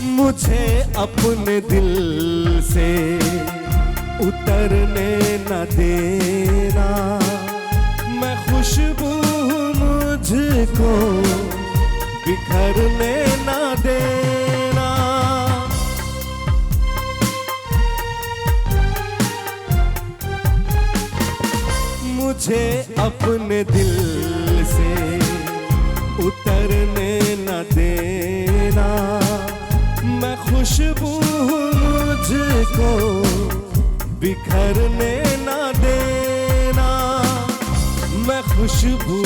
मुझे अपने दिल से उतरने न देना, मैं खुशबू मुझको बिखरने न देना। मुझे अपने दिल से उतरने न देना, मैं खुशबू मुझको बिखरने न देना, मैं खुशबू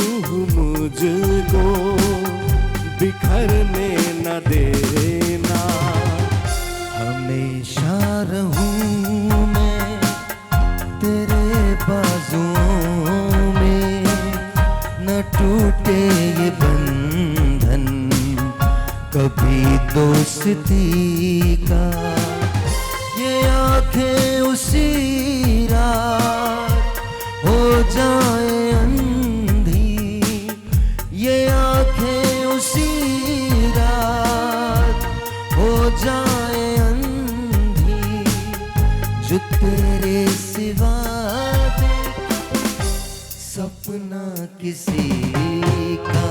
मुझको बिखरने न देना। हमेशा रहूं मैं तेरे बाजुओं में, न टूटे ये बंधन कभी दोस्ती का। ये आंखें उसी रात हो जाए अंधी, ये आंखें उसी रात हो जाए अंधी, जो तेरे सिवा सपना किसी का।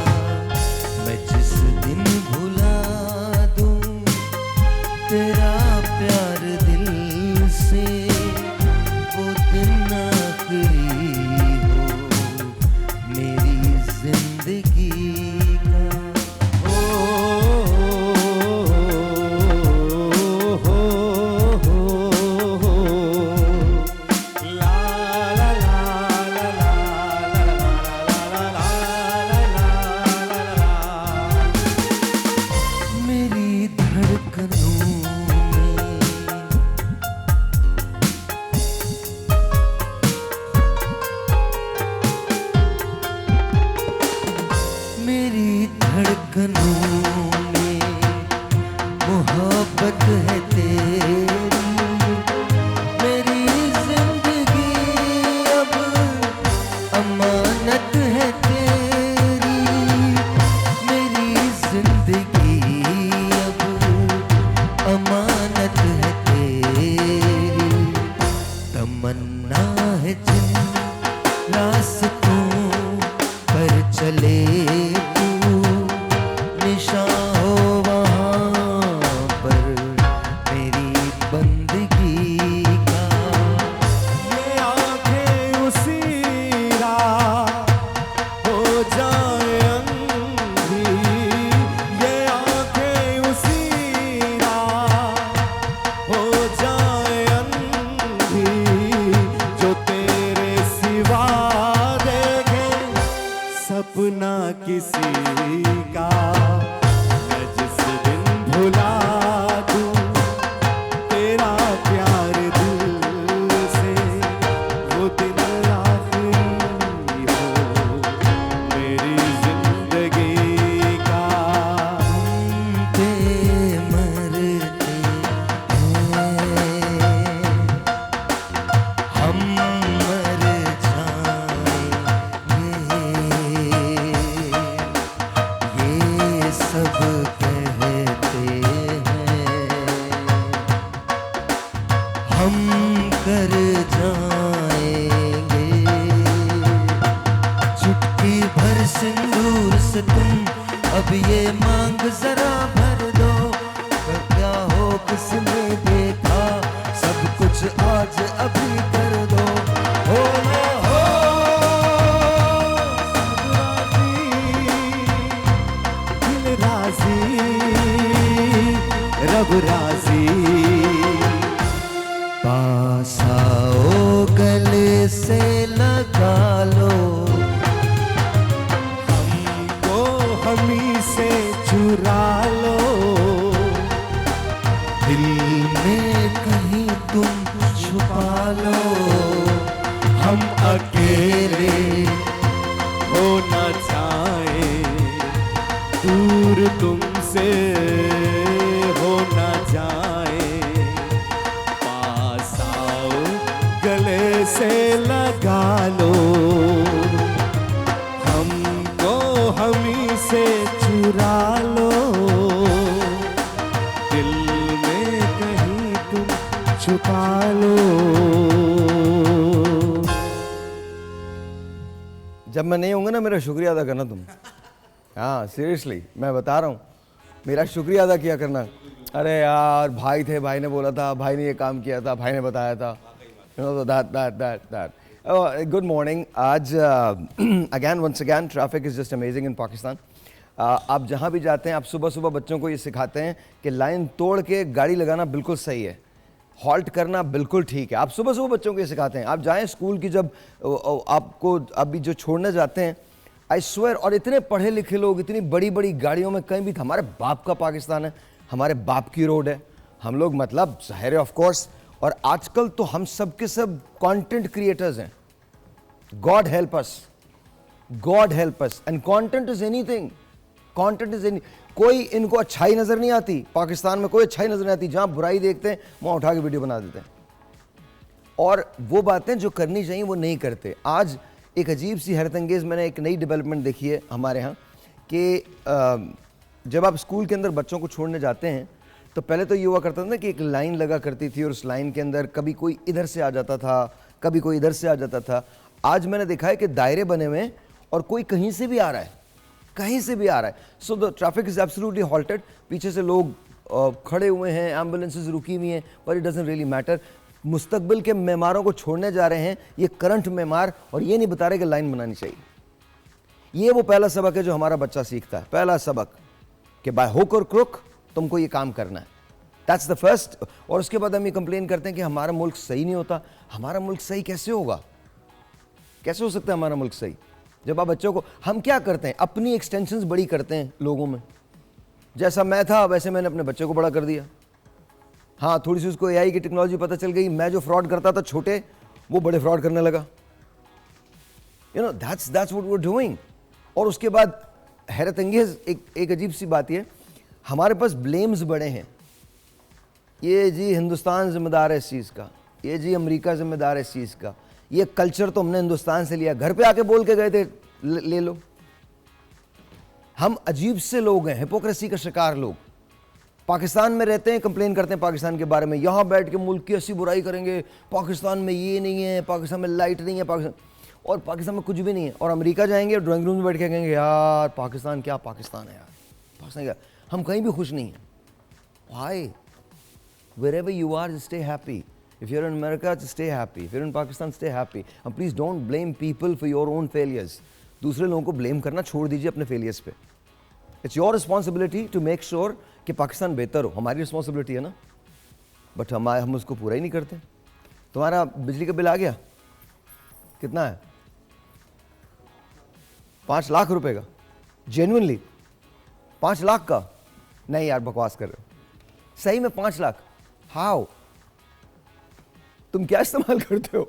मैं जिस दिन भुला दूं तेरा प्यार दिल से, वो दिन आखिरी हो मेरी जिंदगी का। मेरी धड़कनों में मोहब्बत है तेरी, मेरी जिंदगी अब अमानत है तेरी, मेरी जिंदगी अब अमानत है तेरी। तमन्ना है जिन रास्तों पर चले तू, निशान हो वहाँ पर मेरी बंदगी का। ये आंखें उसी रात हो जाए अंधी, ये आंखें उसी रात हो जाए अंधी, जो तेरे सिवा देखे सपना किसी का। मैं जिस दिन भुला दूं तेरा प्यार दिल से, वो दिन आखिरी हो मेरी जिंदगी का। ते मरते हैं हम, मर जाएंगे ये सब कहते हैं, हम कर जाएंगे। चुटकी भर सिंदूर से तुम अब ये मांग जरा भर दो, क्या हो किसने देखा सब कुछ आज अभी कर दो। हो ना हो दिल राजी रब राजी, पास आओ गले से लगा लो, हमको हमी से चुरा लो। दिल में कहीं तुम छुपा लो, हम अकेले हो न जाए, दूर तुमसे हो न जाए। छुपा लो। जब मैं नहीं होऊंगा ना मेरा शुक्रिया अदा करना तुम। हाँ सीरियसली मैं बता रहा हूँ, मेरा शुक्रिया अदा किया करना। अरे यार भाई थे, भाई ने बोला था, भाई ने ये काम किया था, भाई ने बताया था, you know that. Good morning. आज again once again traffic is just amazing in Pakistan. आप जहाँ भी जाते हैं आप सुबह सुबह बच्चों को ये सिखाते हैं कि लाइन तोड़ के गाड़ी लगाना बिल्कुल सही है, हॉल्ट करना बिल्कुल ठीक है। आप सुबह सुबह बच्चों को ये सिखाते हैं। आप जाएं स्कूल की, जब आपको अभी जो छोड़ने जाते हैं, आई स्वेयर, और इतने पढ़े लिखे लोग इतनी बड़ी बड़ी गाड़ियों में कहीं भी, हमारे बाप का पाकिस्तान है, हमारे बाप की रोड है, हम लोग मतलब ज़ाहिर है ऑफ कोर्स। और आजकल तो हम सब के सब कंटेंट क्रिएटर्स हैं। God help us, God help us. And content is anything, content is any. कोई इनको अच्छाई नजर नहीं आती, पाकिस्तान में कोई अच्छाई नजर नहीं आती। जहां बुराई देखते हैं वहां उठा के वीडियो बना देते हैं, और वो बातें जो करनी चाहिए वो नहीं करते। आज एक अजीब सी हैरत अंगेज मैंने एक नई डेवलपमेंट देखी है हमारे यहाँ कि जब आप स्कूल के अंदर बच्चों को छोड़ने जाते हैं तो पहले तो ये हुआ करता था ना कि एक लाइन लगा करती थी, और उस लाइन के अंदर कभी कोई इधर से आ जाता था, कभी कोई इधर से आ जाता था। आज मैंने देखा है कि दायरे बने हुए हैं और कोई कहीं से भी आ रहा है, कहीं से भी आ रहा है। So the traffic is absolutely halted. पीछे से लोग खड़े हुए हैं, एम्बुलेंसेज रुकी हुई हैं, पर इट डजंट रियली मैटर। मुस्तकबिल के मेमारों को छोड़ने जा रहे हैं ये करंट मेमार, और ये नहीं बता रहे कि लाइन बनानी चाहिए। ये वो पहला सबक है जो हमारा बच्चा सीखता है, पहला सबक, कि बाय हुक और क्रुक तुमको ये काम करना है। That's the first. और उसके बाद हम ये कंप्लेन करते हैं कि हमारा मुल्क सही नहीं होता। हमारा मुल्क सही कैसे होगा? कैसे हो सकता है हमारा मुल्क सही? जब आप बच्चों को, हम क्या करते हैं, अपनी एक्सटेंशंस बड़ी करते हैं लोगों में। जैसा मैं था वैसे मैंने अपने बच्चे को बड़ा कर दिया। हाँ, थोड़ी सी उसको एआई की टेक्नोलॉजी पता चल गई, मैं जो फ्रॉड करता था छोटे, वो बड़े फ्रॉड करने लगा। You know that's what we are doing. और उसके बाद हैरत अंगेज एक अजीब सी बात ये, हमारे पास ब्लेम्स बड़े हैं। ये जी हिंदुस्तान जिम्मेदार है इस चीज़ का, ये जी अमेरिका जिम्मेदार है इस चीज़ का, ये कल्चर तो हमने हिंदुस्तान से लिया, घर पे आके बोल के गए थे ले लो। हम अजीब से लोग हैं, हिपोक्रेसी का शिकार लोग। पाकिस्तान में रहते हैं, कंप्लेन करते हैं पाकिस्तान के बारे में, यहाँ बैठ के मुल्क की ऐसी बुराई करेंगे, पाकिस्तान में ये नहीं है, पाकिस्तान में लाइट नहीं है, पाकिस्तान, और पाकिस्तान में कुछ भी नहीं है। और अमेरिका जाएंगे और ड्राइंग रूम में बैठ के कहेंगे यार पाकिस्तान क्या पाकिस्तान है यार, पाकिस्तान क्या। हम कहीं भी खुश नहीं हैं। Why? Wherever you are, just stay happy. If you're in America, just stay happy. If you're in Pakistan, stay happy. And please don't blame people for your own failures. दूसरे लोगों को ब्लेम करना छोड़ दीजिए अपने फेलियर्स पे। It's your responsibility to make sure कि पाकिस्तान बेहतर हो। हमारी रिस्पॉन्सिबिलिटी है ना, बट हम उसको पूरा ही नहीं करते। तुम्हारा बिजली का बिल आ गया, कितना है? 5 लाख रुपए का? जेन्युइनली 5 लाख का? नहीं यार बकवास कर रहे हो। सही में 5 लाख? हाउ? तुम क्या इस्तेमाल करते हो?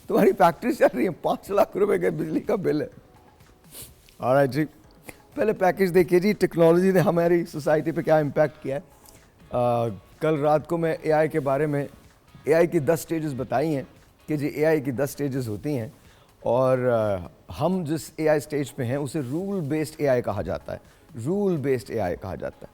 तुम्हारी फैक्ट्री चल रही है, 5 लाख रुपए का बिजली का बिल है। ऑलराइट जी, पहले पैकेज देखिए जी, टेक्नोलॉजी ने हमारी सोसाइटी पे क्या इम्पैक्ट किया है। कल रात को मैं एआई के बारे में, एआई की 10 स्टेजेस बताई हैं कि जी एआई की 10 स्टेजेस होती हैं, और हम जिस एआई स्टेज पे हैं उसे रूल बेस्ड एआई कहा जाता है, रूल बेस्ड एआई कहा जाता है।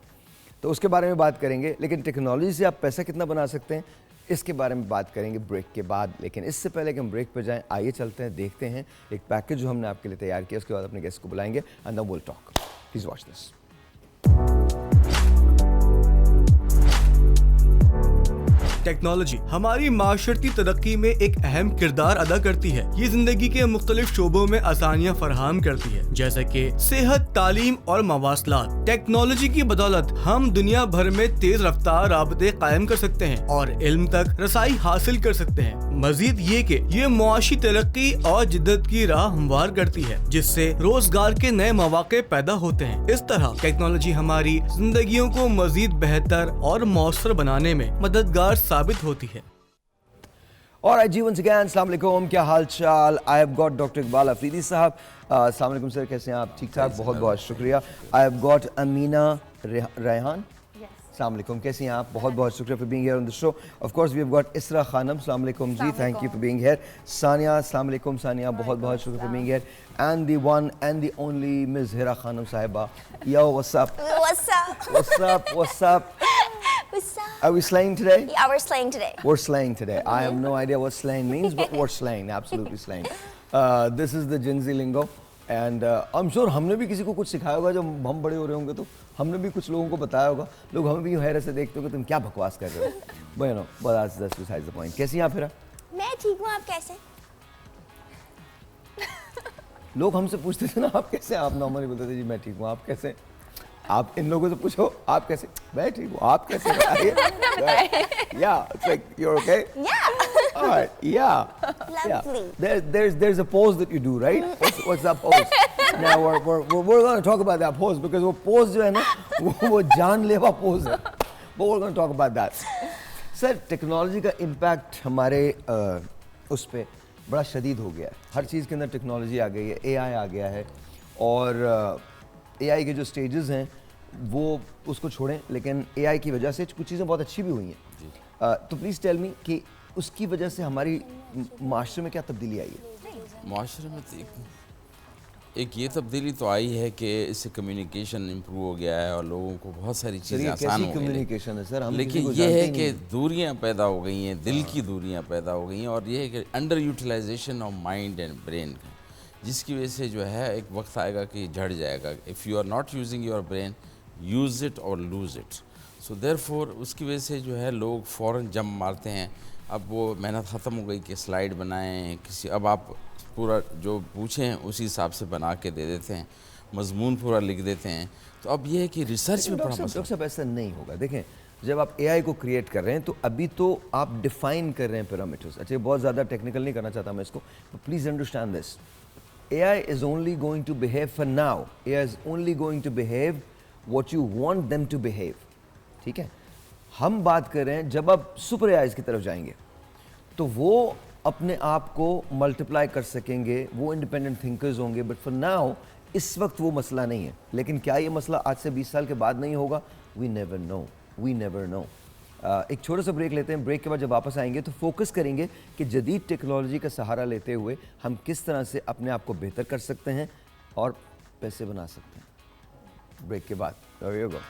तो उसके बारे में बात करेंगे। लेकिन टेक्नोलॉजी से आप पैसा कितना बना सकते हैं, इसके बारे में बात करेंगे ब्रेक के बाद। लेकिन इससे पहले कि हम ब्रेक पे जाएं, आइए चलते हैं, देखते हैं एक पैकेज जो हमने आपके लिए तैयार किया। उसके बाद अपने गेस्ट को बुलाएंगे and then we will talk. Please watch this. Technology हमारी माशरती तरक्की में एक अहम किरदार अदा करती है। ये जिंदगी के मुख्तलिफ शोबों में आसानियाँ फराहम करती है, जैसे कि सेहत, तालीम और मवासलात। टेक्नोलॉजी की बदौलत हम दुनिया भर में तेज रफ्तार राबते कायम कर सकते हैं और इल्म तक रसाई हासिल कर सकते हैं। मजीद ये कि ये मुआशी तरक्की और जिद्दत की राह हमवार करती है, जिससे रोजगार के नए मौके पैदा होते हैं। इस तरह टेक्नोलॉजी हमारी जिंदगियों को मजीद बेहतर और मौसर बनाने में मददगार साबित होती है। और जी वंस अगेन अस्सलाम वालेकुम, क्या हाल चाल? आई have got doctor Iqbal Afridi साहब। अस्सलाम वालेकुम सर, कैसे हैं आप? ठीक ठाक, बहुत बहुत शुक्रिया। I have got Amina Rehan. अस्सलाम वालेकुम, कैसी हैं आप? बहुत बहुत शुक्रिया for being here on the show. Of course we have got Isra Khanam. अस्सलाम वालेकुम जी, thank you for being here. Sania, अस्सलाम वालेकुम सानिया, बहुत बहुत शुक्रिया for being here. And the one and the only miss Hira Khanam Sahiba. Yo what's up? What's up? What's up? What's up? What's up? Are we slaying today? Yeah, we're slaying today. We're slaying today. I have no idea what slaying means, but we're slaying, absolutely slaying. This is the Gen Z lingo, and I'm sure हमने भी किसी को कुछ सिखाया होगा जब हम बड़े हो रहे होंगे तो हमने भी कुछ लोगों को बताया होगा. लोग हमें भी हैरत से देखते होंगे तुम क्या बकवास कर रहे हो. But you know, but that's besides the point. कैसी हैं आप फिर? मैं ठीक हूँ, आप कैसे? लोग हमसे पूछते थे ना आप कैसे, आप नॉर्मली बोलते थे जी मैं ठीक हूँ, आप कैसे? आप इन लोगों से पूछो आप कैसे, मैं ठीक हूँ, आप कैसे? Yeah, it's like you're okay. Yeah. All right, yeah. Lovely. Yeah. There's a pose that you do, right? What's that pose? Now we're going to talk about that pose because वो pose जो है ना वो जानलेवा pose है. But we're going to talk about that. Sir, technology का impact हमारे उस पे बड़ा शदीद हो गया है. हर चीज़ के अंदर टेक्नोलॉजी आ गई है, AI आ गया है और AI के जो स्टेजेस हैं वो उसको छोड़ें, लेकिन AI की वजह से कुछ चीज़ें बहुत अच्छी भी हुई हैं. तो प्लीज़ टेल मी कि उसकी वजह से हमारी माशरे में क्या तब्दीली आई है? माशरे में तो एक ये तब्दीली तो आई है कि इससे कम्युनिकेशन इम्प्रूव हो गया है और लोगों को बहुत सारी चीज़ें आसान हो गई. कम्युनिकेशन है सर, हम लेकिन ये है कि दूरियां पैदा हो गई हैं, दिल की दूरियां पैदा हो गई हैं और ये है कि under utilisation of mind and brain का, जिसकी वजह से जो है एक वक्त आएगा कि झड़ जाएगा. If you are not using your brain, use it और लूज़ इट. सो देयरफॉर उसकी वजह से जो है लोग फ़ौरन जंप मारते हैं. अब वो मेहनत ख़त्म हो गई कि स्लाइड बनाएं किसी, अब आप पूरा जो पूछें उसी हिसाब से बना के दे देते हैं, मजमून पूरा लिख देते हैं. तो अब ये है कि रिसर्च में बड़ा डॉक्टर साहब ऐसा नहीं होगा. देखें, जब आप AI को क्रिएट कर रहे हैं तो अभी तो आप डिफाइन कर रहे हैं पैरामीटर्स. अच्छा, बहुत ज़्यादा टेक्निकल नहीं करना चाहता मैं इसको, please understand this. AI is only going to behave for now. AI is only going to behave what you want them to behave. ठीक है, हम बात कर रहे हैं जब आप सुपर AIs की तरफ जाएंगे तो वो अपने आप को मल्टीप्लाई कर सकेंगे, वो इंडिपेंडेंट थिंकर्स होंगे. बट फॉर नाउ इस वक्त वो मसला नहीं है. लेकिन क्या ये मसला आज से 20 साल के बाद नहीं होगा? We never know, we never know. एक छोटा सा ब्रेक लेते हैं. ब्रेक के बाद जब वापस आएंगे तो फोकस करेंगे कि जदीद टेक्नोलॉजी का सहारा लेते हुए हम किस तरह से अपने आप को बेहतर कर सकते हैं और पैसे बना सकते हैं. ब्रेक के बाद. There you go.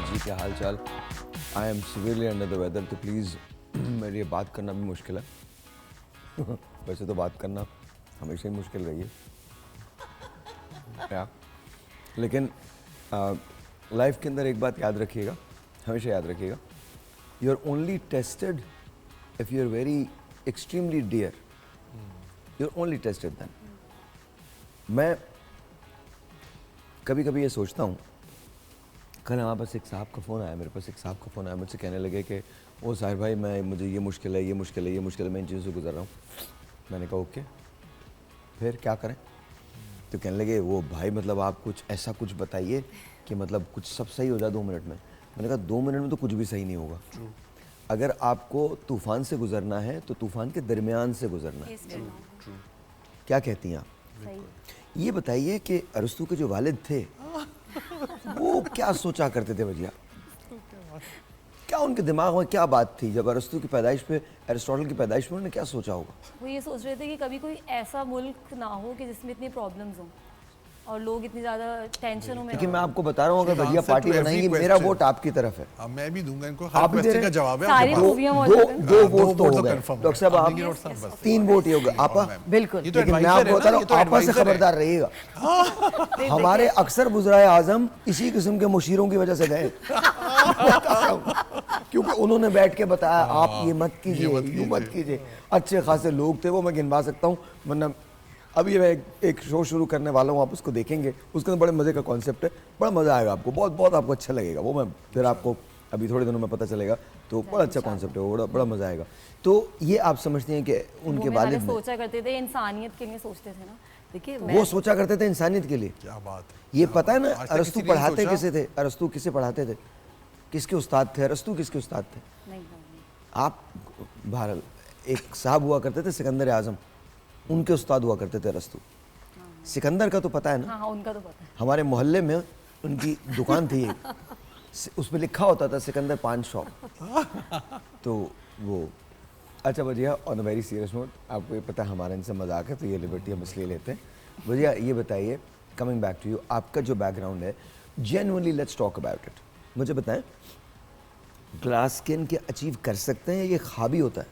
जी क्या हाल चाल? I am severely under the weather, तो प्लीज़ मेरे लिए बात करना भी मुश्किल है. वैसे तो बात करना हमेशा ही मुश्किल रही है क्या, लेकिन लाइफ के अंदर एक बात याद रखिएगा, हमेशा याद रखिएगा, you are only tested if you are very extremely dear. You are only tested then. मैं कभी कभी ये सोचता हूँ, कल हमारे पास एक साहब का फ़ोन आया, मेरे पास एक साहब का फ़ोन आया, मुझसे कहने लगे कि ओ साहिर भाई मुझे ये मुश्किल है, ये मुश्किल है, ये मुश्किल है, मैं इन चीज़ों से गुजर रहा हूँ. मैंने कहा ओके, फिर क्या करें? तो कहने लगे वो भाई मतलब आप कुछ ऐसा कुछ बताइए कि मतलब कुछ सब सही हो जाए 2 मिनट में. मैंने कहा 2 मिनट में तो कुछ भी सही नहीं होगा. अगर आपको तूफ़ान से गुजरना है तो तूफ़ान के दरमियान से गुजरना है. क्या कहती हैं आप? ये बताइए कि अरस्तू के जो वालिद थे वो क्या सोचा करते थे भैया? क्या उनके दिमाग में क्या बात थी जब अरस्तू की पैदाइश पे, एरिस्टोटल की पैदाइश पे उन्होंने क्या सोचा होगा? वो ये सोच रहे थे कि कभी कोई ऐसा मुल्क ना हो कि जिसमें इतनी प्रॉब्लम्स हों और लोग इतनी ज़्यादा टेंशनों में. लेकिन मैं आपको बता रहा हूँ, अगर भैया पार्टी बनाएंगी मेरा वोट आपकी तरफ है. अब मैं भी दूंगा इनको, आप हर क्वेश्चन का जवाब है. सारी खूबियां मौजूद हैं. दो वोट तो हो गए confirm है. डॉक्टर साहब, आप नहीं आप बस. 3 वोट ही हो गए. आपा बिल्कुल. ये तो लेकिन मैं advisor आपको है बता ना, रहा ये तो हूँ, आपा से advisor है. खबरदार रहिएगा. हमारे अक्सर बुज़राए आज़म इसी किस्म के मुशीरों की वजह से गए. क्योंकि उन्होंने बैठ के बताया आप ये मत कीजिए, यूँ मत कीजिए. अच्छे खासे लोग थे वो, मैं गिनवा सकता हूँ. वरना अभी मैं एक शो शुरू करने वाला हूँ, आप उसको देखेंगे. उसके अंदर बड़े मज़े का कॉन्सेप्ट है, बड़ा मज़ा आएगा आपको, बहुत बहुत आपको अच्छा लगेगा. वो मैं फिर आपको अभी थोड़े दिनों में पता चलेगा. तो बड़ा अच्छा कॉन्सेप्ट है वो, बड़ा मज़ा आएगा. तो ये आप समझते हैं कि उनके वालिद ने सोचा करते थे, इंसानियत के लिए सोचते थे ना. देखिए वो सोचा करते थे इंसानियत के लिए. क्या बात है. ये पता है ना आज तक अरस्तू किसी ने पढ़ाते सोचा? किसे थे? अरस्तू किसे पढ़ाते थे? किसके उस्ताद थे अरस्तू? किसके उस्ताद थे? नहीं. आप बहरहाल एक साहब हुआ करते थे सिकंदर आज़म, उनके उस्ताद हुआ करते थे अरस्तू. सिकंदर का तो पता है ना. हाँ, उनका तो पता है. हमारे मोहल्ले में उनकी दुकान थी एक, उस पर लिखा होता था सिकंदर पान शॉप। तो वो अच्छा भैया, on a very serious note, आपको ये पता है हमारे इनसे मजाक है तो ये लिबर्टी हम इसलिए लेते हैं। भैया ये बताइए, कमिंग बैक टू यू, आपका जो बैकग्राउंड है, genuinely let's talk about it. मुझे बताएं, ग्लास स्किन के अचीव कर सकते हैं, ये ख्वाब ही होता है?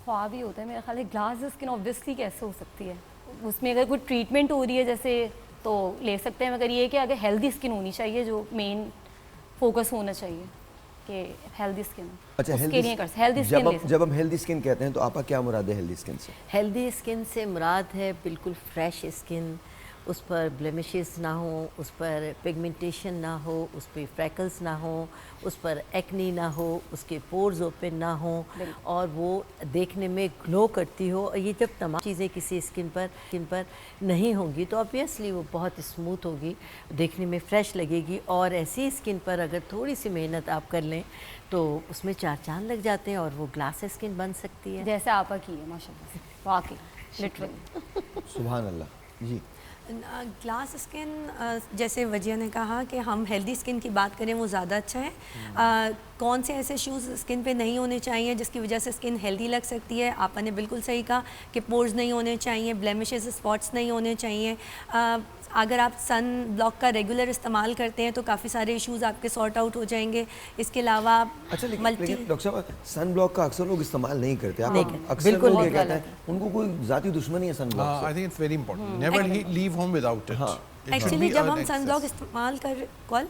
ख्वाब ही होता है मेरा ख्याल है। ग्लास स्किन ऑब्वियसली कैसे हो सकती है, उसमें अगर कोई ट्रीटमेंट हो रही है जैसे तो ले सकते हैं, मगर ये है कि अगर हेल्दी स्किन होनी चाहिए, जो मेन फोकस होना चाहिए कि हेल्दी स्किन। अच्छा, उसके लिए कर हेल्दी स्किन जब हम हेल्दी स्किन कहते हैं तो आपका क्या मुराद है हेल्दी स्किन से? हेल्दी स्किन से मुराद है बिल्कुल फ्रेश स्किन, उस पर ब्लेमिशेस ना हो, उस पर पिगमेंटेशन ना हो, उस पर फ्रैकल्स ना हो, उस पर एक्नी ना हो, उसके पोर्स ओपन ना हो और वो देखने में ग्लो करती हो। और ये जब तमाम चीज़ें किसी स्किन पर नहीं होंगी तो ऑब्वियसली वो बहुत स्मूथ होगी, देखने में फ्रेश लगेगी। और ऐसी स्किन पर अगर थोड़ी सी मेहनत आप कर लें तो उसमें 4 चांद लग जाते हैं और वो ग्लास स्किन बन सकती है, जैसे आपा की है माशाल्लाह से, वाकई लिटरली। सुभान अल्लाह जी। ग्लास स्किन, जैसे वजिया ने कहा कि हम हेल्दी स्किन की बात करें वो ज़्यादा अच्छा है। कौन से ऐसे इश्यूज़ स्किन पे नहीं होने चाहिए जिसकी वजह से स्किन हेल्दी लग सकती है? आपने बिल्कुल सही कहा कि पोर्स नहीं होने चाहिए, ब्लेमिशेस स्पॉट्स नहीं होने चाहिए। अगर आप सन ब्लॉक का रेगुलर इस्तेमाल करते हैं तो काफ़ी सारे इश्यूज़ आपके सॉर्ट आउट हो जाएंगे। इसके अलावा अच्छा, लेकिन डॉक्टर साहब, सन ब्लॉक का अक्सर लोग इस्तेमाल नहीं करते। आप नहीं, अक्सर बिल्कुल लोग ये नहीं कहते हैं उनको कोई ज़ाती दुश्मनी है सन ब्लॉक से। I think it's very important. Never leave home without it. हाँ। It should एक्चुअली be जब an हम सन ब्लॉक excess. इस्तेमाल कर कॉल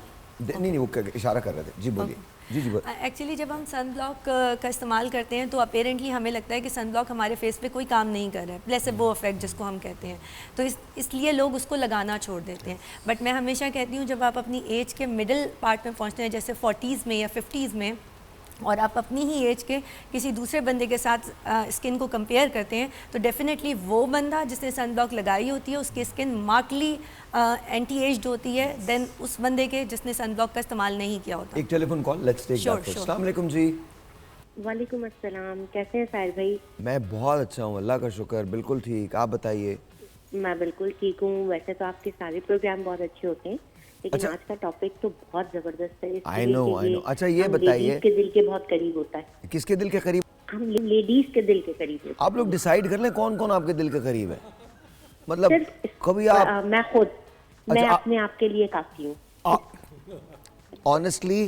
नहीं, वो इशारा कर रहे थे जी, बोलिए जी जी बोलिए। एक्चुअली जब हम सन ब्लॉक का इस्तेमाल करते हैं तो अपेरेंटली हमें लगता है कि सन ब्लॉक हमारे फेस पे कोई काम नहीं कर रहा है, प्लेसेबो इफेक्ट जिसको हम कहते हैं, तो इसलिए लोग उसको लगाना छोड़ देते हैं। बट मैं हमेशा कहती हूँ जब आप अपनी एज के मिडिल पार्ट में पहुँचते हैं, जैसे 40s में या 50s में, और आप अपनी ही एज के किसी दूसरे बंदे के साथ स्किन को कंपेयर करते हैं तो डेफिनेटली वो बंदा जिसने सन ब्लॉक लगाई होती है उसकी स्किन मार्कली एंटी एज्ड होती है देन उस बंदे के जिसने सन ब्लॉक का इस्तेमाल नहीं किया होता। एक telephone call, let's take that first. अस्सलाम वालेकुम जी। वालेकुम अस्सलाम, कैसे हैं साहिर भाई? मैं बहुत अच्छा हूँ, अल्लाह का शुक्र, बिल्कुल ठीक। आप बताइए। मैं बिल्कुल ठीक हूँ। वैसे तो आपके सारे प्रोग्राम बहुत अच्छे होते हैं, लेकिन अच्छा। आज का टॉपिक तो बहुत जबरदस्त है। I know. अच्छा, ये हम बताइए, लेडीज के दिल के बहुत करीब होता है। किसके दिल के करीब? हम लेडीज के दिल के करीब होता आप लोग डिसाइड कर लें कौन कौन आपके दिल के करीब है। मतलब सिर्फ कभी आप मैं खुद, मैं अच्छा, अपने आप के लिए काफी हूँ। ऑनेस्टली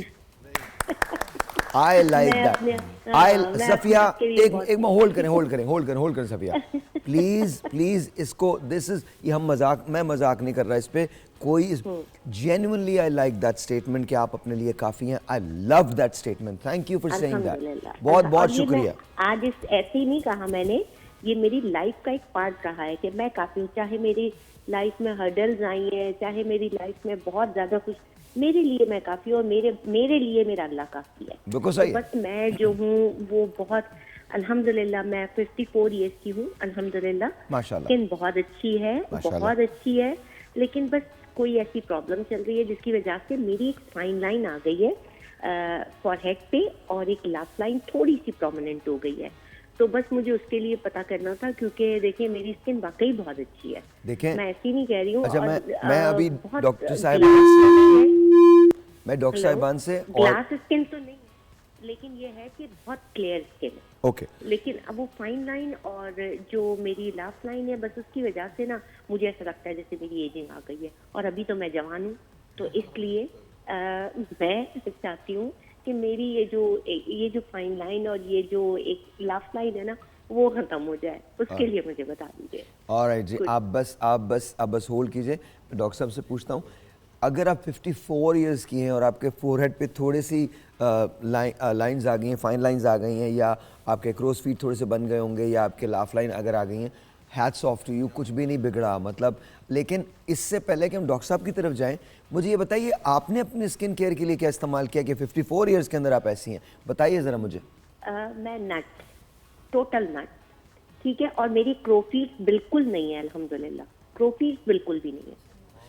आई लाइक मैं दैट। अपने- आई मैं अपने सफिया, आप के लिए एक बहुत- एक होल्ड करें सफिया, प्लीज इसको, दिस इज, ये हम मजाक, मैं मजाक नहीं कर रहा इस पे कोई। Genuinely I like that statement कि आप अपने लिए काफी हैं। I love that statement, thank you for saying that. अल्हम्दुलिल्लाह। बहुत और बहुत ये शुक्रिया। मैं आज इस ऐसे ही नहीं कहा मैंने, ये मेरी लाइफ का एक पार्ट रहा है कि मैं काफी हूँ। चाहे मेरी लाइफ में हर्डल्स आई हैं, चाहे मेरी लाइफ में बहुत ज्यादा कुछ, मेरे लिए मैं काफी हूँ और मेरे लिए मेरा अल्लाह काफी है। बिल्कुल सही तो है। बस मैं जो हूँ वो बहुत अल्हम्दुलिल्लाह, मैं 54 ईयर्स की हूँ अल्हम्दुलिल्लाह। माशाल्लाह। स्किन बहुत अच्छी है, माशाल्लाह। बहुत अच्छी है, लेकिन बस कोई ऐसी प्रॉब्लम चल रही है जिसकी वजह से मेरी एक फाइन लाइन आ गई है फॉरहेड पे और एक लास्ट लाइन थोड़ी सी प्रोमिनेंट हो गई है। तो बस मुझे उसके लिए पता करना था, क्योंकि देखिए मेरी स्किन वाकई बहुत अच्छी है। देखें, मैं ऐसी नहीं कह रही हूँ। अच्छा, और, मैं अभी बहुत डॉक्टर साहब ग्लास मैं डॉक्टर साहिबान से और ग्लास स्किन तो नहीं, लेकिन ये है कि बहुत क्लियर स्किन है। ओके, लेकिन अब वो फाइन लाइन और जो मेरी लास्ट लाइन है, बस उसकी वजह से ना मुझे ऐसा लगता है जैसे मेरी एजिंग आ गई है। और अभी तो मैं जवान हूँ, तो इसलिए मैं चाहती हूँ कि मेरी ये जो फाइन लाइन और ये जो एक लास्ट लाइन है ना, वो खत्म हो जाए। उसके लिए मुझे बता दीजिए। ऑलराइट जी, आप बस होल्ड कीजिए। डॉक्टर साहब से पूछता हूँ, अगर आप 54 इयर्स की हैं और आपके फोरहेड पे थोड़ी सी लाइंस आ गई हैं, फाइन लाइंस आ गई हैं, या आपके क्रोस फीट थोड़े से बन गए होंगे, या आपके लाफ लाइन अगर आ गई हैं, हैट्स ऑफ टू यू, कुछ भी नहीं बिगड़ा मतलब। लेकिन इससे पहले कि हम डॉक्टर साहब की तरफ जाएं, मुझे ये बताइए आपने अपने स्किन केयर के लिए क्या इस्तेमाल किया कि 54 इयर्स के अंदर आप ऐसी हैं? बताइए ज़रा मुझे। मैं नट, टोटल नट, ठीक है। और मेरी क्रोफीट बिल्कुल नहीं है अल्हम्दुलिल्लाह, क्रोफीट बिल्कुल भी नहीं है,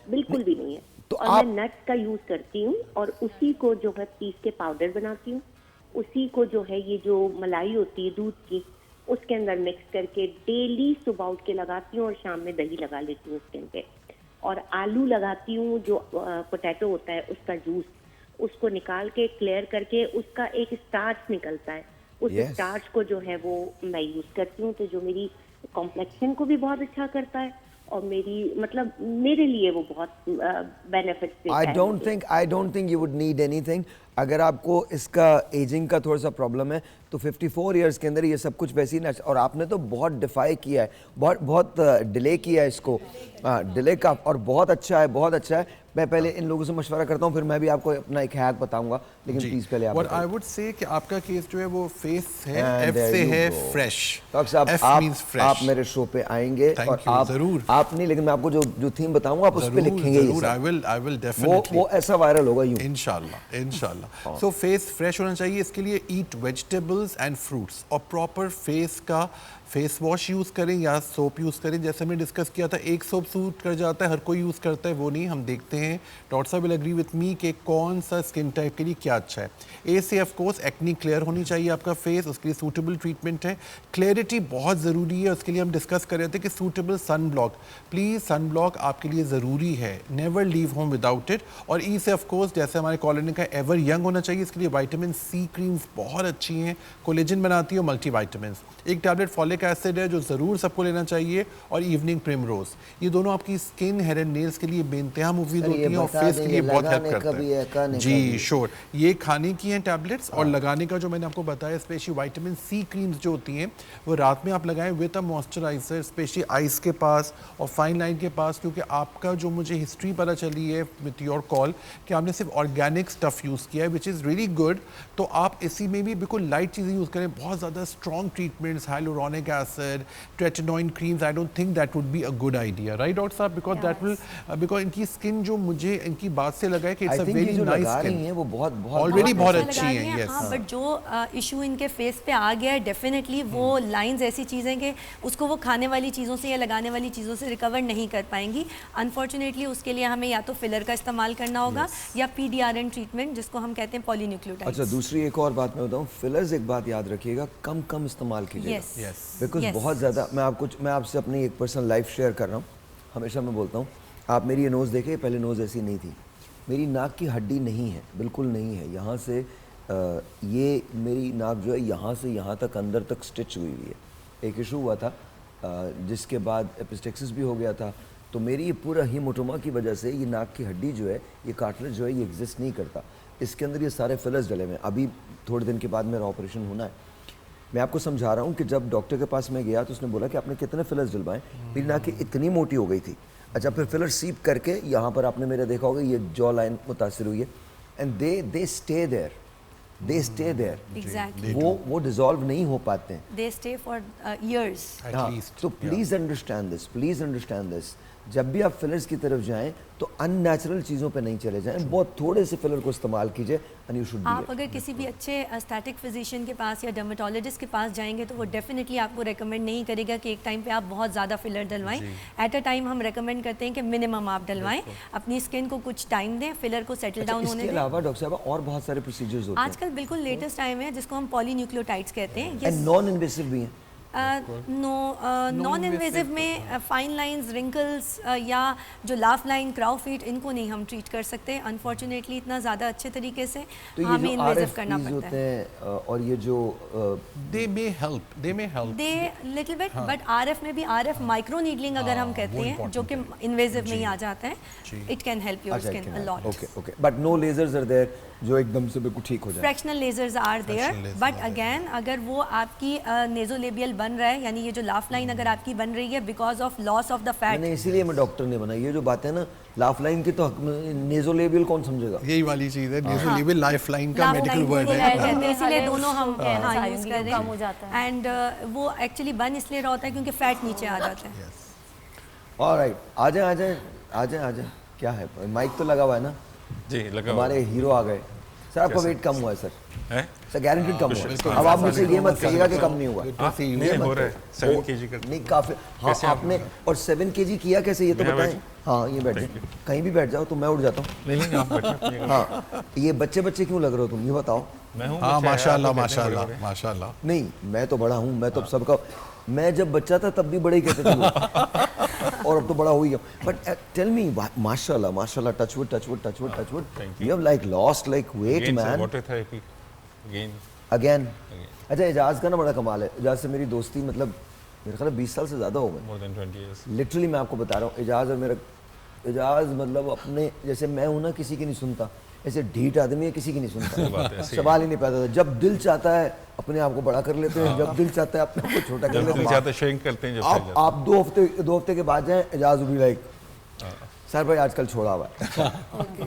बिल्कुल भी नहीं है। तो और मैं नट्स का यूज करती हूँ और उसी को जो है पीस के पाउडर बनाती हूँ, उसी को जो है ये जो मलाई होती है दूध की, उसके अंदर मिक्स करके डेली सुबह उठ के लगाती हूँ और शाम में दही लगा लेती हूँ स्किन पे। और आलू लगाती हूँ, जो पोटैटो होता है उसका जूस, उसको निकाल के क्लियर करके उसका एक स्टार्च निकलता है, उस Yes. स्टार्च को जो है वो मैं यूज करती हूँ, तो जो मेरी कॉम्प्लेक्शन को भी बहुत अच्छा करता है और मेरी मतलब मेरे लिए वो बहुत बेनिफिट्स देता आई है डोंट मुझे। Think you would need anything. अगर आपको इसका एजिंग का थोड़ा सा प्रॉब्लम है तो 54 इयर्स के अंदर ये सब कुछ वैसे ही ना, और आपने तो बहुत डिफाई किया है, बहुत डिले किया है इसको, डिले का, और बहुत अच्छा है, बहुत अच्छा है। मैं पहले इन लोगों से मशवरा करता हूँ, फिर मैं भी आपको अपना एक हैक बताऊंगा, लेकिन प्लीज पहले आप What I बताइए। would say कि आपका केस जो है वो फेस है, And F there से you है go. फ्रेश। डॉक्टर साहब, F means fresh. आप मेरे शो पे आएंगे Thank और you, आप जरूर। आप नहीं, लेकिन मैं आपको जो थीम बताऊंगा आप उस पे लिखेंगे ही जरूर, सब। I will definitely. वो ऐसा वायरल होगा यूं। इंशाल्लाह। सो फेस फ्रेश होना चाहिए, इसके लिए ईट वेजिटेबल्स एंड फ्रूट्स और प्रॉपर फेस का फेस वॉश यूज़ करें या सोप यूज़ करें। जैसे हमने डिस्कस किया था, एक सोप सूट कर जाता है, हर कोई यूज़ करता है, वो नहीं। हम देखते हैं, डॉक्टर साहब विल एग्री विथ मी कि कौन सा स्किन टाइप के लिए क्या अच्छा है। ए से ऑफ कोर्स एक्नी क्लियर होनी चाहिए आपका फेस, उसके लिए सूटेबल ट्रीटमेंट है। क्लैरिटी बहुत ज़रूरी है, उसके लिए हम डिस्कस कर रहे थे कि suitable sun block, please sun block आपके लिए ज़रूरी है, never leave home without it. और ई से ऑफ कोर्स जैसे हमारे कॉलर ने कहा, एवर यंग होना चाहिए, इसके लिए विटामिन सी क्रीम्स बहुत अच्छी हैं, कोलेजन बनाती है और मल्टी विटामिन्स। एक टैबलेट फॉलिक एसिड है जो ज़रूर सबको लेना चाहिए, और इवनिंग प्रिमरोज। ये दोनों आपकी स्किन, हेयर एंड नेल्स के लिए बेनतहा मुफीद होती हैं और फेस के लिए बहुत हेल्प करता है। जी श्योर, ये खाने की हैं टैबलेट्स, और लगाने का जो मैंने आपको बताया, स्पेशली विटामिन सी क्रीम्स जो होती हैं वो रात में आप लगाएं with a moisturiser, specially ice के पास और फाइन लाइन के पास, क्योंकि आपका जो मुझे हिस्ट्री पता चली है विथ योर कॉल कि आपने सिर्फ ऑर्गेनिक स्टफ़ यूज़ किया है, विच इज़ रियली गुड। तो आप इसी में भी बिल्कुल लाइट चीज़ें यूज़ करें, बहुत ज़्यादा strong treatments, hyaluronic acid, tretinoin creams, I don't think that would be a good idea, right doctor साहब? बिकॉज दैट विल, बिकॉज इनकी स्किन जो मुझे इनकी बात से लगा है कि it's a very nice skin, वो बहुत ऑलरेडी बहुत अच्छा अच्छी लगा है। रही हैं, यस हाँ, बट जो इशू इनके फेस पे आ गया है, डेफिनेटली वो लाइंस ऐसी चीज़ें कि उसको वो खाने वाली चीज़ों से या लगाने वाली चीज़ों से रिकवर नहीं कर पाएंगी। अनफॉर्चुनेटली उसके लिए हमें या तो फिलर का इस्तेमाल करना होगा या PDRN ट्रीटमेंट, जिसको हम कहते हैं पॉलीन्यूक्लियोटाइड्स। अच्छा, दूसरी एक और बात मैं बताऊं, फिलर्स एक बात याद रखिएगा, कम कम इस्तेमाल कीजिएगा, बिकॉज बहुत ज़्यादा, मैं आपसे अपनी एक पर्सनल लाइफ शेयर कर रहा हूँ। हमेशा मैं बोलता हूँ, आप मेरी ये नोज़ देखें, पहले नोज़ ऐसी नहीं थी, मेरी नाक की हड्डी नहीं है, बिल्कुल नहीं है। यहाँ से ये मेरी नाक जो है यहाँ से यहाँ तक अंदर तक स्टिच हुई हुई है। एक इशू हुआ था जिसके बाद एपिस्टेक्सिस भी हो गया था, तो मेरी ये पूरा हीमोटोमा की वजह से ये नाक की हड्डी जो है, ये कार्टिलेज जो है, ये एग्जिस्ट नहीं करता। इसके अंदर ये सारे फिलर्स डले हुए हैं। अभी थोड़े दिन के बाद मेरा ऑपरेशन होना है। मैं आपको समझा रहा हूँ कि जब डॉक्टर के पास मैं गया तो उसने बोला कि आपने कितने फिलर्स डलवाएं। मेरी नाक इतनी मोटी हो गई थी। अच्छा, फिर फिलर सीप करके यहाँ पर आपने मेरे देखा होगा, ये जॉ लाइन मुतासर हुई है, and they stay there, they stay there. Exactly. वो डिसॉल्व नहीं हो पाते हैं। They stay for years. हाँ, तो please understand this, please understand this. जब भी आप फिलर्स की तरफ जाएं तो अननेचुरल चीज़ों पे नहीं चले जाएं, बहुत थोड़े से फिलर को इस्तेमाल कीजिए, एंड यू शुड आप अगर किसी भी अच्छे एस्थेटिक फिजिशियन के पास या डर्मेटोलॉजिस्ट के पास जाएंगे तो वो डेफिनेटली आपको रेकमेंड नहीं करेगा कि एक टाइम पे आप बहुत ज़्यादा फिलर डलवाएं। एट अ टाइम हम रेकमेंड करते हैं कि मिनिमम आप डलवाएं, अपनी स्किन को कुछ टाइम दें, फिलर को सेटल डाउन होने दें। इसके अलावा डॉक्टर साहब और बहुत सारे प्रोसीजर्स होते हैं आजकल बिल्कुल लेटेस्ट टाइम है जिसको हम पॉलीन्यूक्लियोटाइड्स कहते हैं। एंड नॉन इन्वेसिव भी हैं। नॉन इन्वेजिव में फाइन लाइंस, रिंकल्स या जो लाफ लाइन, क्राउ फीट, इनको नहीं हम ट्रीट कर सकते अनफॉर्चुनेटली इतना ज़्यादा अच्छे तरीके से। तो हमें ये जो इन्वेजिव करना RFPs पड़ता होते है। हैं और ये जो they may help they little bit, but RF में भी RF माइक्रो नीडलिंग अगर हम कहते हैं, जो कि इन्वेजिव में ही आ जाता है, it can help your skin a lot. Okay okay, but no lasers are there जो एकदम से बिल्कुल ठीक हो जाए। Fractional lasers are there, but again अगर वो आपकी नेजोलेबियल बन रहा है, यानी ये जो लाफ लाइन अगर आपकी बन रही है because of loss of the fat. मैंने इसीलिए मैं डॉक्टर नहीं बना। ये जो बात है ना लाफ लाइन की, तो नेजोलेबियल कौन समझेगा? यही वाली चीज़ है, नेजोलेबियल लाइफ लाइन का मेडिकल वर्ड है। इसीलिए दोनों हम हाँ यूज कर रहे कम हो जाता हैं, एंड वो एक्चुअली बन इसलिए रहा होता है क्योंकि फैट नीचे आ जाता है। ऑलराइट, आ जाए। क्या है, माइक तो लगा हुआ है ना जी? लगा हमारे हीरो आ गए। सर आपका वेट कम हुआ है सर, है सर गारंटीड कम हुआ। अब आप मुझसे ये मत कहिएगा कि कम नहीं हुआ। नहीं हो रहा है 7 kg का नहीं काफी। हाँ आपने, और 7 kg किया कैसे ये तो बताएं। हाँ ये बैठ जाए, कहीं भी बैठ जाओ तो मैं उठ जाता हूँ। नहीं आप बैठो। हाँ ये बच्चे क्यों लग रहे हो तुम, ये बताओ। मैं हूँ हाँ माशाल्लाह माशाल्लाह माशाल्लाह। नहीं मैं तो बड़ा हूँ, मैं तो सबका, मैं जब बच्चा था तब भी बड़े ही कहते थे। और अब तो बड़ा हो ही गया. But tell me, माशाल्लाह, touch wood. Thank you. You have like lost like weight, Again, sir, man. water therapy. Again. अच्छा, एजाज का ना बड़ा कमाल है. एजाज से मेरी दोस्ती मतलब मेरे ख्याल 20 साल से ज़्यादा हो गए. More than 20 years. लिटरली मैं आपको बता रहा हूँ, एजाज मतलब अपने जैसे मैं हूँ ना, किसी की नहीं सुनता. ऐसे ढीठ आदमी है, किसी की नहीं सुनता. सवाल ही नहीं पैदा होता. जब दिल चाहता है अपने आप को बड़ा कर लेते हैं, जब दिल चाहता है अपने आप को छोटा कर लेते हैं. चाहते shrink करते हैं. जब आप 2 हफ्ते के बाद जाएं, एजाज भी लाइक सर भाई आजकल छोड़ा हुआ है.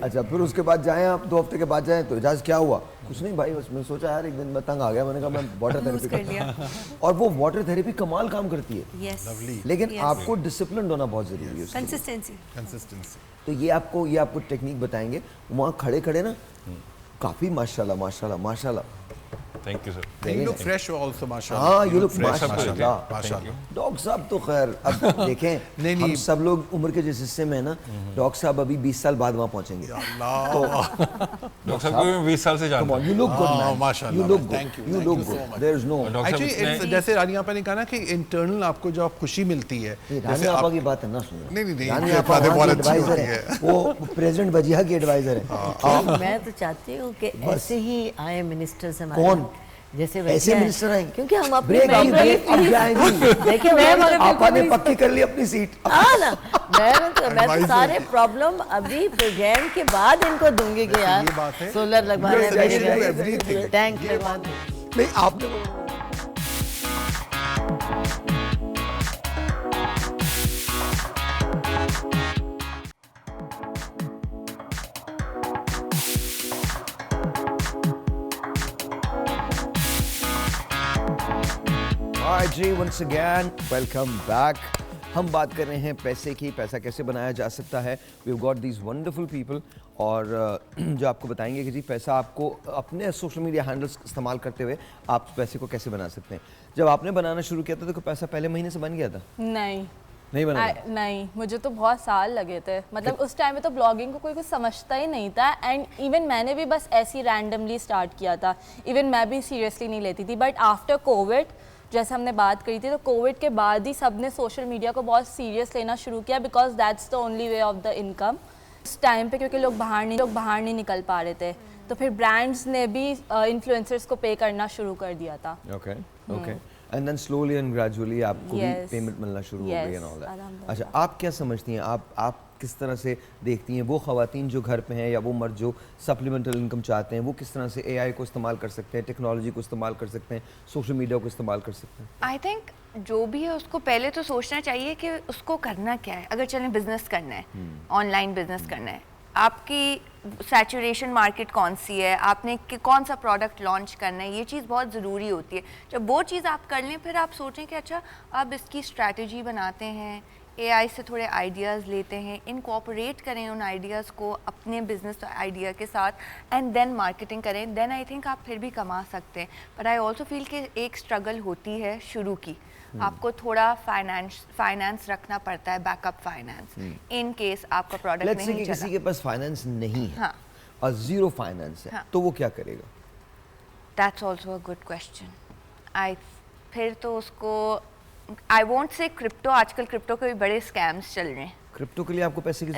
अच्छा, फिर उसके बाद जाएं आप 2 हफ्ते के बाद जाएं तो एजाज क्या हुआ? कुछ नहीं भाई, बस मैं सोचा यार एक दिन मैं तंग आ गया, मैंने कहा मैं वाटर थेरेपी कर लिया. और वो वाटर थेरेपी कमाल काम करती है. Yes. लेकिन आपको डिसिप्लिन होना बहुत जरूरी है. कंसिस्टेंसी. तो ये आपको टेक्निक बताएंगे. वहाँ खड़े ना काफी माशाल्लाह. Thank you, sir. You look fresh also, माशाल्लाह. हाँ, you look fresh. माशाल्लाह. डॉक्टर साहब तो खैर अब देखें, नहीं. हम सब लोग उम्र के जिस हिस्से में है ना, डॉक्टर साहब अभी 20 साल बाद वहाँ पहुँचेंगे. डॉक्टर साहब को 20 साल से जानता हूँ. You look good, man. माशाल्लाह. You look Thank good. you. You Thank look you so good. much. There is no. Actually, it's जैसे रानी आपा ने कहा ना कि इंटरनल आपको जो आप खुशी मिलती है. रानी आपा की बात है ना सुनो. नहीं. रानी आपा बहुत एडवाइजर है. वो प्रेसिडेंट वजीहा की एडवाइजर है. मैं तो चाहती हूँ कि ऐसे ही आए मिनिस्टर्स हमारे. कौन? जैसे ऐसे मिनिस्टर आएंगे क्योंकि हम अपने अब जाएंगे. देखिए मैं आपा ने पक्की कर ली अपनी सीट. हाँ ना, मैं तो सारे प्रॉब्लम अभी प्रेजेंट के बाद इनको दूंगी कि यार सोलर लगवाने हैं, टैंक लगवाने. नहीं आपने Alright जी, once again, welcome back. हम बात कर रहे हैं पैसे की, पैसा कैसे बनाया जा सकता है. We've got these wonderful people और जो आपको बताएंगे कि जी पैसा आपको अपने सोशल मीडिया हैंडल्स इस्तेमाल करते हुए आप पैसे को कैसे बना सकते हैं. जब आपने बनाना शुरू किया था तो पैसा पहले महीने से बन गया था? नहीं बना. नहीं, मुझे तो बहुत साल लगे थे. मतलब उस टाइम में तो ब्लॉगिंग को कोई कुछ समझता ही नहीं था. एंड इवन मैंने भी बस ऐसे ही रैंडमली स्टार्ट किया था. इवन मैं भी सीरियसली नहीं लेती थी. बट आफ्टर कोविड, जैसे हमने बात करी थी, तो कोविड के बाद ही सबने सोशल मीडिया को बहुत सीरियस लेना शुरू किया, because that's the only way of the income उस टाइम पे. क्योंकि लोग बाहर नहीं निकल पा रहे थे, तो फिर ब्रांड्स ने भी इन्फ्लुएंसर्स को पे करना शुरू कर दिया था. Okay. And then slowly and gradually आपको भी पेमेंट मिलना शुरू हो गई एंड ऑल दैट. अच्छा, आप क्या समझती हैं, आप किस तरह से देखती हैं वो ख़वातीन जो घर पे हैं या वो मर्द जो सप्लीमेंटल इनकम चाहते हैं, वो किस तरह से एआई को इस्तेमाल कर सकते हैं, टेक्नोलॉजी को इस्तेमाल कर सकते हैं, सोशल मीडिया को इस्तेमाल कर सकते हैं? आई थिंक जो भी है उसको पहले तो सोचना चाहिए कि उसको करना क्या है. अगर चलें बिजनेस करना है, ऑनलाइन बिजनेस करना है, आपकी सैचुरेशन मार्केट कौन सी है, आपने कौन सा प्रोडक्ट लॉन्च करना है, ये चीज़ बहुत ज़रूरी होती है. जब वो चीज़ आप कर लें, फिर आप सोचें कि अच्छा आप इसकी स्ट्रैटेजी बनाते हैं, एआई से थोड़े आइडियाज़ लेते हैं, इनकॉर्पोरेट करें उन आइडियाज़ को अपने बिजनेस आइडिया के साथ, एंड देन मार्केटिंग करें. देन आई थिंक आप फिर भी कमा सकते हैं. बट आई ऑल्सो फील कि एक स्ट्रगल होती है शुरू की. आपको थोड़ा फाइनेंस रखना पड़ता है, बैकअप फाइनेंस, इन केस आपका प्रोडक्ट नहीं चला. किसी के पास फाइनेंस नहीं है. हाँ. और जीरो फाइनेंस है. हाँ. तो वो क्या करेगा? That's also a good question. फिर तो उसको आई वोंट से क्रिप्टो, आजकल क्रिप्टो के भी बड़े स्कैम्स चल रहे हैं. क्रिप्टो के लिए आपको पैसे की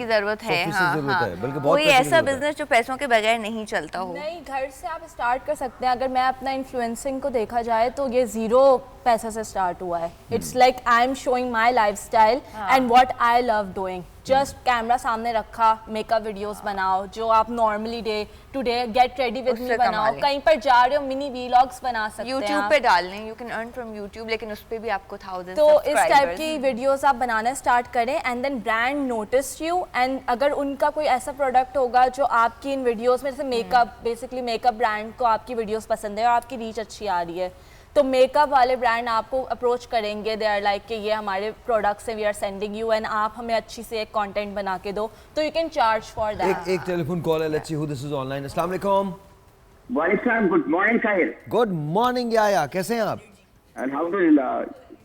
ज़रूरत है. हाँ. बल्कि कोई ऐसा बिजनेस जो पैसों के बगैर नहीं चलता हो. नहीं, घर से आप स्टार्ट कर सकते हैं. अगर मैं अपना इन्फ्लुएंसिंग को देखा जाए तो ये 0 पैसा से स्टार्ट हुआ है. It's like I am showing my lifestyle and what I love doing. Just camera सामने रखा, मेकअप वीडियोस बनाओ जो आप normally day to day get ready with me बनाओ. कहीं पर जा रहे हो मिनी वीलॉग्स बना सकते हैं. यूट्यूब पे डाल लें, you can earn from YouTube, लेकिन उस पे भी आपको 1000 तो इस टाइप की वीडियोस आप बनाना स्टार्ट करें. And then brand notice you, and अगर उनका कोई ऐसा प्रोडक्ट होगा जो आपकी इन वीडियोस में, जैसे मेकअप, बेसिकली मेकअप ब्रांड को आपकी वीडियोस पसंद है और आपकी रीच अच्छी आ रही है, तो मेकअप वाले ब्रांड आपको अप्रोच करेंगे. दे आर लाइक कि ये हमारे प्रोडक्ट्स हैं, we are sending you, and आप हमें अच्छी से एक कंटेंट बना के दो, तो you can charge for that. एक टेलीफोन कॉल है. Let's see who this is online. अस्सलाम वालेकुम. वालेकुम. Good morning Sahir. Good morning याया, कैसे हैं आप? अल्हम्दुलिल्लाह.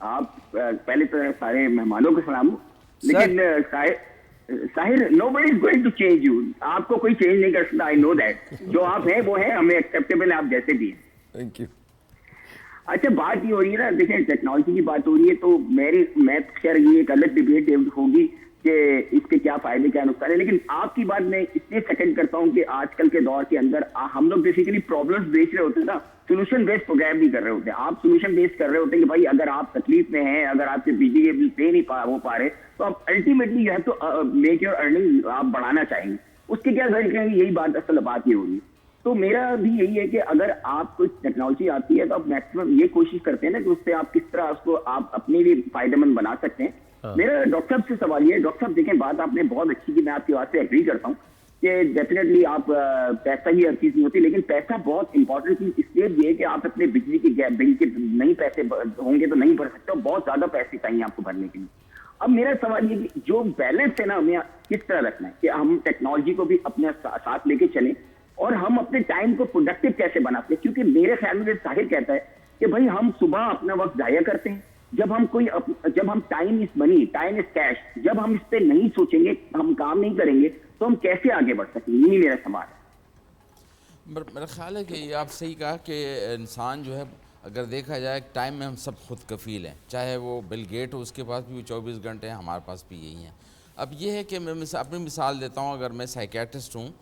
आप पहले तो सारे मेहमानों को सलाम. लेकिन Sahir, nobody is going to change you. आपको कोई चेंज नहीं कर सकता. I know that. जो आप हैं वो हैं, हमें एक्सेप्टेबल है आप जैसे भी हैं. Thank you. अच्छा बात ये हो रही है ना, देखिए टेक्नोलॉजी की बात हो रही है, तो मैं खैर ये एक अलग डिबेट होगी कि इसके क्या फायदे क्या नुकसान है, लेकिन आपकी बात मैं इसलिए सेकंड करता हूँ कि आजकल के दौर के अंदर हम लोग बेसिकली प्रॉब्लम्स बेच रहे होते हैं ना, सोल्यूशन बेस्ड प्रोग्राम नहीं कर रहे होते। आप सोल्यूशन बेस्ड कर रहे होते हैं कि भाई अगर आप तकलीफ में हैं, अगर आपके बिजली के बिल पे नहीं हो पा रहे, तो आप ultimately you have to make your earning आप बढ़ाना चाहेंगे। उसके क्या तरीके हैं, यही बात असल बात ये हो रही है। तो मेरा भी यही है कि अगर आप कुछ टेक्नोलॉजी आती है तो आप मैक्सिमम ये कोशिश करते हैं ना कि उससे आप किस तरह उसको आप अपने लिए फायदेमंद बना सकते हैं। मेरा डॉक्टर साहब से सवाल ये है, डॉक्टर साहब देखें बात आपने बहुत अच्छी की, मैं आपकी बात से एग्री करता हूँ कि डेफिनेटली आप पैसा ही हर चीज नहीं होती, लेकिन पैसा बहुत इंपॉर्टेंट चीज इसलिए भी है कि आप अपने बिजली के बिल के नहीं पैसे होंगे तो नहीं भर सकते, और बहुत ज्यादा पैसे चाहिए आपको भरने के लिए। अब मेरा सवाल ये कि जो बैलेंस है ना हमें किस तरह रखना है कि हम टेक्नोलॉजी को भी अपने साथ लेके चलें और हम अपने टाइम को प्रोडक्टिव कैसे बनाते हैं। क्योंकि मेरे ख्याल में जाहिर कहता है कि भाई हम सुबह अपना वक्त जाया करते हैं, जब हम time is money, time is cash, जब हम इस पे नहीं सोचेंगे, हम काम नहीं करेंगे, तो हम कैसे आगे बढ़ सकेंगे, यही मेरा सवाल है। मेरा ख्याल है कि ये आप सही कहा कि इंसान जो है अगर देखा जाए टाइम में हम सब खुद कफ़ील हैं, चाहे वो बिल गेट हो उसके पास भी 24 घंटे हैं, हमारे पास भी यही हैं। अब ये है कि मैं अपनी मिसाल देता हूँ, अगर मैं साइकेट्रिस्ट हूँ,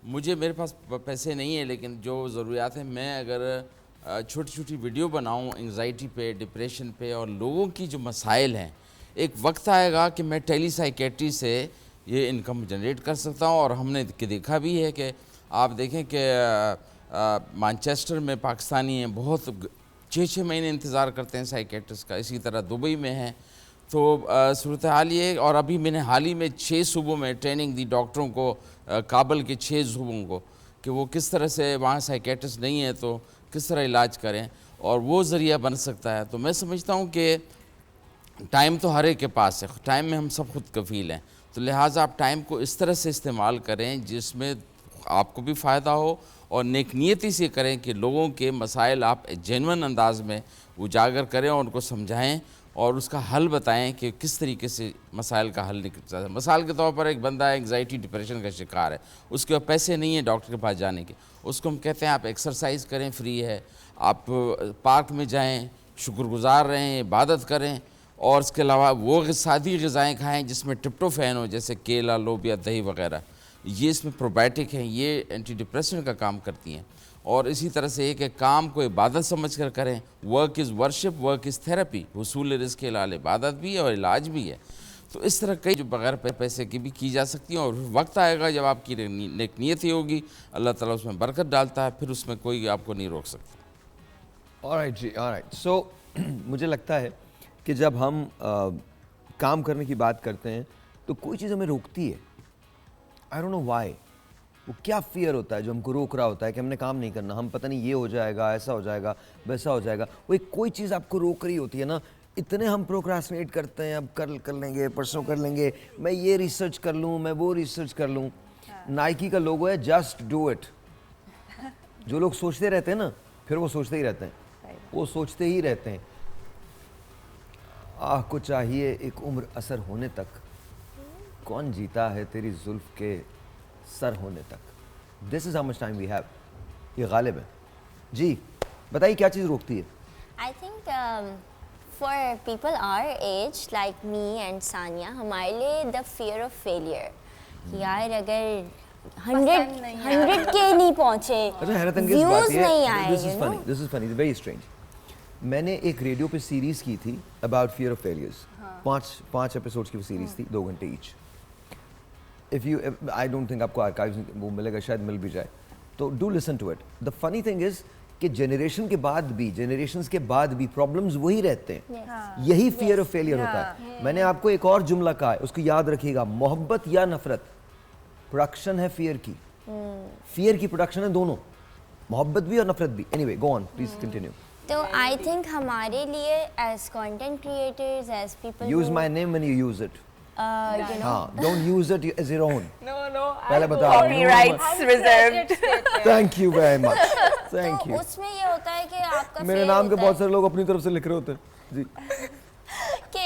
मेरे पास पैसे नहीं है, लेकिन जो ज़रूरियात है, मैं अगर छोटी छोटी वीडियो बनाऊँ एंग्जाइटी पे, डिप्रेशन पे और लोगों की जो मसाइल हैं, एक वक्त आएगा कि मैं टेली साइकेट्री से ये इनकम जनरेट कर सकता हूँ। और हमने देखा भी है कि आप देखें कि मैनचेस्टर में पाकिस्तानी हैं, बहुत 6-6 महीने इंतज़ार करते हैं साइकेट्रिस्ट का, इसी तरह दुबई में हैं। तो सूरत हाल ये, और अभी मैंने हाल ही में 6 सूबों में ट्रेनिंग दी डॉक्टरों को, काबल के 6 सूबों को, कि वो किस तरह से वहाँ साइकेट्रिस्ट नहीं है तो किस तरह इलाज करें, और वो ज़रिया बन सकता है। तो मैं समझता हूँ कि टाइम तो हर एक के पास है, टाइम में हम सब खुद कफ़ील हैं, तो लिहाजा आप टाइम को इस तरह से इस्तेमाल करें जिसमें आपको भी फ़ायदा हो, और नेकनियती से करें कि लोगों के मसाइल आप जेन्युइन अंदाज में उजागर करें और उनको समझाएं और उसका हल बताएं कि किस तरीके से मसाइल का हल निकल सकता है। मिसाल के तौर पर एक बंदा एंग्जाइटी डिप्रेशन का शिकार है, उसके पास पैसे नहीं है डॉक्टर के पास जाने के, उसको हम कहते हैं आप एक्सरसाइज करें, फ्री है, आप पार्क में जाएँ, शुक्रगुजार रहें, इबादत करें, और इसके अलावा वो सादी ग़िज़ाएँ खाएँ जिसमें ट्रिप्टोफैन हो, जैसे केला, लोबिया, दही वगैरह, ये इसमें प्रोबायोटिक हैं, ये एंटी डिप्रेशन का काम करती हैं। और इसी तरह से एक काम को इबादत समझ कर करें, work is worship, work is therapy, हुसूल रिज़्क़ के लाल इबादत भी है और इलाज भी है। तो इस तरह कई जो बग़ैर पैसे की भी की जा सकती हैं, और वक्त आएगा जब आपकी नेक नियत होगी, अल्लाह ताला उसमें बरकत डालता है, फिर उसमें कोई आपको नहीं रोक सकता। ऑलराइट जी, ऑलराइट। सो मुझे लगता है कि जब हम काम करने की बात करते हैं तो कोई चीज़ हमें रोकती है। आई डोंट नो व्हाई, वो क्या फियर होता है जो हमको रोक रहा होता है कि हमने काम नहीं करना, हम पता नहीं ये हो जाएगा, ऐसा हो जाएगा, वैसा हो जाएगा। वो एक कोई चीज़ आपको रोक रही होती है ना, इतने हम प्रोक्रास्टिनेट करते हैं, अब कल कर लेंगे, परसों कर लेंगे, मैं ये रिसर्च कर लूँ, मैं वो रिसर्च कर लूँ। नाइकी का लोगो है जस्ट डू इट। जो लोग सोचते रहते हैं ना, फिर वो सोचते ही रहते हैं, वो सोचते ही रहते हैं। आह को चाहिए एक उम्र असर होने तक, कौन जीता है तेरी जुल्फ के सर होने तक। This is how much time we have. ये गालिब है जी। बताइए क्या चीज़ रोकती है? I think for people our age like me and Sania, हमारे लिए द फियर ऑफ फेलियर। यार अगर 100 के नहीं पहुंचे, व्यूज नहीं आए, this is funny, very strange. मैंने एक रेडियो पे सीरीज की थी about fear of failures, 5 episodes की सीरीज थी, 2 घंटे each. If you, I don't think आपको आर्काइव्स वो मिलेगा, शायद मिल भी जाए, तो do listen to it. The funny thing is कि जनरेशंस के बाद भी प्रॉब्लम्स वही रहते हैं। यही फियर ऑफ फेलियर होता है। मैंने आपको एक और जुमला कहा है, उसको याद रखिएगा, मोहब्बत या नफरत प्रोडक्शन है फियर की। फियर की प्रोडक्शन है दोनों, मोहब्बत भी और नफरत भी। Anyway, go on please, continue. तो आई थिंक हमारे लिए as content creators, as people, use my name when you use it. you know, हाँ, don't use it as your own. No, पहले बताओ। Copyrights reserved. Thank you very much. Thank तो you. उसमें ये होता है कि आपका मेरे नाम के बहुत सारे लोग अपनी तरफ से लिख रहे होते हैं जी कि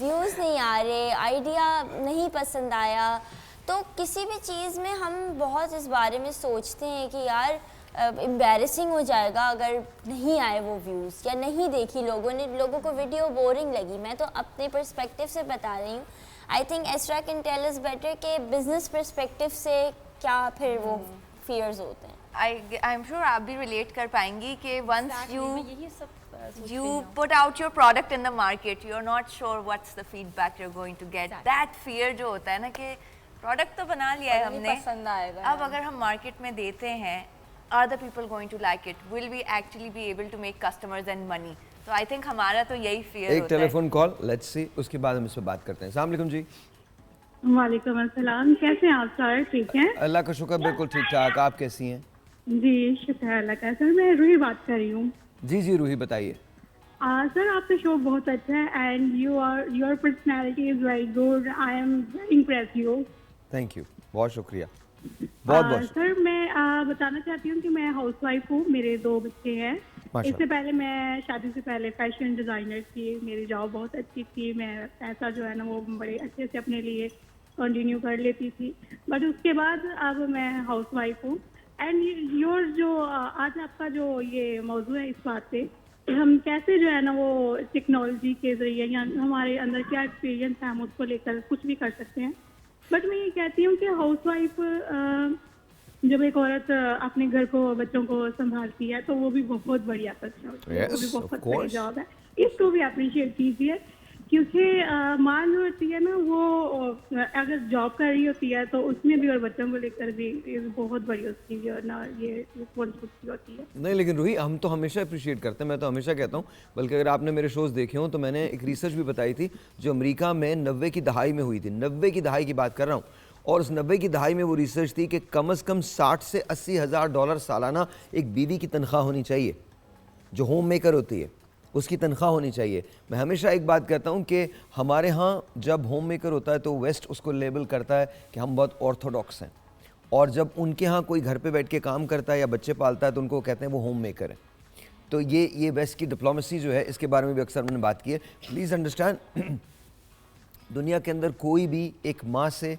व्यूज नहीं आ रहे, आइडिया नहीं पसंद आया। तो किसी भी चीज़ में हम बहुत इस बारे में सोचते हैं कि यार एम्बैरेसिंग हो जाएगा अगर नहीं आए वो व्यूज़ या नहीं देखी लोगों को वीडियो बोरिंग लगी। मैं तो अपने पर्सपेक्टिव से बता रही हूँ। I think Astra can tell us better के बिजनेस पर्सपेक्टिव से क्या फिर वो फियर्स होते हैं। आई एम श्योर आप भी रिलेट कर पाएंगी कि once you put out your product in the market, you're not sure what's the feedback you're going to get. That fear जो होता है ना कि product तो बना लिया है हमने, पसंद आएगा, अब अगर हम market में देते हैं, are the people going to like it? Will we actually be able to make customers and money? तो I think हमारा तो यही fear एक होता है। टेलीफोन कॉल, let's see, उसके बाद हम इस पे बात करते हैं। अस्सलाम वालेकुम जी। वालेकुम अस्सलाम, कैसे हैं आप सर? ठीक हैं? अल्लाह का शुक्र, बिल्कुल ठीक ठाक। आप कैसी हैं? जी शुक्र है अल्लाह का। सर मैं रूही बात कर रही हूँ। जी जी रूही बताइए। सर आपका शो बहुत अच्छा है and your personality is very good. I am impress you. Thank you, बहुत शुक्रिया, बहुत बहुत। सर मैं बताना चाहती हूँ कि मैं हाउसवाइफ हूँ, मेरे 2 बच्चे हैं। इससे पहले मैं शादी से पहले फैशन डिज़ाइनर थी, मेरी जॉब बहुत अच्छी थी, मैं पैसा जो है ना वो बड़े अच्छे से अपने लिए कंटिन्यू कर लेती थी। बट उसके बाद अब मैं हाउसवाइफ हूँ एंड योर जो आज आपका जो ये मौजू है इस बात पे हम कैसे जो है ना वो टेक्नोलॉजी के ज़रिए या हमारे अंदर क्या एक्सपीरियंस है हम उसको लेकर कुछ भी कर सकते हैं। बट मैं ये कहती हूँ कि हाउसवाइफ जब एक औरत अपने घर को बच्चों को संभालती है तो वो भी बहुत बढ़िया करती है, वो भी बहुत बड़ी जॉब है, इसको भी अप्रिशिएट कीजिए। क्योंकि माँ जो होती है ना वो अगर जॉब कर रही होती है तो उसमें भी और बच्चों को लेकर भी बहुत बड़ी उसकी जो ना ये रिस्पॉन्सिबिलिटी होती है। नहीं लेकिन रूही हम तो हमेशा अप्रिशिएट करते हैं, मैं तो हमेशा कहता हूँ, बल्कि अगर आपने मेरे शोज़ देखे हों तो मैंने एक रिसर्च भी बताई थी जो अमेरिका में 90 की दहाई में हुई थी। 90 की दहाई की बात कर रहा हूँ, और उस 90 की दहाई में वो रिसर्च थी कि कम से कम 60 से 80 हज़ार डॉलर सालाना एक बीवी की तनख्वाह होनी चाहिए, जो होम मेकर होती है उसकी तनख्वाह होनी चाहिए। मैं हमेशा एक बात कहता हूँ कि हमारे यहाँ जब होम मेकर होता है तो वेस्ट उसको लेबल करता है कि हम बहुत ऑर्थोडॉक्स हैं, और जब उनके यहाँ कोई घर पे बैठ के काम करता है या बच्चे पालता है तो उनको कहते हैं वो होम मेकर है। तो ये वेस्ट की डिप्लोमेसी जो है इसके बारे में भी अक्सर मैंने बात की है। प्लीज़ अंडरस्टैंड, दुनिया के अंदर कोई भी एक माँ से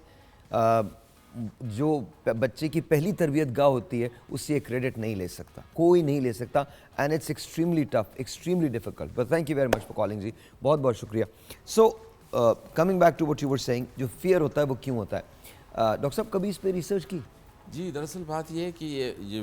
जो बच्चे की पहली तरबियत गाह होती है उससे ये क्रेडिट नहीं ले सकता, कोई नहीं ले सकता, and it's extremely tough, extremely difficult. But thank you very much for calling जी, बहुत बहुत शुक्रिया। So coming back to what you were saying, जो फियर होता है वो क्यों होता है? डॉक्टर साहब कभी इस पे रिसर्च की? जी दरअसल बात ये है कि ये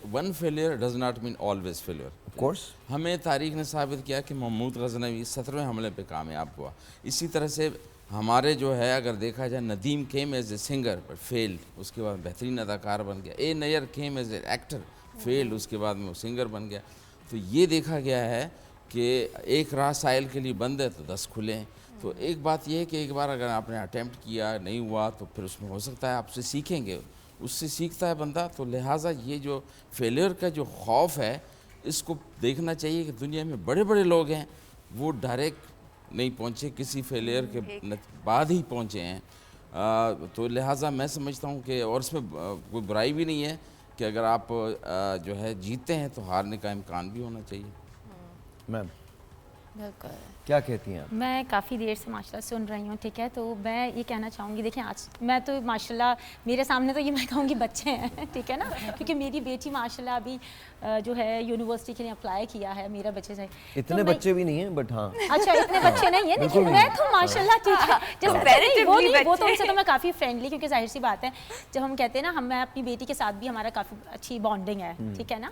one failure does not mean always failure. Of course हमें तारीख ने साबित किया कि महमूद गज़नवी 17वें हमले पे कामयाब हुआ। इसी तरह से हमारे जो है अगर देखा जाए, Nadeem came as a singer but failed, उसके बाद बेहतरीन अदाकार बन गया। A Nayyar came as an actor, failed, उसके बाद में वो सिंगर बन गया। तो ये देखा गया है कि एक राह साइल के लिए बंद है तो 10 खुले हैं। तो एक बात ये है कि एक बार अगर आपने अटैम्प्ट किया नहीं हुआ तो फिर उसमें हो सकता है आपसे सीखेंगे, उससे सीखता है बंदा। तो लिहाजा ये जो फेलियर का जो खौफ है इसको देखना चाहिए कि दुनिया में बड़े बड़े लोग हैं वो डायरेक्ट नहीं पहुँचे, किसी फेलियर के बाद ही पहुँचे हैं। तो लिहाजा मैं समझता हूँ कि, और इसमें कोई बुराई भी नहीं है कि अगर आप जो है जीतते हैं तो हारने का इम्कान भी होना चाहिए। मैम बिल्कुल, क्या कहती हैं आप? मैं काफ़ी देर से माशाल्लाह सुन रही हूँ, ठीक है। तो मैं ये कहना चाहूँगी, देखिए आज मैं तो माशाल्लाह मेरे सामने तो ये मैं कहूँगी बच्चे हैं, ठीक है ना, क्योंकि मेरी बेटी माशाल्लाह अभी जो है यूनिवर्सिटी के लिए अप्लाई किया है, मेरा बच्चे से इतने तो बच्चे भी नहीं हैं बट हाँ अच्छा इतने बच्चे नहीं है, लेकिन मैं तो माशाल्लाह ठीक है, वो तो उनसे तो मैं काफ़ी फ्रेंडली, क्योंकि जाहिर सी बात है जब हम कहते हैं ना मैं अपनी बेटी के साथ भी हमारा काफ़ी अच्छी बॉन्डिंग है, ठीक है ना।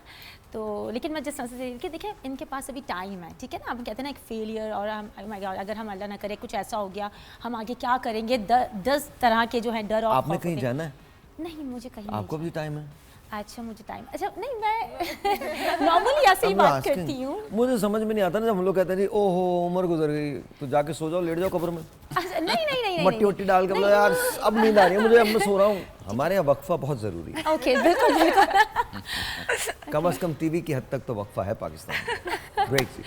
तो लेकिन मैं जिस तरह से कि देखिए इनके पास अभी टाइम है, ठीक है ना। हम कहते हैं ना एक फेलियर, और हम अगर हम अल्लाह ना करे कुछ ऐसा हो गया, हम आगे क्या करेंगे, 10 तरह के जो है डर। और आपने कहीं जाना है? नहीं मुझे कहीं, आपको भी टाइम है? अच्छा मुझे टाइम, अच्छा नहीं मैं नॉर्मली ऐसे ही बात करती हूँ। मुझे समझ में नहीं आता ना जब हम लोग कहते हैं जी ओहो उम्र गुजर गई, तो जाके सो जाओ, लेट जाओ कब्र में। अच्छा नहीं मट्टी वट्टी डाल के बोलो यार अब नींद आ रही है मुझे, अब मैं सो रहा हूँ। हमारे यहाँ वक्फा बहुत ज़रूरी है। ओके बिल्कुल बिल्कुल। कम से कम टीवी की हद तक तो वक्फा है पाकिस्तान में। ग्रेट जी।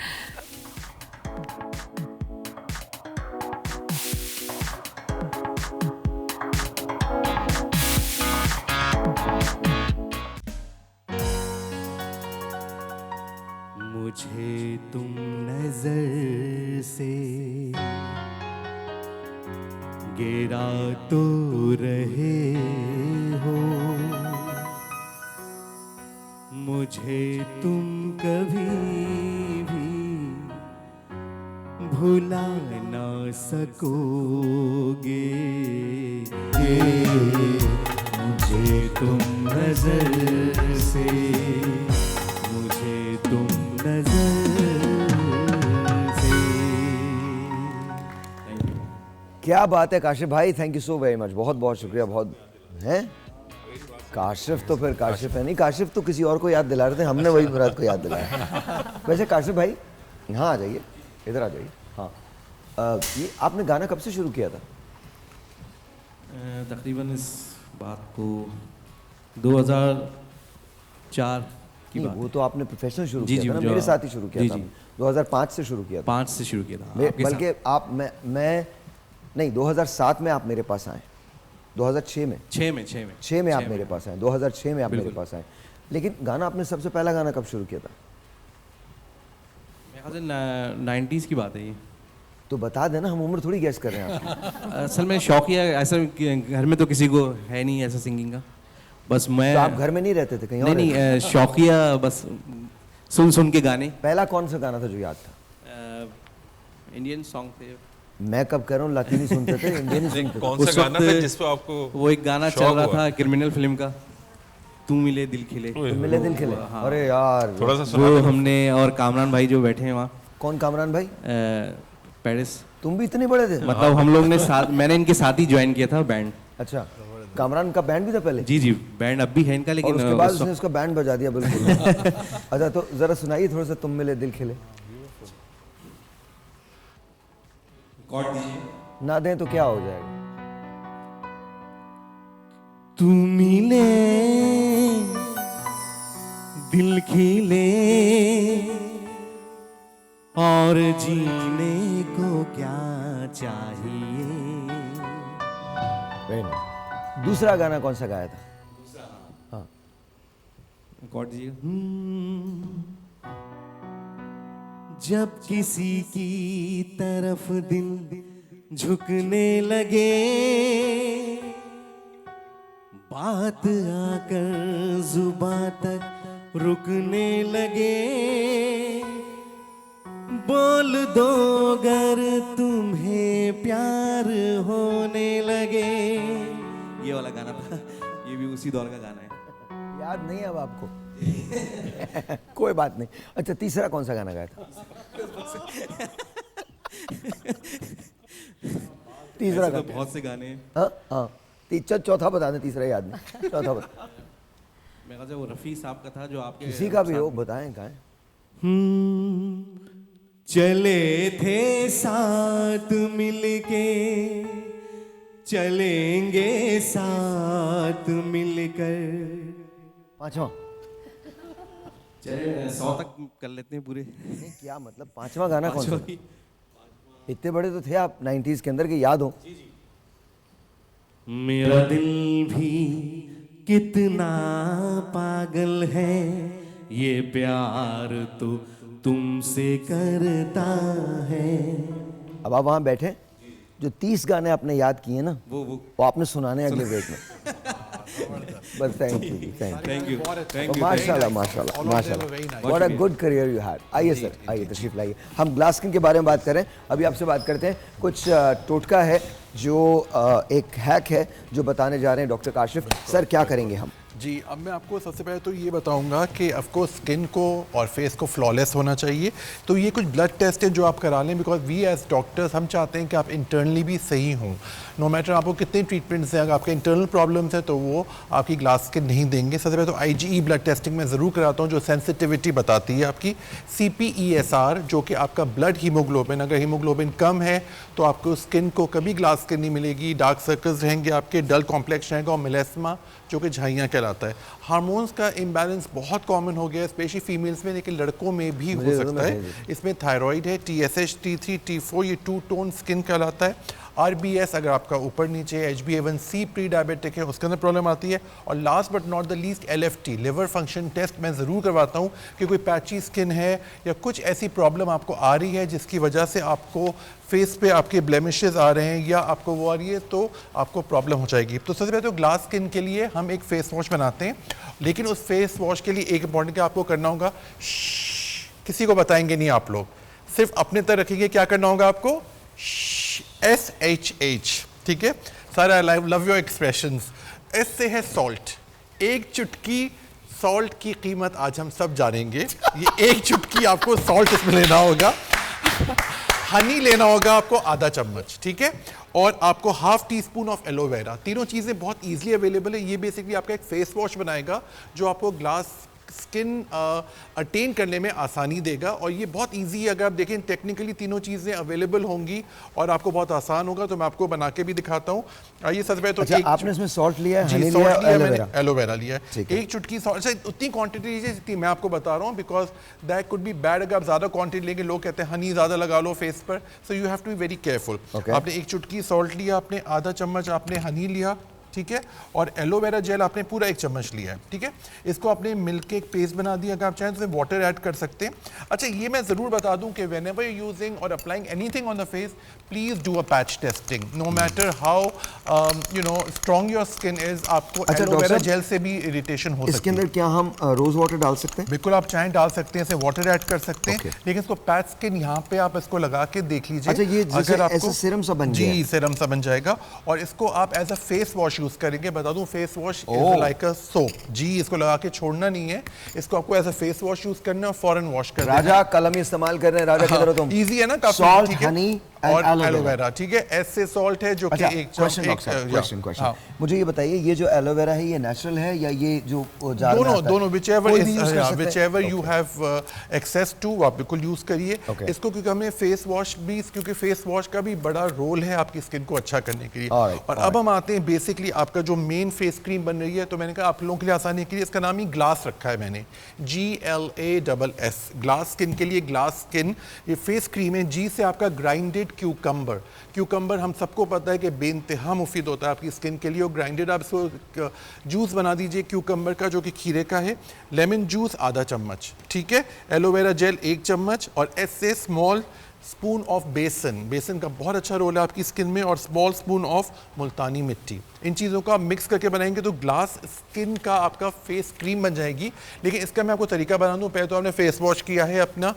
मुझे तुम नजर से गिरा तो रहे हो, मुझे तुम कभी भी भुला ना सकोगे, मुझे तुम नजर से, मुझे तुम नजर से। क्या बात है काशिफ भाई, thank you so very much, बहुत बहुत शुक्रिया। बहुत हैं काशिफ तो फिर काशिफ है, नहीं काशिफ तो किसी और को याद दिला रहे थे, हमने वही मुराद को याद दिलाया। वैसे काशिफ भाई यहाँ आ जाइए, इधर आ जाइए। हाँ ये आपने गाना कब से शुरू किया था? तकरीबन इस बात को 2004 की बात। वो तो आपने प्रोफेशनल शुरू जी, किया था ना, मेरे साथ ही शुरू किया था। 2005 से शुरू किया था। 5 से शुरू किया था। बल्कि आप मैं नहीं 2007 में आप मेरे पास आए, 2006 में 6 में आप मेरे पास आए, 2006 में आप मेरे पास आए। लेकिन गाना आपने सबसे पहला गाना कब शुरू किया था? मेरे ख्याल से 90s की बात है ये। तो बता देना, हम उम्र थोड़ी गैस कर रहे हैं आपकी। असल में शौकिया ऐसा घर में तो किसी को है नहीं ऐसा सिंगिंग का, बस मैं। तो आप घर में नहीं रहते थे कहीं और? नहीं, शौकिया बस सुन के गाने। पहला कौन सा गाना था जो याद था? इंडियन सॉन्ग थे। मैं कब कह रहा हूँ लातीनी सुनते थे, इंडियन सुनते थे। कौन सा गाना था जिस पे आपको वो एक गाना चल रहा था क्रिमिनल फिल्म का, तू मिले दिल खिले। तू मिले दिल खिले। अरे यार थोड़ा सा वो हमने, और कामरान भाई जो बैठे हैं वहाँ। कौन कामरान भाई? पेरिस। तुम भी इतने बड़े थे? मतलब हम लोग ने साथ, मैंने इनके साथ ही ज्वाइन किया था बैंड। अच्छा, कामरान का बैंड भी था पहले? जी बैंड अब भी है इनका, लेकिन उसके बाद उसने उसका बैंड बजा दिया बिल्कुल। अच्छा तो जरा सुनाइए थोड़ा सा, तुम मिले दिल खिले। ना दें तो क्या हो जाएगा? तू मिले दिल खिले और जीने को क्या चाहिए। दूसरा गाना कौन सा गाया था? हाँ गॉड जी। जब किसी की तरफ दिल झुकने लगे, बात आकर जुबां तक रुकने लगे, बोल दो अगर तुम्हें प्यार होने लगे। ये वाला गाना था, ये भी उसी दौर का गाना है। याद नहीं है अब आपको? कोई बात नहीं। अच्छा तीसरा कौन सा गाना गाया था? तीसरा तो बहुत से गाने। हाँ चौथा बता दें, तीसरा याद नहीं, चौथा बता। मेरे ख्याल से वो रफ़ी साहब का था जो आपके किसी का भी हो, बताएं गाएं। चले थे साथ मिलके, चलेंगे साथ मिलकर। पांचवा 100 तक कर लेते हैं पूरे। नहीं क्या मतलब, पांचवा गाना कौन सा? इतने बड़े तो थे आप 90s के अंदर के, याद हो? मेरा दिल भी कितना पागल है, ये प्यार तो तुमसे करता है। अब आप वहाँ बैठे, जो 30 गाने आपने याद किए ना, वो आपने सुनाने अगले ब्रेक में। बस थैंक यू। माशाल्लाह माशाल्लाह माशाल्लाह, what a good career you had. आइए सर, आइए तशरीफ लाइए। हम ग्लास स्किन के बारे में बात करें, अभी आपसे बात करते हैं। कुछ टोटका है जो एक हैक है जो बताने जा रहे हैं डॉक्टर काशिफ। सर क्या करेंगे हम? जी अब मैं आपको सबसे पहले तो ये बताऊंगा कि ऑफकोर्स स्किन को और फेस को फ्लॉलेस होना चाहिए। तो ये कुछ ब्लड टेस्ट है जो आप करा लें, बिकॉज वी एज डॉक्टर्स हम चाहते हैं कि आप इंटरनली भी सही हों। नो मैटर आपको कितने ट्रीटमेंट्स हैं, अगर आपके इंटरनल प्रॉब्लम्स हैं तो वो आपकी ग्लास स्किन नहीं देंगे। सबसे पहले तो IgE ब्लड टेस्टिंग मैं ज़रूर कराता हूँ, जो सेंसिटिविटी बताती है आपकी। CPESR जो कि आपका ब्लड हीमोग्लोबिन, अगर हीमोग्लोबिन कम है तो आपको स्किन को कभी ग्लास स्किन नहीं मिलेगी, डार्क सर्कल्स रहेंगे आपके, डल कॉम्प्लेक्स रहेगा, और मेलेस्मा जो कि झाइयाँ कहलाता है। हार्मोन्स का इम्बैलेंस बहुत कॉमन हो गया है, स्पेशली फीमेल्स में, लेकिन लड़कों में भी हो सकता है। इसमें थायराइड है, TSH, T3, T4, ये टू टोन स्किन कहलाता है। RBS अगर आपका ऊपर नीचे, HbA1c प्री डायबिटिक है उसके अंदर प्रॉब्लम आती है, और last but not the least LFT liver function test मैं ज़रूर करवाता हूँ कि कोई पैची स्किन है या कुछ ऐसी प्रॉब्लम आपको आ रही है जिसकी वजह से आपको फेस पे आपके ब्लेमिशेस आ रहे हैं या आपको वो आ रही है तो आपको प्रॉब्लम हो जाएगी। तो सबसे पहले तो ग्लास स्किन के लिए हम एक फेस वॉश बनाते हैं, लेकिन उस फेस वॉश के लिए एक इंपॉर्टेंट आपको करना होगा, किसी को बताएंगे नहीं आप लोग, सिर्फ अपने तक रखेंगे। क्या करना होगा आपको? SHH, ठीक है सारा। I love your expressions. S से है सॉल्ट, एक चुटकी सॉल्ट की कीमत आज हम सब जानेंगे। ये एक चुटकी आपको सॉल्ट इसमें लेना होगा। हनी लेना होगा आपको आधा चम्मच, ठीक है, और आपको half tea spoon of aloe vera. तीनों चीज़ें बहुत इजीली अवेलेबल है। ये बेसिकली आपका एक फेस वॉश बनाएगा जो आपको ग्लास स्किन अटेन करने में आसानी देगा, और ये बहुत इजी है। अगर आप देखें टेक्निकली तीनों चीज़ें अवेलेबल होंगी और आपको बहुत आसान होगा, तो मैं आपको बना के भी दिखाता हूँ। आइए सबसे पहले तो अच्छा, आपने इसमें सॉल्ट लिया है, जी हनी सॉल्ट लिया, एलोवेरा? मैंने एलोवेरा लिया है। एक चुटकी सॉल्ट, उतनी क्वांटिटी लीजिए जितनी मैं आपको बता रहा हूँ, because that could be bad. अगर आप ज़्यादा क्वांटिटी लेंगे, लोग कहते हैं हनी ज़्यादा लगा लो फेस पर, so you have to be very careful. आपने एक चुटकी सॉल्ट लिया, आपने आधा चम्मच आपने हनी लिया, ठीक है, और एलोवेरा जेल आपने पूरा एक चम्मच लिया है, ठीक है। इसको आपने मिल्क के एक पेस्ट बना दिया। अगर आप चाहें तो वाटर ऐड कर सकते हैं। अच्छा, ये मैं ज़रूर बता दूं कि व्हेनेवर यू यूजिंग और applying anything on the face, please do a patch testing, no matter how strong your skin is. आपको एलोवेरा जेल से भी इरिटेशन हो सकती है। इसके अंदर क्या हम रोज वाटर डाल सकते हैं? बिल्कुल, आप चाहें डाल सकते हैं, इसे वाटर ऐड कर सकते हैं, लेकिन इसको पैच स्किन यहाँ पे आप इसको लगा के देख लीजिए। अच्छा, ये अगर आपको सीरम सा बन गया, जी सीरम सा बन जाएगा, और इसको आप as a face wash use करेंगे। बता दूं, face wash is like a soap. जी, इसको लगा के छोड़ना नहीं है, इसको आपको as a face wash use करना है और फौरन वॉश करना है। राजा कलम इस्तेमाल कर रहे हैं, राजा किधर हो तुम? इजी है ना काफी, सॉल्ट, ठीक है, हनी और एलोवेरा, ठीक है। एस से सॉल्ट है जो कि एक क्वेश्चन मुझे ये बताइए, ये जो एलोवेरा है ये नेचुरल है या ये जो दोनों whichever you have access to आप बिल्कुल यूज करिए इसको, क्योंकि हमने फेस वॉश भी, क्योंकि फेस वॉश का भी बड़ा रोल है आपकी स्किन को अच्छा करने के लिए। और अब हम आते हैं बेसिकली आपका जो मेन फेस क्रीम बन रही है, तो मैंने कहा आप लोगों के लिए आसानी के लिए इसका नाम ही ग्लास रखा है मैंने, GLASS, ग्लास स्किन के लिए। ग्लास स्किन ये फेस क्रीम है। जी से आपका ग्राइंडेड क्यूकम्बर हम सबको पता है कि बेइंतहा मुफीद होता है आपकी स्किन के लिए, और ग्राइंडेड आप इसको जूस बना दीजिए क्यूकम्बर का जो कि खीरे का है। लेमन जूस आधा चम्मच, ठीक है। एलोवेरा जेल 1 चम्मच, और ऐसे स्मॉल स्पून ऑफ बेसन का बहुत अच्छा रोल है आपकी स्किन में, और स्मॉल स्पून ऑफ मुल्तानी मिट्टी। इन चीज़ों को आप मिक्स करके बनाएंगे तो ग्लास स्किन का आपका फेस क्रीम बन जाएगी। लेकिन इसका मैं आपको तरीका बता दूं, पहले तो आपने फेस वॉश किया है अपना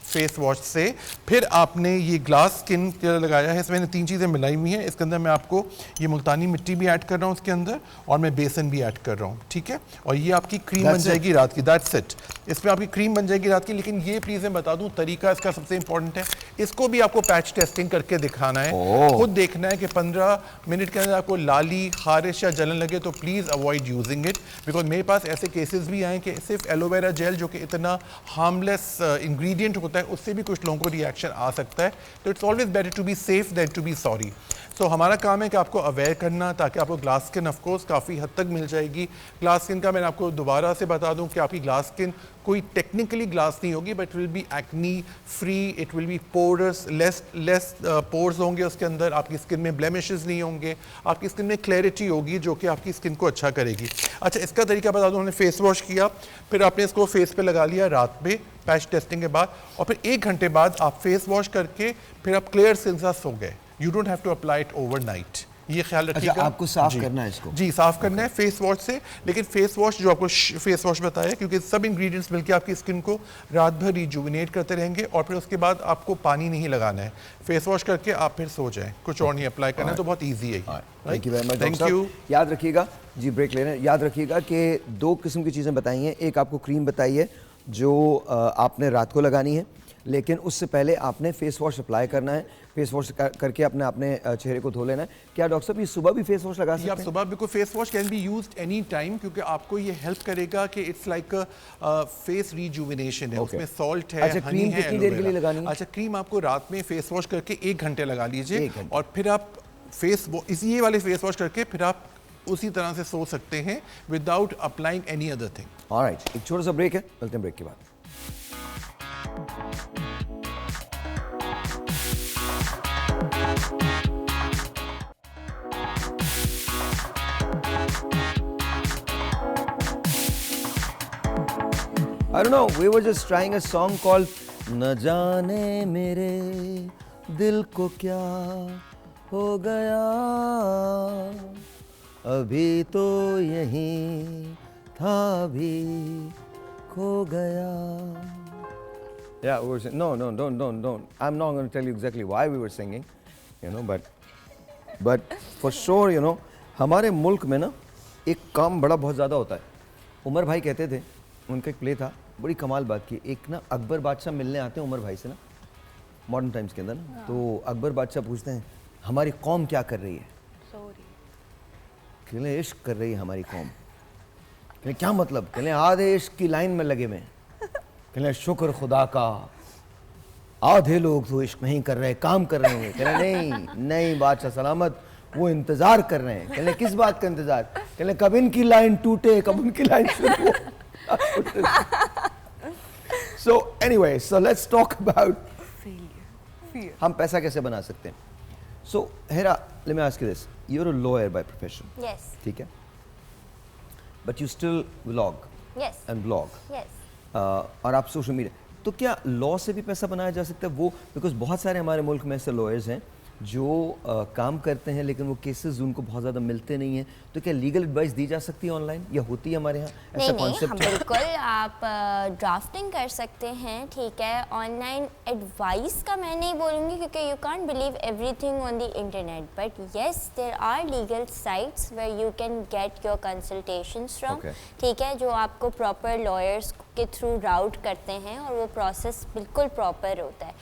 फेस वॉश से, फिर आपने ये ग्लास स्किन लगाया है। इसमें मैंने 3 चीज़ें मिलाई हुई हैं। इसके अंदर मैं आपको ये मुल्तानी मिट्टी भी ऐड कर रहा हूँ इसके अंदर, और मैं बेसन भी ऐड कर रहा हूँ, ठीक है। और ये आपकी क्रीम बन जाएगी रात की, दैट्स इट। इसमें आपकी क्रीम बन जाएगी रात की। लेकिन ये प्लीज़ मैं बता दूँ, तरीका इसका सबसे इंपॉर्टेंट है, इसको भी आपको पैच टेस्टिंग करके दिखाना है। खुद देखना है कि 15 मिनट के अंदर आपको लाली, खारिश या जलन लगे तो please avoid using it, because मेरे पास ऐसे केसेस भी आए कि सिर्फ एलोवेरा जेल जो कि इतना हार्मलेस इंग्रेडिएंट होता है, उससे भी कुछ लोगों को रिएक्शन आ सकता है। तो it's always better to be safe than to be sorry. So हमारा काम है कि आपको अवेयर करना, ताकि आपको ग्लास स्किन ऑफ कोर्स काफ़ी हद तक मिल जाएगी। ग्लास स्किन का मैंने आपको दोबारा से बता दूं कि आपकी ग्लास स्किन कोई टेक्निकली ग्लास नहीं होगी, but will be acne free, it will be porous, less pores होंगे उसके अंदर, आपकी स्किन में ब्लेमिशेस नहीं होंगे, आपकी स्किन में क्लैरिटी होगी जो कि आपकी स्किन को अच्छा करेगी। अच्छा, इसका तरीका बता दूं, हमने फेस वॉश किया, फिर आपने इसको फेस पे लगा लिया रात में पैच टेस्टिंग के बाद, और फिर 1 घंटे बाद आप फेस वॉश करके फिर आप क्लियर स्किन से सो गए। You don't have to apply it overnight, ये ख्याल रखिएगा। अच्छा, आपको साफ करना है इसको? जी, साफ करना है फेस वॉश से। लेकिन फेस वॉश जो आपको फेस वॉश बताया, क्योंकि सब इंग्रेडिएंट्स मिलकर आपकी स्किन को रात भर रिजुविनेट करते रहेंगे, और फिर उसके बाद आपको पानी नहीं लगाना है। फेस वॉश करके आप फिर सो जाएं, कुछ और नहीं अप्लाई करना है, तो बहुत ईजी है। Thank you very much. Thank you. याद रखिएगा जी, ब्रेक ले रहे हैं। याद रखिएगा कि 2 किस्म की चीज़ें बताई हैं। एक आपको क्रीम बताई है जो आपने रात को लगानी है, लेकिन उससे पहले आपने फेस वॉश अप्लाई करना है। फेस वॉश करके अपने चेहरे को धो लेना है। क्या डॉक्टर साहब ये सुबह भी फेस वॉश लगा सकते हैं? आप सुबह बिल्कुल face wash can be used any time, क्योंकि आपको ये हेल्प करेगा कि इट्स लाइक फेस रिजुविनेशन है। उसमें सॉल्ट है, अच्छा, क्रीम कितनी देर के लिए लगानी है? अच्छा, क्रीम आपको रात में फेस वॉश करके 1 घंटे लगा लीजिए, और फिर आप ये वाले फेस वॉश करके फिर आप उसी तरह से सो सकते हैं without applying any other thing. Alright, एक छोटा सा ब्रेक है, मिलते हैं ब्रेक के बाद। I don't know, we were just trying a song called न जाने मेरे दिल को क्या हो गया अभी तो यहीं था भी खो गया. Yeah, we were saying, no, don't. I'm not going to tell you exactly why we were singing, you know, but for sure, you know, हमारे मुल्क में ना एक काम बड़ा बहुत ज़्यादा होता है. उमर भाई कहते थे, उनका एक प्ले था, बड़ी कमाल बात की. एक ना अकबर बादशाह मिलने आते हैं उमर भाई से ना, मॉडर्न टाइम्स के अंदर ना, तो अकबर बादशाह पूछते हैं हमारी कौम क्या कर रही है. कहले इश्क कर रही है हमारी कौम. कहले क्या मतलब. कहले आधे इश्क की लाइन में लगे में. कहले शुक्र खुदा का आधे लोग तो इश्क नहीं कर रहे, काम कर रहे हैं. कहले नहीं बादशाह सलामत, वो इंतजार कर रहे हैं. कहले किस बात का इंतजार. कहले कब इनकी लाइन टूटे कब उनकी लाइन शुरू हो. So anyway, so let's talk about Fear. हम पैसा कैसे बना सकते हैं. So Hera, let me ask you this. You're a lawyer by profession. Yes. ठीक है. But you still vlog. Yes. And blog. Yes. और आप सोशल मीडिया, तो क्या लॉ से भी पैसा बनाया जा सकता है वो. बिकॉज बहुत सारे हमारे मुल्क में ऐसे लॉयर्स हैं जो काम करते हैं लेकिन वो केसेस उनको बहुत ज़्यादा मिलते नहीं हैं. तो क्या लीगल एडवाइस दी जा सकती है ऑनलाइन या होती है हमारे यहाँ ऐसा कॉन्सेप्ट? नहीं, बिल्कुल आप ड्राफ्टिंग कर सकते हैं. ठीक है, ऑनलाइन एडवाइस का मैं नहीं बोलूँगी क्योंकि you can't believe everything on the internet. But yes, there are legal sites where you can get your consultations from. ठीक है, जो आपको प्रॉपर लॉयर्स के थ्रू राउट करते हैं और वो प्रोसेस बिल्कुल प्रॉपर होता है.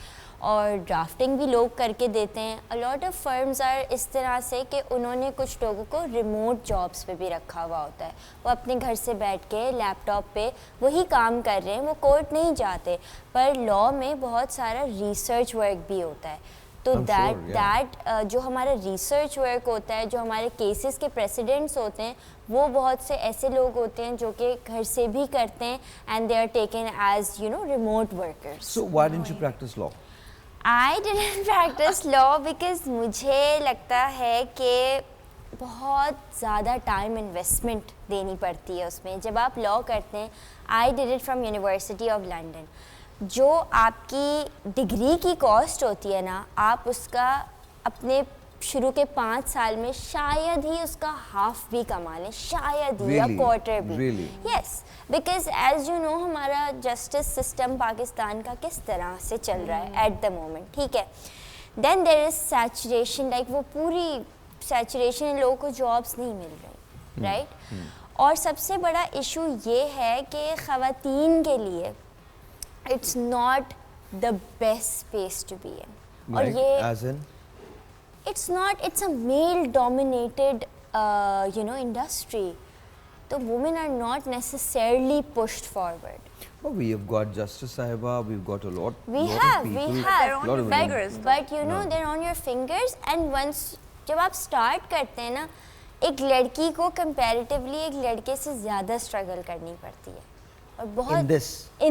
और ड्राफ्टिंग भी लोग करके देते हैं. A lot of firms are इस तरह से कि उन्होंने कुछ लोगों को रिमोट जॉब्स पे भी रखा हुआ होता है. वो अपने घर से बैठ के लैपटॉप पे वही काम कर रहे हैं, वो कोर्ट नहीं जाते. पर लॉ में बहुत सारा रिसर्च वर्क भी होता है. तो दैट जो हमारा रिसर्च वर्क होता है, जो हमारे केसेस के प्रेसिडेंट्स होते हैं, वो बहुत से ऐसे लोग होते हैं जो कि घर से भी करते हैं and they are taken as you know remote workers. So why didn't you practice law? I didn't practice law because मुझे लगता है कि बहुत ज़्यादा टाइम इन्वेस्टमेंट देनी पड़ती है उसमें जब आप लॉ करते हैं. I did it from University of London. जो आपकी डिग्री की कॉस्ट होती है ना, आप उसका अपने शुरू के 5 साल में शायद ही उसका हाफ भी कमा लें, शायद ही या क्वार्टर भी. Yes, because as you know हमारा जस्टिस सिस्टम पाकिस्तान का किस तरह से चल रहा है एट द मोमेंट. ठीक है, then there is saturation, like वो पूरी सैचुरेशन, लोगों को जॉब्स नहीं मिल रही, राइट. और सबसे बड़ा इशू ये है कि ख़वातीन के लिए it's not the best space to be in. और ये it's a male dominated industry. So women are not necessarily pushed forward. Well, we have got Justice Sahiba, we've got a lot. We have. They're on your fingers. But you know, they're on your fingers. And once जब आप start करते हैं ना, एक लड़की को comparatively एक लड़के से ज़्यादा struggle करनी पड़ती है. और बहुत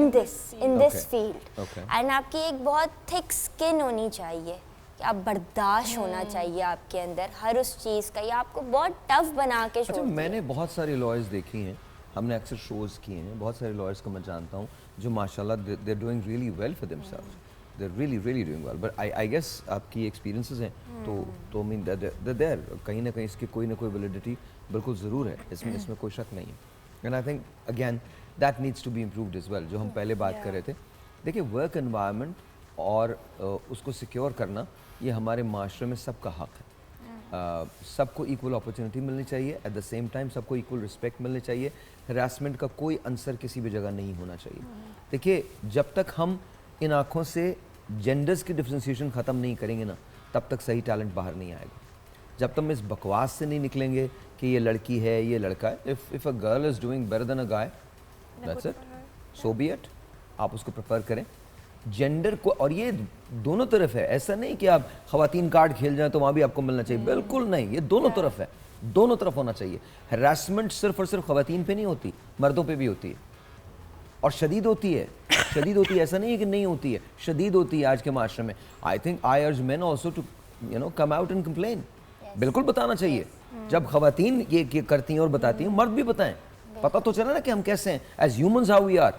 in this field. And आपकी एक बहुत thick skin होनी चाहिए. आप बर्दाश्त होना चाहिए आपके अंदर हर उस चीज़ का, या आपको बहुत टफ बना के छोड़ती है. मैंने बहुत सारे लॉयर्स देखी हैं, हमने अक्सर शोज़ किए हैं, बहुत सारे लॉयर्स को मैं जानता हूँ जो माशाल्लाह they are doing really well for themselves. They are really doing well. But I guess आपकी एक्सपीरियंसेस हैं तो मीन देयर कहीं ना कहीं इसकी कोई ना कोई वैलिडिटी बिल्कुल ज़रूर है, इसमें कोई शक नहीं है. And I think again that needs to be improved as well. जो हम पहले बात कर रहे थे, देखिए वर्क एनवायरनमेंट और उसको सिक्योर करना ये हमारे माशरे में सबका हक है. सबको इक्वल अपॉर्चुनिटी मिलनी चाहिए, एट द सेम टाइम सबको इक्वल रिस्पेक्ट मिलनी चाहिए. हरासमेंट का कोई अंसर किसी भी जगह नहीं होना चाहिए. देखिए, जब तक हम इन आँखों से जेंडर्स की डिफ्रेंशिएशन ख़त्म नहीं करेंगे ना, तब तक सही टैलेंट बाहर नहीं आएगा. जब तक हम इस बकवास से नहीं निकलेंगे कि ये लड़की है, ये लड़का है. If a girl is doing better than a guy, that's it, so B it. आप उसको प्रेफर करें. जेंडर को, और ये दोनों तरफ है. ऐसा नहीं कि आप ख़वातीन कार्ड खेल जाएं तो वहाँ भी आपको मिलना चाहिए, बिल्कुल नहीं. ये दोनों तरफ है, दोनों तरफ होना चाहिए. हरासमेंट सिर्फ और सिर्फ ख़वातीन पे नहीं होती, मर्दों पे भी होती है, और शदीद होती है. शदीद होती है, ऐसा नहीं है कि नहीं होती है, शदीद होती है आज के माशरे में. आई think I urge men also to come out and complain. बिल्कुल बताना चाहिए. जब ख़वातीन ये करती हैं और बताती हैं, मर्द भी बताएं. पता तो चला ना कि हम कैसे हैं, as humans how we are.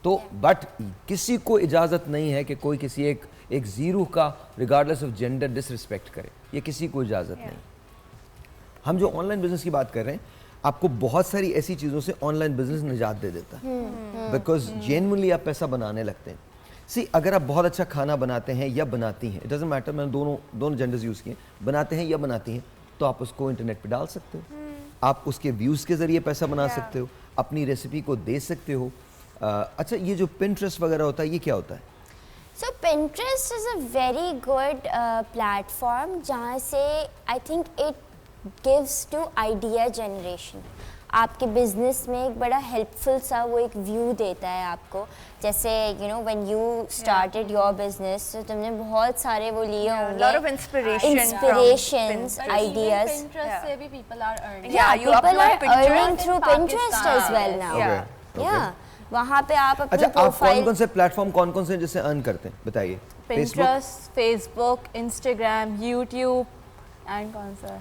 तो बट किसी को इजाज़त नहीं है कि कोई किसी एक जीरो का रिगार्डलेस ऑफ जेंडर डिसरिस्पेक्ट करे, ये किसी को इजाज़त नहीं। हम जो ऑनलाइन बिजनेस की बात कर रहे हैं, आपको बहुत सारी ऐसी चीज़ों से ऑनलाइन बिजनेस निजात दे देता है, बिकॉज जेन्युइनली आप पैसा बनाने लगते हैं। सी अगर आप बहुत अच्छा खाना बनाते हैं या बनाती हैं, इट डजंट मैटर, मैंने दोनों जेंडर्स यूज़ किए, बनाते हैं या बनाती हैं, तो आप उसको इंटरनेट पे डाल सकते हो, आप उसके व्यूज़ के ज़रिए पैसा बना सकते हो, अपनी रेसिपी को दे सकते हो। अच्छा, ये जो Pinterest वगैरह होता है, ये क्या होता है? So Pinterest is a very good platform जहाँ से I think it gives to idea generation. आपके बिजनेस में एक बड़ा हेल्पफुल सा वो एक व्यू देता है आपको। जैसे when you started your business, तो तुमने बहुत सारे वो लिए होंगे, lot of inspirations, ideas. Pinterest से भी people are earning. People are earning through Pinterest as well now. Yeah. वहाँ पे आप अपनी अच्छा, आप कौन-कौन से प्लेटफॉर्म कौन-कौन से जिससे अर्न करते हैं, बताइए? Pinterest, Facebook, Instagram, YouTube and कौन सा?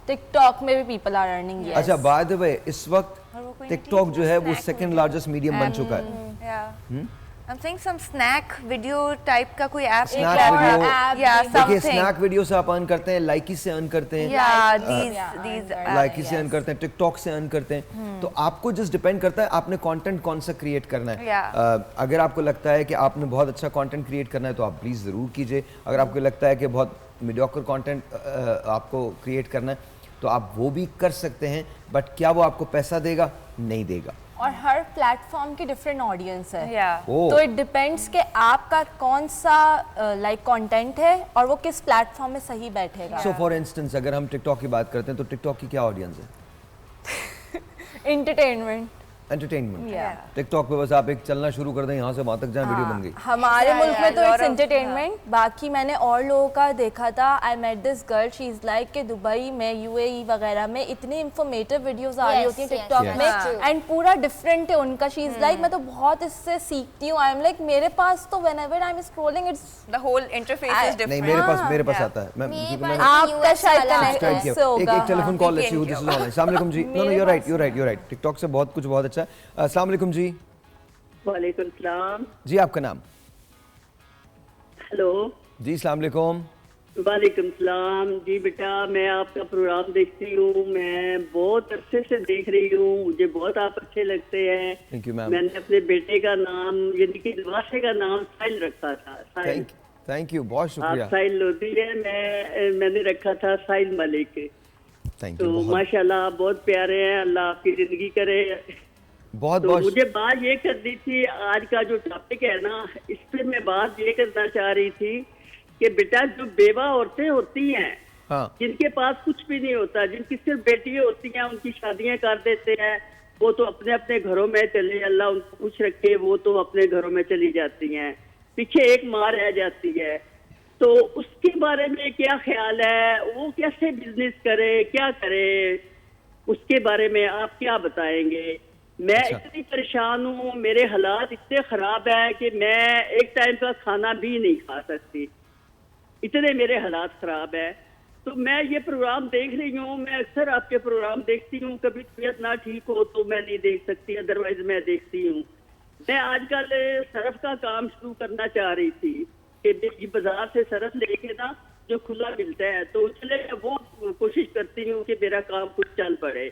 TikTok में भी people are earning. Yes. अच्छा, बाय द वे इस वक्त TikTok जो है वो सेकंड लार्जेस्ट मीडियम बन चुका है। I'm saying some snack video type का कोई ऐप देखिए, स्नैक वीडियो से आप अर्न करते हैं, लाइकी से अर्न करते हैं, लाइकी से अर्न करते हैं, टिकटॉक से अर्न करते हैं। तो आपको जस्ट डिपेंड करता है आपने कंटेंट कौन सा क्रिएट करना है। अगर आपको लगता है कि आपने बहुत अच्छा कंटेंट क्रिएट करना है तो आप प्लीज़ ज़रूर कीजिए। अगर आपको लगता है कि बहुत मीडियोकर कंटेंट आपको क्रिएट करना है तो आप वो भी कर सकते हैं, बट क्या वो आपको पैसा देगा? नहीं देगा। और हर प्लेटफॉर्म की डिफरेंट ऑडियंस है, तो इट डिपेंड्स कि आपका कौन सा लाइक कंटेंट है और वो किस प्लेटफॉर्म में सही बैठेगा। सो फॉर इंस्टेंस अगर हम टिकटॉक की बात करते हैं तो टिकटॉक की क्या ऑडियंस है? एंटरटेनमेंट। टिकटॉक पे बस आप एक चलना शुरू कर दें, यहाँ से वहाँ तक जहाँ वीडियो बन गई। हमारे मुल्क में तो इट्स एंटरटेनमेंट। बाकी मैंने और लोगों का देखा था, I met this girl, she is like कि दुबई में, UAE वगैरह में इतनी इंफॉर्मेटिव वीडियोस आ रही होती हैं टिकटॉक में, एंड पूरा डिफरेंट है उनका। शी इज लाइक मैं तो बहुत इससे सीखती हूँ। आई एम लाइक मेरे पास तो whenever I am scrolling it's the whole interface is different. नहीं, मेरे पास आता है। मैं आपका शायद कनेक्ट से होगा। एक telephone call let's see who this is online. अस्सलाम वालेकुम जी। No you are right. TikTok से बहुत कुछ बहुत अच्छा है। अस्सलाम वालेकुम जी। वालेकुम सलाम जी, आपका नाम? हेलो जी, अस्सलाम वालेकुम। वालेकुम सलाम जी। बेटा, मैं आपका प्रोग्राम देखती हूँ, मैं बहुत अरसे से देख रही हूँ, मुझे बहुत आप अच्छे लगते हैं। Thank you ma'am. मैंने अपने बेटे का नाम यानी कि नवासे का नाम साहिल रखा था। थैंक यू, बहुत शुक्रिया। आप साहिल लोधी है, मैंने रखा था साहिल मलिक। तो माशाल्लाह बहुत प्यारे हैं, अल्लाह आपकी जिंदगी करे। बहुत तो मुझे बात ये करनी थी, आज का जो टॉपिक है ना, इस पे मैं बात ये करना चाह रही थी कि बेटा जो बेवा औरतें होती हैं, जिनके पास कुछ भी नहीं होता, जिनकी सिर्फ बेटियां होती हैं, उनकी शादियां कर देते हैं, वो तो अपने अपने घरों में चले, अल्लाह उनको खुश रखे, वो तो अपने घरों में चली जाती हैं, पीछे एक माँ रह जाती है। तो उसके बारे में क्या ख्याल है? वो कैसे बिजनेस करे, क्या करे, उसके बारे में आप क्या बताएंगे? मैं इतनी परेशान हूँ, मेरे हालात इतने खराब है कि मैं एक टाइम का खाना भी नहीं खा सकती, इतने मेरे हालात खराब है। तो मैं ये प्रोग्राम देख रही हूँ, मैं अक्सर आपके प्रोग्राम देखती हूँ, कभी तबीयत ना ठीक हो तो मैं नहीं देख सकती, अदरवाइज मैं देखती हूँ। मैं आजकल सरफ का काम शुरू करना चाह रही थी कि बाजार से सरफ लेके ना जो खुला मिलता है, तो चले वो कोशिश करती हूँ कि मेरा काम कुछ चल पड़े।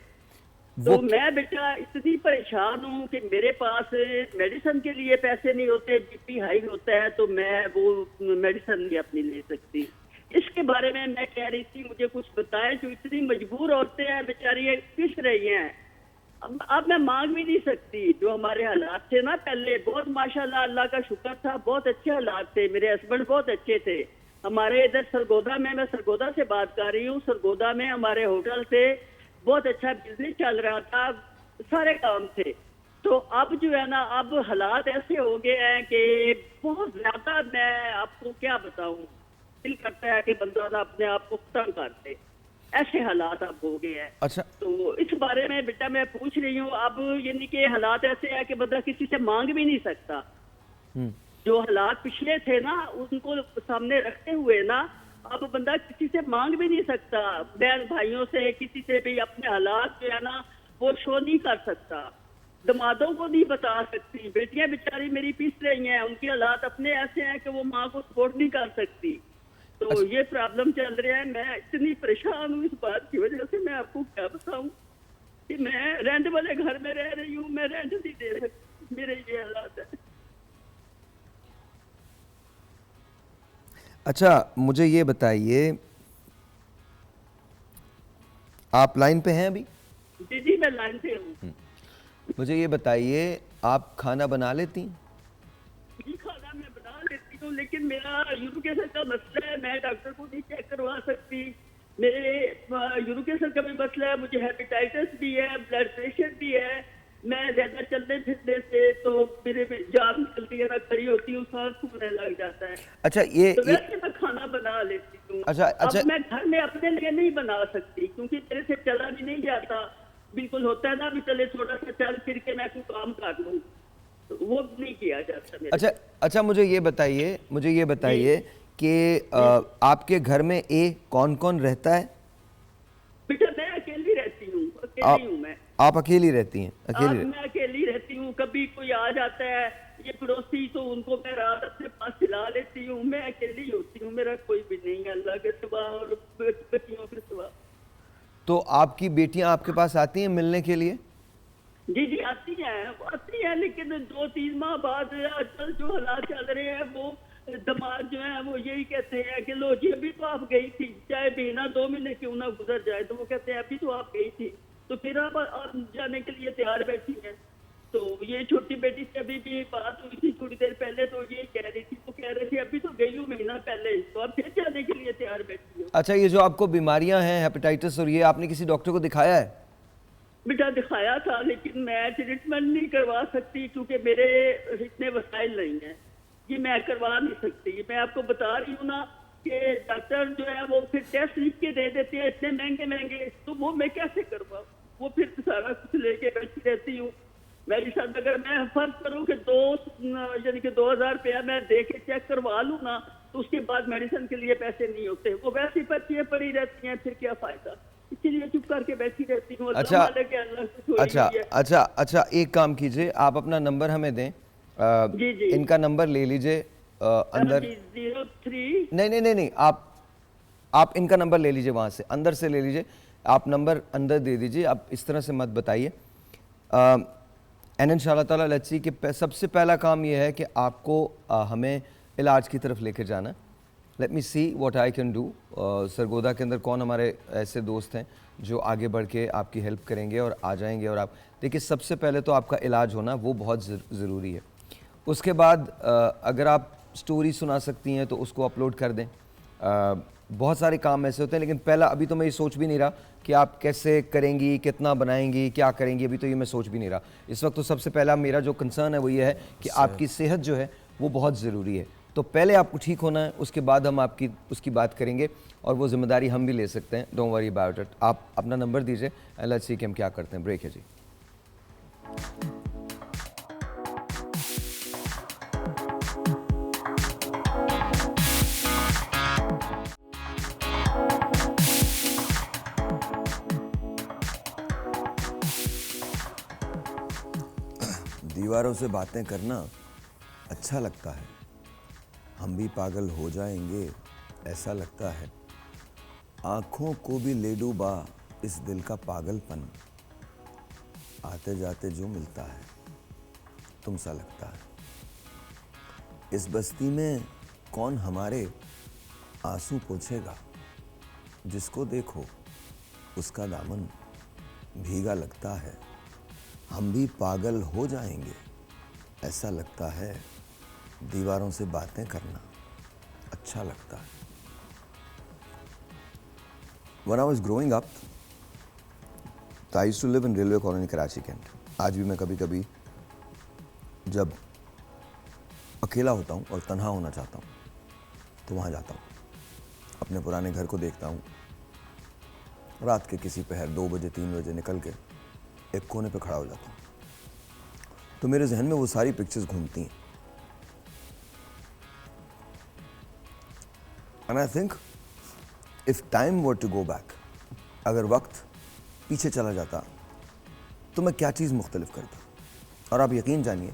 तो मैं बेटा इतनी परेशान हूँ कि मेरे पास मेडिसिन के लिए पैसे नहीं होते, BP हाई होता है तो मैं वो मेडिसिन नहीं अपनी ले सकती। इसके बारे में मैं कह रही थी मुझे कुछ बताएं, जो इतनी मजबूर औरतें हैं बेचारी पिस रही हैं। अब मैं मांग भी नहीं सकती। जो हमारे हालात थे ना पहले, बहुत माशाल्लाह अल्लाह का शुक्र था, बहुत अच्छे हालात थे, मेरे हस्बैंड बहुत अच्छे थे। हमारे इधर सरगोदा में, मैं सरगोदा से बात कर रही हूँ, सरगोदा में हमारे होटल थे, बहुत अच्छा बिजनेस चल रहा था, सारे काम थे। तो अब जो है ना, अब हालात ऐसे हो गए हैं कि बहुत ज्यादा, मैं आपको क्या बताऊं, दिल करता है कि बंदा ना अपने आप को खत्म कर दे, ऐसे हालात अब हो गए हैं। अच्छा, तो इस बारे में बेटा मैं पूछ रही हूँ, अब यानी कि हालात ऐसे है कि बंदा किसी से मांग भी नहीं सकता। जो हालात पिछले थे ना, उनको सामने रखते हुए ना, अब बंदा किसी से मांग भी नहीं सकता, बहन भाइयों से, किसी से भी अपने हालात जो है ना वो शो नहीं कर सकता। दमादों को नहीं बता सकती, बेटियां बेचारी मेरी पीस रही हैं, उनके हालात अपने ऐसे हैं कि वो माँ को सपोर्ट नहीं कर सकती। तो ये प्रॉब्लम चल रहा है। मैं इतनी परेशान हूँ इस बात की वजह से, मैं आपको क्या बताऊँ कि मैं रेंट वाले घर में रह रही हूँ, मैं रेंट नहीं दे सकती, मेरे ये हालात है। अच्छा मुझे ये बताइए, आप लाइन पे हैं अभी? जी जी मैं लाइन पे हूँ। मुझे ये बताइए, आप खाना बना लेती हैं? जी खाना मैं बना लेती हूँ, लेकिन मेरा यूरिक एसिड का मसला है, मैं डॉक्टर को नहीं चेक करवा सकती। मेरे यूरिक एसिड का भी मसला है, मुझे हेपेटाइटिस भी है, ब्लड प्रेशर भी है। मैं ज्यादा चलने फिरने से तो मेरे में जान निकलती है ना, खड़ी होती हूँ सांस फूलने लग जाता है। अच्छा ये वैसे मैं खाना बना लेती हूँ। अच्छा अब मैं घर में अपने लिए नहीं बना सकती क्योंकि मेरे से चला भी नहीं जाता। बिल्कुल होता है ना भी चले थोड़ा सा चल फिर के मैं कोई काम कर लूँ, तो वो नहीं किया जाता मेरे अच्छा अच्छा मुझे ये बताइए कि आपके घर में कौन कौन रहता है? बेटा मैं अकेली रहती हूँ, अकेली हूँ मैं। आप अकेली रहती हैं? मैं अकेली रहती हूँ, कभी कोई आ जाता है ये पड़ोसी तो उनको मैं रात अपने पास खिला लेती हूँ। मैं अकेली होती हूँ, मेरा कोई भी नहीं है अल्लाह के सिवा और बच्चियों के सिवा। तो आपकी बेटियां आपके पास आती हैं मिलने के लिए? जी जी आती हैं, लेकिन 2-3 माह बाद आजकल जो हालात चल रहे हैं वो दमाद जो है वो यही कहते हैं कि लो जी अभी तो आप गई थी, चाहे महीना 2 महीने क्यों ना गुजर जाए, तो वो कहते हैं अभी तो आप गई थी, तो फिर आप जाने के लिए तैयार बैठी हैं। तो ये छोटी बेटी से अभी भी बात हुई थी थोड़ी देर पहले, तो ये कह रही थी, तो कह रही थी अभी तो गई हूँ महीना पहले, तो अब फिर जाने के लिए तैयार बैठी हो। अच्छा ये जो आपको बीमारियां हैं हेपेटाइटिस और ये, आपने किसी डॉक्टर को दिखाया है? बेटा दिखाया था लेकिन मैं ट्रीटमेंट नहीं करवा सकती क्योंकि मेरे इतने वसाइल नहीं हैं, ये मैं करवा नहीं सकती। मैं आपको बता रही हूँ ना कि डॉक्टर जो है वो फिर टेस्ट लिख के दे देते हैं इतने महंगे महंगे, तो वो मैं कैसे करवाऊँ? वो फिर सारा कुछ लेके बैठी रहती हूँ। मेरे साथ अगर मैं फर्ज करूँ कि 2000 रुपया मैं दे के चेक करवा लूँ ना, तो उसके बाद मेडिसिन के लिए पैसे नहीं होते, वो वैसी पर्चियाँ पड़ी रहती हैं, फिर क्या फायदा? इसीलिए चुप करके बैठी रहती हूँ। अच्छा एक काम कीजिए, आप अपना नंबर हमें दें। जी जी इनका नंबर ले लीजिए अंदर। 03 नहीं, आप इनका नंबर ले लीजिए, वहाँ से अंदर से ले लीजिए, आप नंबर अंदर दे दीजिए, आप इस तरह से मत बताइए। एंड इंशाल्लाह ताला लेट्स सी कि सबसे पहला काम ये है कि आपको हमें इलाज की तरफ लेकर जाना। Let me see what I can do. Sargodha के अंदर कौन हमारे ऐसे दोस्त हैं जो आगे बढ़ के आपकी हेल्प करेंगे और आ जाएंगे। और आप देखिए, सबसे पहले तो आपका इलाज होना वो बहुत ज़रूरी है। उसके बाद अगर आप स्टोरी सुना सकती हैं तो उसको अपलोड कर दें। बहुत सारे काम ऐसे होते हैं, लेकिन पहला अभी तो मैं ये सोच भी नहीं रहा कि आप कैसे करेंगी, कितना बनाएंगी, क्या करेंगी, अभी तो ये मैं सोच भी नहीं रहा। इस वक्त तो सबसे पहला मेरा जो कंसर्न है वो ये है कि आपकी सेहत जो है वो बहुत ज़रूरी है। तो पहले आपको ठीक होना है, उसके बाद हम आपकी उसकी बात करेंगे और वो जिम्मेदारी हम भी ले सकते हैं। Don't worry about it. आप अपना नंबर दीजिए एंड लेट्स सी कि हम क्या करते हैं। ब्रेक है जी। दीवारों से बातें करना अच्छा लगता है, हम भी पागल हो जाएंगे ऐसा लगता है। आँखों को भी ले डूबा इस दिल का पागलपन, आते जाते जो मिलता है तुम सा लगता है। इस बस्ती में कौन हमारे आंसू पोंछेगा, जिसको देखो उसका दामन भीगा लगता है। हम भी पागल हो जाएंगे ऐसा लगता है, दीवारों से बातें करना अच्छा लगता है। When I was growing up, I used to live in Railway Colony, Karachi, Kent. आज भी मैं कभी कभी जब अकेला होता हूँ और तन्हा होना चाहता हूँ तो वहाँ जाता हूँ, अपने पुराने घर को देखता हूँ। रात के किसी पहर 2 बजे 3 बजे निकल के एक कोने पे खड़ा हो जाता हूँ, तो मेरे जहन में वो सारी पिक्चर्स घूमती हैं। And I think if time were to go back, अगर वक्त पीछे चला जाता तो मैं क्या चीज़ मुख्तलिफ करता। और आप यकीन जानिए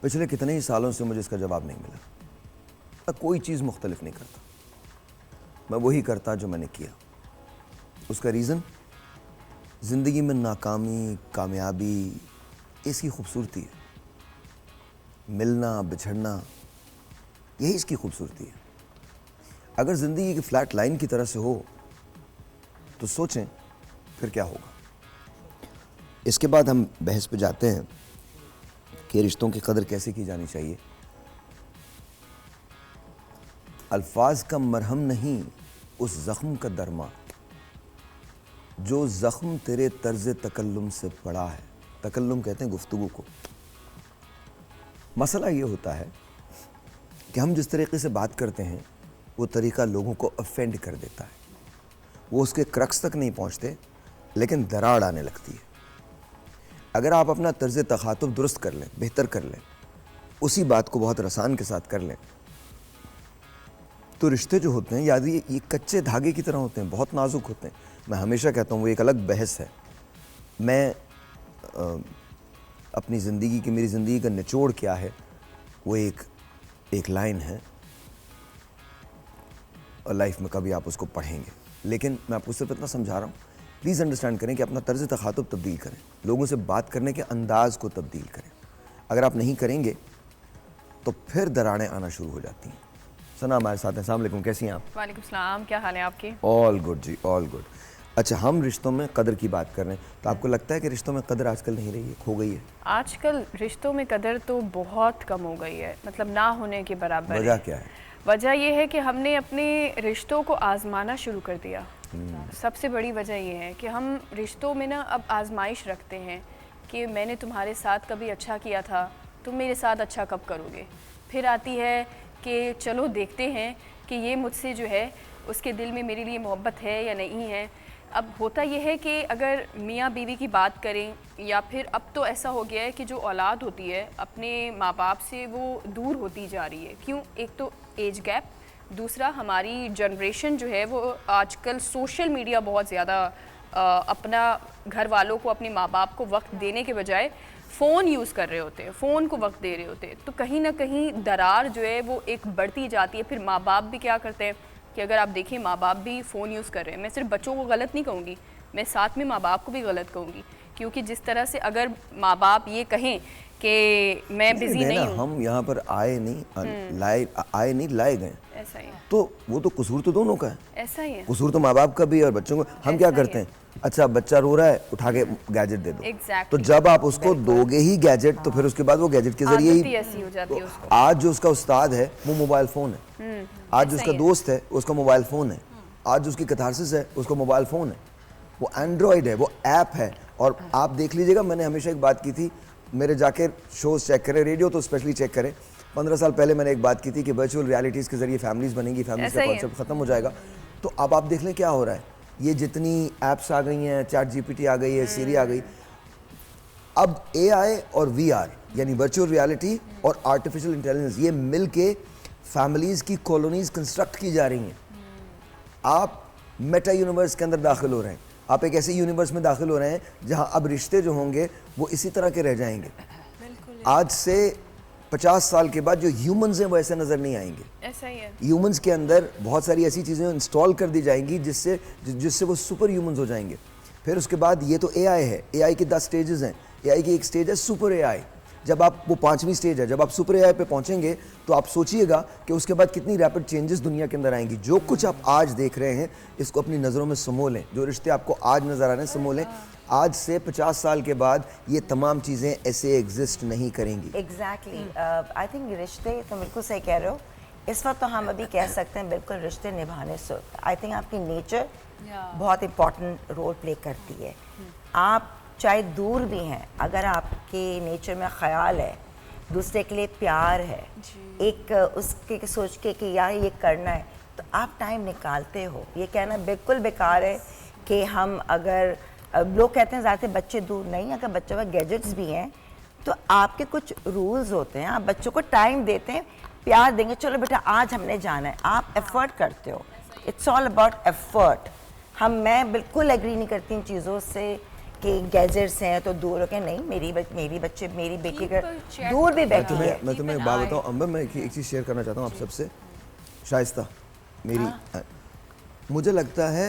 पिछले कितने ही सालों से मुझे इसका जवाब नहीं मिला। मैं कोई चीज़ मुख्तलिफ नहीं करता, मैं वही करता जो मैंने किया। उसका रीज़न, ज़िंदगी में नाकामी कामयाबी इसकी खूबसूरती है, मिलना बिछड़ना यही इसकी खूबसूरती है। अगर ज़िंदगी की फ्लैट लाइन की तरह से हो तो सोचें फिर क्या होगा। इसके बाद हम बहस पे जाते हैं कि रिश्तों की कदर कैसे की जानी चाहिए। अल्फाज का मरहम नहीं उस ज़ख्म का दरमा, जो ज़ख्म तेरे तर्ज़ तकल्लुम से पड़ा है। तकल्लुम कहते हैं गुफ्तगू को। मसला ये होता है कि हम जिस तरीके से बात करते हैं वो तरीका लोगों को ऑफेंड कर देता है। वो उसके क्रक्स तक नहीं पहुंचते लेकिन दरार आने लगती है। अगर आप अपना तर्ज़ तखातुब दुरुस्त कर लें, बेहतर कर लें, उसी बात को बहुत रसान के साथ कर लें, तो रिश्ते जो होते हैं याद ये कच्चे धागे की तरह होते हैं, बहुत नाजुक होते हैं। मैं हमेशा कहता हूँ वो एक अलग बहस है। मैं अपनी ज़िंदगी की, मेरी ज़िंदगी का निचोड़ क्या है वो एक लाइन है और लाइफ में कभी आप उसको पढ़ेंगे। लेकिन मैं आपको सिर्फ इतना समझा रहा हूँ, प्लीज़ अंडरस्टैंड करें कि अपना तर्ज़ तखातुब तब्दील करें, लोगों से बात करने के अंदाज़ को तब्दील करें। अगर आप नहीं करेंगे तो फिर दरारें आना शुरू हो जाती हैं। सना हमारे साथ हैं। अस्सलाम वालेकुम, कैसी हैं आप? वालेकुम सलाम, क्या हाल है आपके? ऑल गुड जी, ऑल गुड। अच्छा, हम रिश्तों में कदर की बात कर रहे हैं, तो आपको लगता है कि रिश्तों में कदर आजकल नहीं रही है, खो गई है? आजकल रिश्तों में कदर तो बहुत कम हो गई है, मतलब ना होने के बराबर। वजह क्या है? वजह यह है कि हमने अपने रिश्तों को आजमाना शुरू कर दिया। सबसे बड़ी वजह यह है कि हम रिश्तों में ना अब आजमाइश रखते हैं कि मैंने तुम्हारे साथ कभी अच्छा किया था, तुम मेरे साथ अच्छा कब करोगे। फिर आती है कि चलो देखते हैं कि ये मुझसे जो है उसके दिल में मेरे लिए मोहब्बत है या नहीं है। अब होता यह है कि अगर मियाँ बीवी की बात करें, या फिर अब तो ऐसा हो गया है कि जो औलाद होती है अपने माँ बाप से वो दूर होती जा रही है। क्यों? एक तो एज गैप, दूसरा हमारी जनरेशन जो है वो आजकल सोशल मीडिया बहुत ज़्यादा अपना घर वालों को, अपने माँ बाप को वक्त देने के बजाय फ़ोन यूज़ कर रहे होते हैं, फ़ोन को वक्त दे रहे होते हैं। तो कहीं ना कहीं दरार जो है वो एक बढ़ती जाती है। फिर माँ बाप भी क्या करते हैं कि अगर आप देखिए माँ बाप भी फ़ोन यूज़ कर रहे हैं। मैं सिर्फ बच्चों को गलत नहीं कहूँगी, मैं साथ में माँ बाप को भी गलत कहूँगी, क्योंकि जिस तरह से अगर माँ बाप ये कहें कि मैं बिजी नहीं हूँ, हम यहाँ पर आए नहीं लाए गए, ऐसा ही है। तो वो तो कसूर तो दोनों का है। ऐसा ही है, कसूर तो माँ बाप का भी है और बच्चों का। हम क्या करते हैं, अच्छा बच्चा रो रहा है, उठा के गैजेट दे दो। Exactly. तो जब आप उसको दोगे ही गैजेट, तो फिर उसके बाद वो गैजेट के जरिए ही ऐसी हो जाती है उसको। आज जो उसका उस्ताद है वो मोबाइल फ़ोन है, आज जो उसका दोस्त है उसका मोबाइल फ़ोन है, आज जो उसकी कैथारसिस है उसका मोबाइल फ़ोन है, वो एंड्रॉयड है, वो ऐप है। और आप देख लीजिएगा, मैंने हमेशा एक बात की थी, मेरे जाके शोज़ चेक करें, रेडियो तो स्पेशली चेक करें। 15 साल पहले मैंने एक बात की थी कि वर्चुअल रियलिटीज़ के जरिए फैमिलीज़ बनेंगी, फैमिलीज़ का कॉन्सेप्ट ख़त्म हो जाएगा। तो अब आप देख लें क्या हो रहा है, ये जितनी ऐप्स आ गई हैं, चैट जीपीटी आ गई है, सीरी आ गई, अब एआई और वीआर यानी वर्चुअल रियलिटी और आर्टिफिशियल इंटेलिजेंस, ये मिल के फैमिलीज़ की कॉलोनीज़ कंस्ट्रक्ट की जा रही हैं। आप मेटा यूनिवर्स के अंदर दाखिल हो रहे हैं, आप एक ऐसे यूनिवर्स में दाखिल हो रहे हैं जहां अब रिश्ते जो होंगे वो इसी तरह के रह जाएंगे। आज से 50 साल के बाद जो ह्यूमंस हैं वो ऐसे नज़र नहीं आएंगे। ऐसा ही है। ह्यूमंस के अंदर बहुत सारी ऐसी चीज़ें इंस्टॉल कर दी जाएंगी जिससे वो सुपर ह्यूमंस हो जाएंगे। फिर उसके बाद ये तो एआई है, एआई के 10 स्टेजेस हैं। एआई की एक स्टेज है सुपर एआई, जब आप वो 5वीं स्टेज है, जब आप सुपर एआई पे पहुंचेंगे तो आप सोचिएगा कि उसके बाद कितनी रैपिड चेंजेस दुनिया के अंदर आएंगी। जो कुछ आप आज देख रहे हैं इसको अपनी नज़रों में समो लें, जो रिश्ते आपको आज नज़र आ रहे हैं समो लें, आज से 50 साल के बाद ये तमाम चीज़ें ऐसे एग्जिस्ट नहीं करेंगी। एग्जैक्टली, आई थिंक रिश्ते तो बिल्कुल सही कह रहे हो। इस वक्त तो हम अभी कह सकते हैं बिल्कुल रिश्ते निभाने से, आई थिंक आपकी नेचर बहुत इम्पॉर्टेंट रोल प्ले करती है। आप चाहे दूर भी हैं, अगर आपके नेचर में ख्याल है, दूसरे के लिए प्यार है, एक उसके सोच के कि यार ये करना है, तो आप टाइम निकालते हो। ये कहना बिल्कुल बेकार है कि हम अगर लोग कहते हैं ज़्यादा बच्चे दूर नहीं, अगर बच्चों में गैजेट्स भी हैं तो आपके कुछ रूल्स होते हैं, आप बच्चों को टाइम देते हैं, प्यार देंगे, चलो बेटा आज हमने जाना है, आप एफर्ट करते हो। It's all about effort. मैं बिल्कुल एग्री नहीं करती इन चीज़ों से कि गैजेट्स हैं तो दूर हो के नहीं, मेरी बच्चे मेरी बेटी का दूर भी बैठी है। मैं तुम्हें एक बात बताऊं अंबर, मैं एक चीज़ शेयर करना चाहता हूँ आप सबसे। शाइस्ता मेरी मुझे लगता है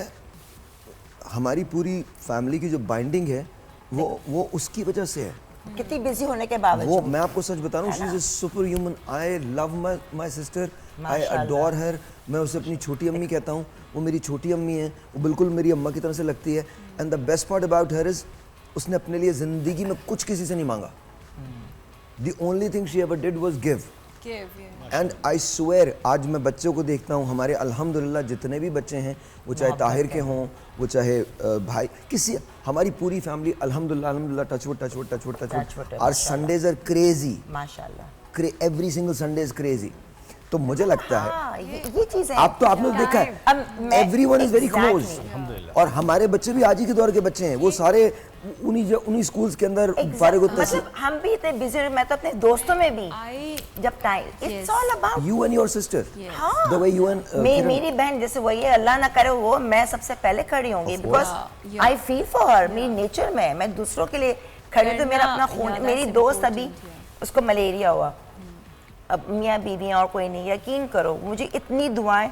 हमारी पूरी फैमिली की जो बाइंडिंग है वो उसकी वजह से है। कितनी बिजी होने के बावजूद वो मैं आपको सच बता रहा हूँ, she is a super human. I love my sister, I adore हर। मैं उसे अपनी छोटी अम्मी कहता हूँ, वो मेरी छोटी अम्मी है, वो बिल्कुल मेरी अम्मा की तरह से लगती है। And the best part about her is उसने अपने लिए जिंदगी में कुछ किसी से नहीं मांगा। The only thing she ever did was give. And I swear, आज मैं बच्चों को देखता हूँ, हमारे अल्हम्दुलिल्लाह जितने भी बच्चे हैं, वो चाहे ताहिर के हों, वो चाहे भाई किसी, हमारी पूरी फैमिली अल्हम्दुलिल्लाह touchwood our Sundays are crazy माशाल्लाह, every single Sunday is crazy. तो मुझे लगता है ये चीज़ है। आप तो आपने देखा है एवरीवन इज वेरी क्लोज, और हमारे बच्चे भी आज ही के दौर के बच्चे हैं, वो सारे उन्हीं स्कूल्स के अंदर फारिग होते हैं। मतलब हम भी इतने बिजी, मैं तो अपने दोस्तों में भी जब time it's all about you and your sister, the way you and मेरी बहन जैसे वही है, अल्लाह ना करे वो, मैं सबसे पहले खड़ी होंगी because I feel for her. मेरी नेचर में मैं दूसरों के लिए खड़ी, तो मेरा अपना खून। मेरी दोस्त अभी उसको मलेरिया हुआ, अब मियाँ बीवी और कोई नहीं, यकीन करो मुझे इतनी दुआएं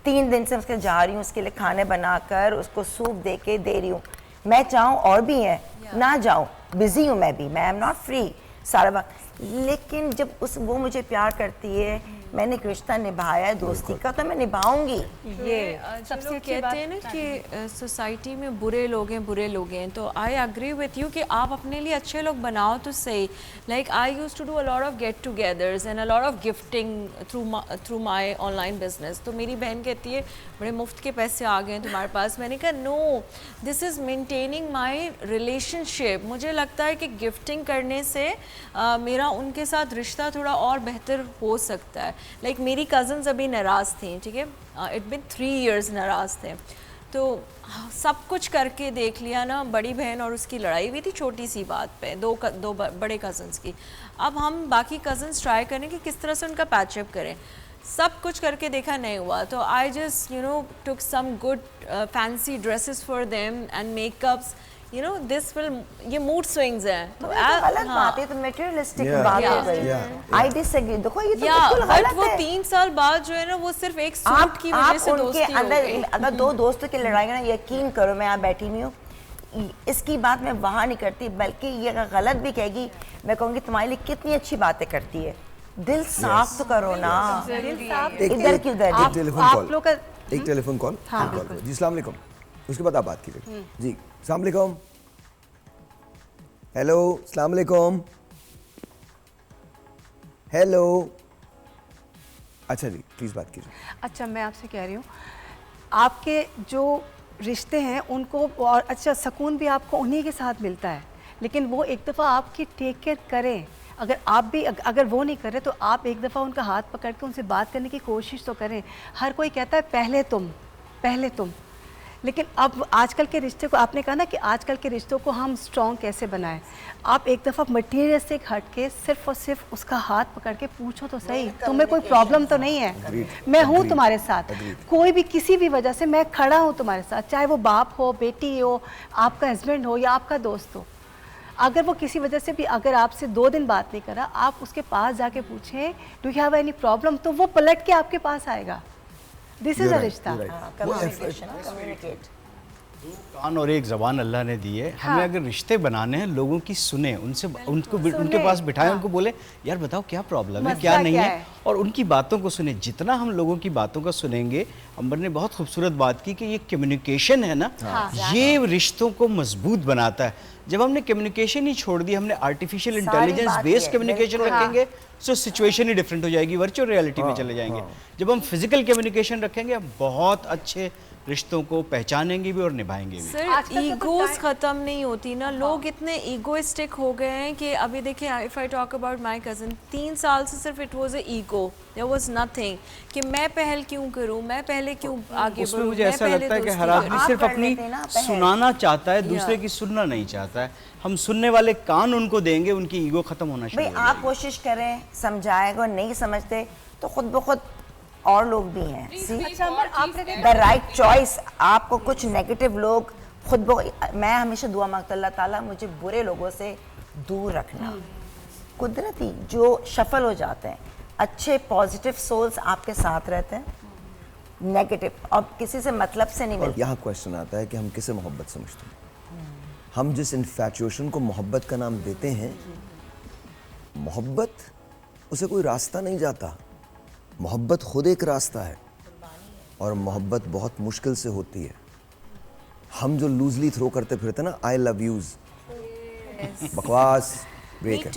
3 दिन से उसके जा रही हूँ, उसके लिए खाने बनाकर उसको सूप दे के दे रही हूँ। मैं चाहूँ और भी हैं ना जाऊँ, बिजी हूँ मैं भी, मैं एम नॉट फ्री सारा वक्त, लेकिन जब वो मुझे प्यार करती है, मैंने एक रिश्ता निभाया है दोस्ती का, तो मैं निभाऊंगी। ये सबसे कहते हैं ना कि सोसाइटी में बुरे लोग हैं, तो आई एग्री विथ यू कि आप अपने लिए अच्छे लोग बनाओ तो सही। Like I use to do a lot of get togethers and a lot of gifting through my online business. तो मेरी बहन कहती है बड़े मुफ्त के पैसे आ गए हैं तुम्हारे पास। मैंने कहा no, this is maintaining my relationship. मुझे लगता है कि गिफ्टिंग करने से मेरा उनके साथ रिश्ता थोड़ा और बेहतर हो सकता है। लाइक मेरी कज़न्स अभी नाराज़ थी, ठीक है, इट बिन 3 years नाराज़ थे, तो सब कुछ करके देख लिया ना, बड़ी बहन और उसकी लड़ाई हुई थी छोटी सी बात पे, दो बड़े कज़न्स की। अब हम बाकी कज़न्स ट्राई करें कि किस तरह से उनका पैचअप करें, सब कुछ करके देखा नहीं हुआ, तो I just took some good fancy dresses for them and makeups, this will, ये मूड स्विंग्स हैं, तो गलत बात है, तो मटेरियलिस्टिक बात हो गई। आई डिसएग्री, देखो ये तो बिल्कुल गलत है। वो 3 साल बाद जो है ना, वो सिर्फ एक सूट की वजह से दोस्ती हो गई। अगर 2 दोस्तों की लड़ाई ना, यकीन करो मैं यहाँ बैठी हुई हूँ, इसकी बात मैं वहाँ नहीं करती, बल्कि ये अगर गलत भी कहेगी, मैं कहूँगी तुम्हारे लिए कितनी अच्छी बातें करती है, दिल साफ तो करो ना, इधर की उधर। एक टेलीफोन कॉल जी, अस्सलाम वालेकुम, उसके बाद आप बात कीजिए जी। अस्सलाम वालेकुम, हेलो, अस्सलाम वालेकुम, हेलो, अच्छा जी प्लीज़ बात कीजिए। अच्छा, मैं आपसे कह रही हूँ, आपके जो रिश्ते हैं उनको, और अच्छा सुकून भी आपको उन्हीं के साथ मिलता है, लेकिन वो एक दफ़ा आपकी टेक केयर करें। अगर आप भी अगर वो नहीं करें तो आप एक दफ़ा उनका हाथ पकड़ के उनसे बात करने की कोशिश तो करें। हर कोई कहता है पहले तुम, लेकिन अब आजकल के रिश्ते को, आपने कहा ना कि आजकल के रिश्तों को हम स्ट्रॉन्ग कैसे बनाएं, आप एक दफ़ा मटीरियल से हट के सिर्फ और सिर्फ उसका हाथ पकड़ के पूछो तो सही, तुम्हें कोई प्रॉब्लम तो नहीं है, मैं हूँ तुम्हारे साथ, कोई भी किसी भी वजह से मैं खड़ा हूँ तुम्हारे साथ, चाहे वो बाप हो, बेटी हो, आपका हस्बैंड हो या आपका दोस्त हो। अगर वो किसी वजह से भी अगर आपसे 2 दिन बात नहीं करा, आप उसके पास जाके पूछें do you have any problem, तो वो पलट के आपके पास आएगा। दिस इज अ रिश्ता। कान और एक ज़बान अल्लाह ने दी है, हमें अगर रिश्ते बनाने हैं, लोगों की सुने, उनके पास बिठाएं, उनको बोले यार बताओ क्या प्रॉब्लम है, क्या नहीं है, और उनकी बातों को सुने। जितना हम लोगों की बातों को सुनेंगे, अंबर ने बहुत खूबसूरत बात की कि ये कम्युनिकेशन है ना, ये रिश्तों को मजबूत बनाता है। जब हमने कम्युनिकेशन ही छोड़ दी, हमने आर्टिफिशियल इंटेलिजेंस बेस्ड कम्युनिकेशन रखेंगे, तो सिचुएशन ही डिफरेंट हो जाएगी, वर्चुअल रियलिटी में चले जाएंगे। जब हम फिजिकल कम्युनिकेशन रखेंगे, हम बहुत अच्छे रिश्तों को पहचानेंगे भी और निभाएंगे भी। सर ईगोस खत्म नहीं होती ना, लोग इतने ईगोइस्टिक हो गए हैं कि अभी देखिए, if I talk about my cousin, 3 साल से सिर्फ it was a ego, there was nothing कि मैं पहल क्यों करूं, मैं पहले क्यों आगे बढ़ूं। मुझे ऐसा लगता है कि हर आदमी सिर्फ अपनी सुनाना चाहता है, दूसरे की सुनना नहीं चाहता है। हम सुनने वाले कान उनको देंगे, उनकी ईगो खत्म होना शुरू हो जाएगी। आप कोशिश करें, समझाएगा, नहीं समझते तो खुद ब खुद और लोग भी हैं। द राइट चॉइस, आपको कुछ नेगेटिव लोग मैं हमेशा दुआ मांगता अल्लाह ताला मुझे बुरे लोगों से दूर रखना। कुदरती जो शफल हो जाते हैं, अच्छे पॉजिटिव सोल्स आपके साथ रहते हैं, नेगेटिव और किसी से मतलब से नहीं मिलता। यहाँ क्वेश्चन आता है कि हम किसे मोहब्बत समझते हैं। हम जिस इन्फैचुएशन को मोहब्बत का नाम देते हैं, मोहब्बत उसे कोई रास्ता नहीं जाता। मोहब्बत खुद एक रास्ता है और मोहब्बत बहुत मुश्किल से होती है। हम जो लूजली थ्रो करते फिरते ना, आई लव यूज, बकवास ब्रेक है।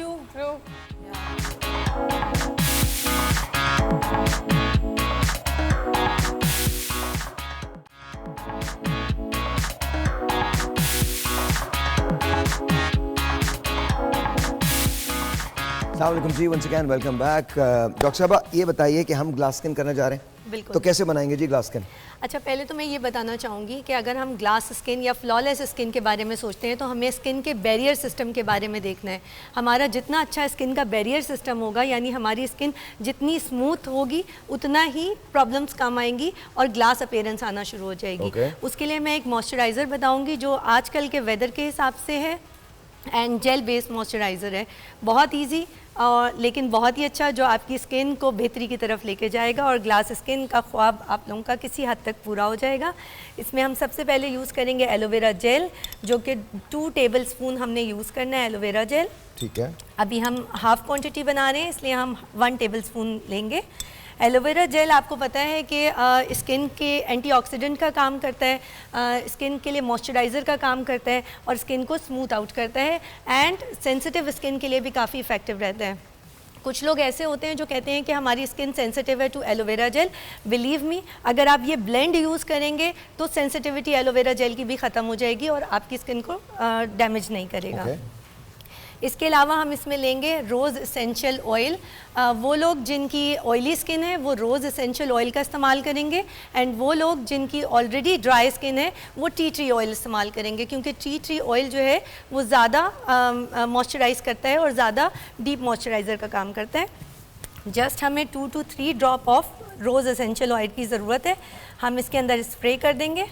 अस्सलामुअलैकुम जी, once again welcome back. Doctor साहबा, ये बताइए कि हम ग्लास स्किन करने जा रहे हैं, बिल्कुल। तो कैसे बनाएंगे जी ग्लास स्किन? अच्छा, पहले तो मैं ये बताना चाहूँगी कि अगर हम ग्लास स्किन या फ्लॉलेस स्किन के बारे में सोचते हैं तो हमें स्किन के बैरियर सिस्टम के बारे में देखना है। हमारा जितना अच्छा स्किन का बैरियर सिस्टम होगा, यानी हमारी स्किन जितनी स्मूथ होगी उतना ही प्रॉब्लम्स कम आएंगी और ग्लास अपीयरेंस आना शुरू हो जाएगी। उसके लिए मैं एक मॉइस्चराइज़र बताऊँगी जो आजकल के वेदर के हिसाब से है एंड जेल बेस्ड मॉइस्चराइज़र है। बहुत ईजी और लेकिन बहुत ही अच्छा, जो आपकी स्किन को बेहतरी की तरफ लेके जाएगा और ग्लास स्किन का ख्वाब आप लोगों का किसी हद तक पूरा हो जाएगा। इसमें हम सबसे पहले यूज़ करेंगे एलोवेरा जेल, जो कि 2 टेबलस्पून हमने यूज़ करना है एलोवेरा जेल। ठीक है। अभी हम हाफ़ क्वांटिटी बना रहे हैं, इसलिए हम 1 टेबलस्पून लेंगे। एलोवेरा जेल आपको पता है कि स्किन के एंटीऑक्सीडेंट का काम करता है, स्किन के लिए मॉइस्चराइज़र का काम करता है और स्किन को स्मूथ आउट करता है एंड सेंसिटिव स्किन के लिए भी काफ़ी इफ़ेक्टिव रहता है। कुछ लोग ऐसे होते हैं जो कहते हैं कि हमारी स्किन सेंसिटिव है to aloe vera gel. Believe me, अगर आप ये ब्लेंड यूज़ करेंगे तो सेंसिटिविटी एलोवेरा जेल की भी ख़त्म हो जाएगी और आपकी स्किन को डैमेज नहीं करेगा। इसके अलावा हम इसमें लेंगे रोज़ एसेंशियल ऑयल। वो लोग जिनकी ऑयली स्किन है वो रोज़ एसेंशियल ऑयल का इस्तेमाल करेंगे एंड वो लोग जिनकी ऑलरेडी ड्राई स्किन है वो टी ट्री ऑयल इस्तेमाल करेंगे, क्योंकि टी ट्री ऑयल जो है वो ज़्यादा मॉइस्चराइज़ करता है और ज़्यादा डीप मॉइस्चराइज़र का काम करता है। जस्ट हमें 2 to 3 drop off rose essential oil की ज़रूरत है। हम इसके अंदर स्प्रे कर देंगे।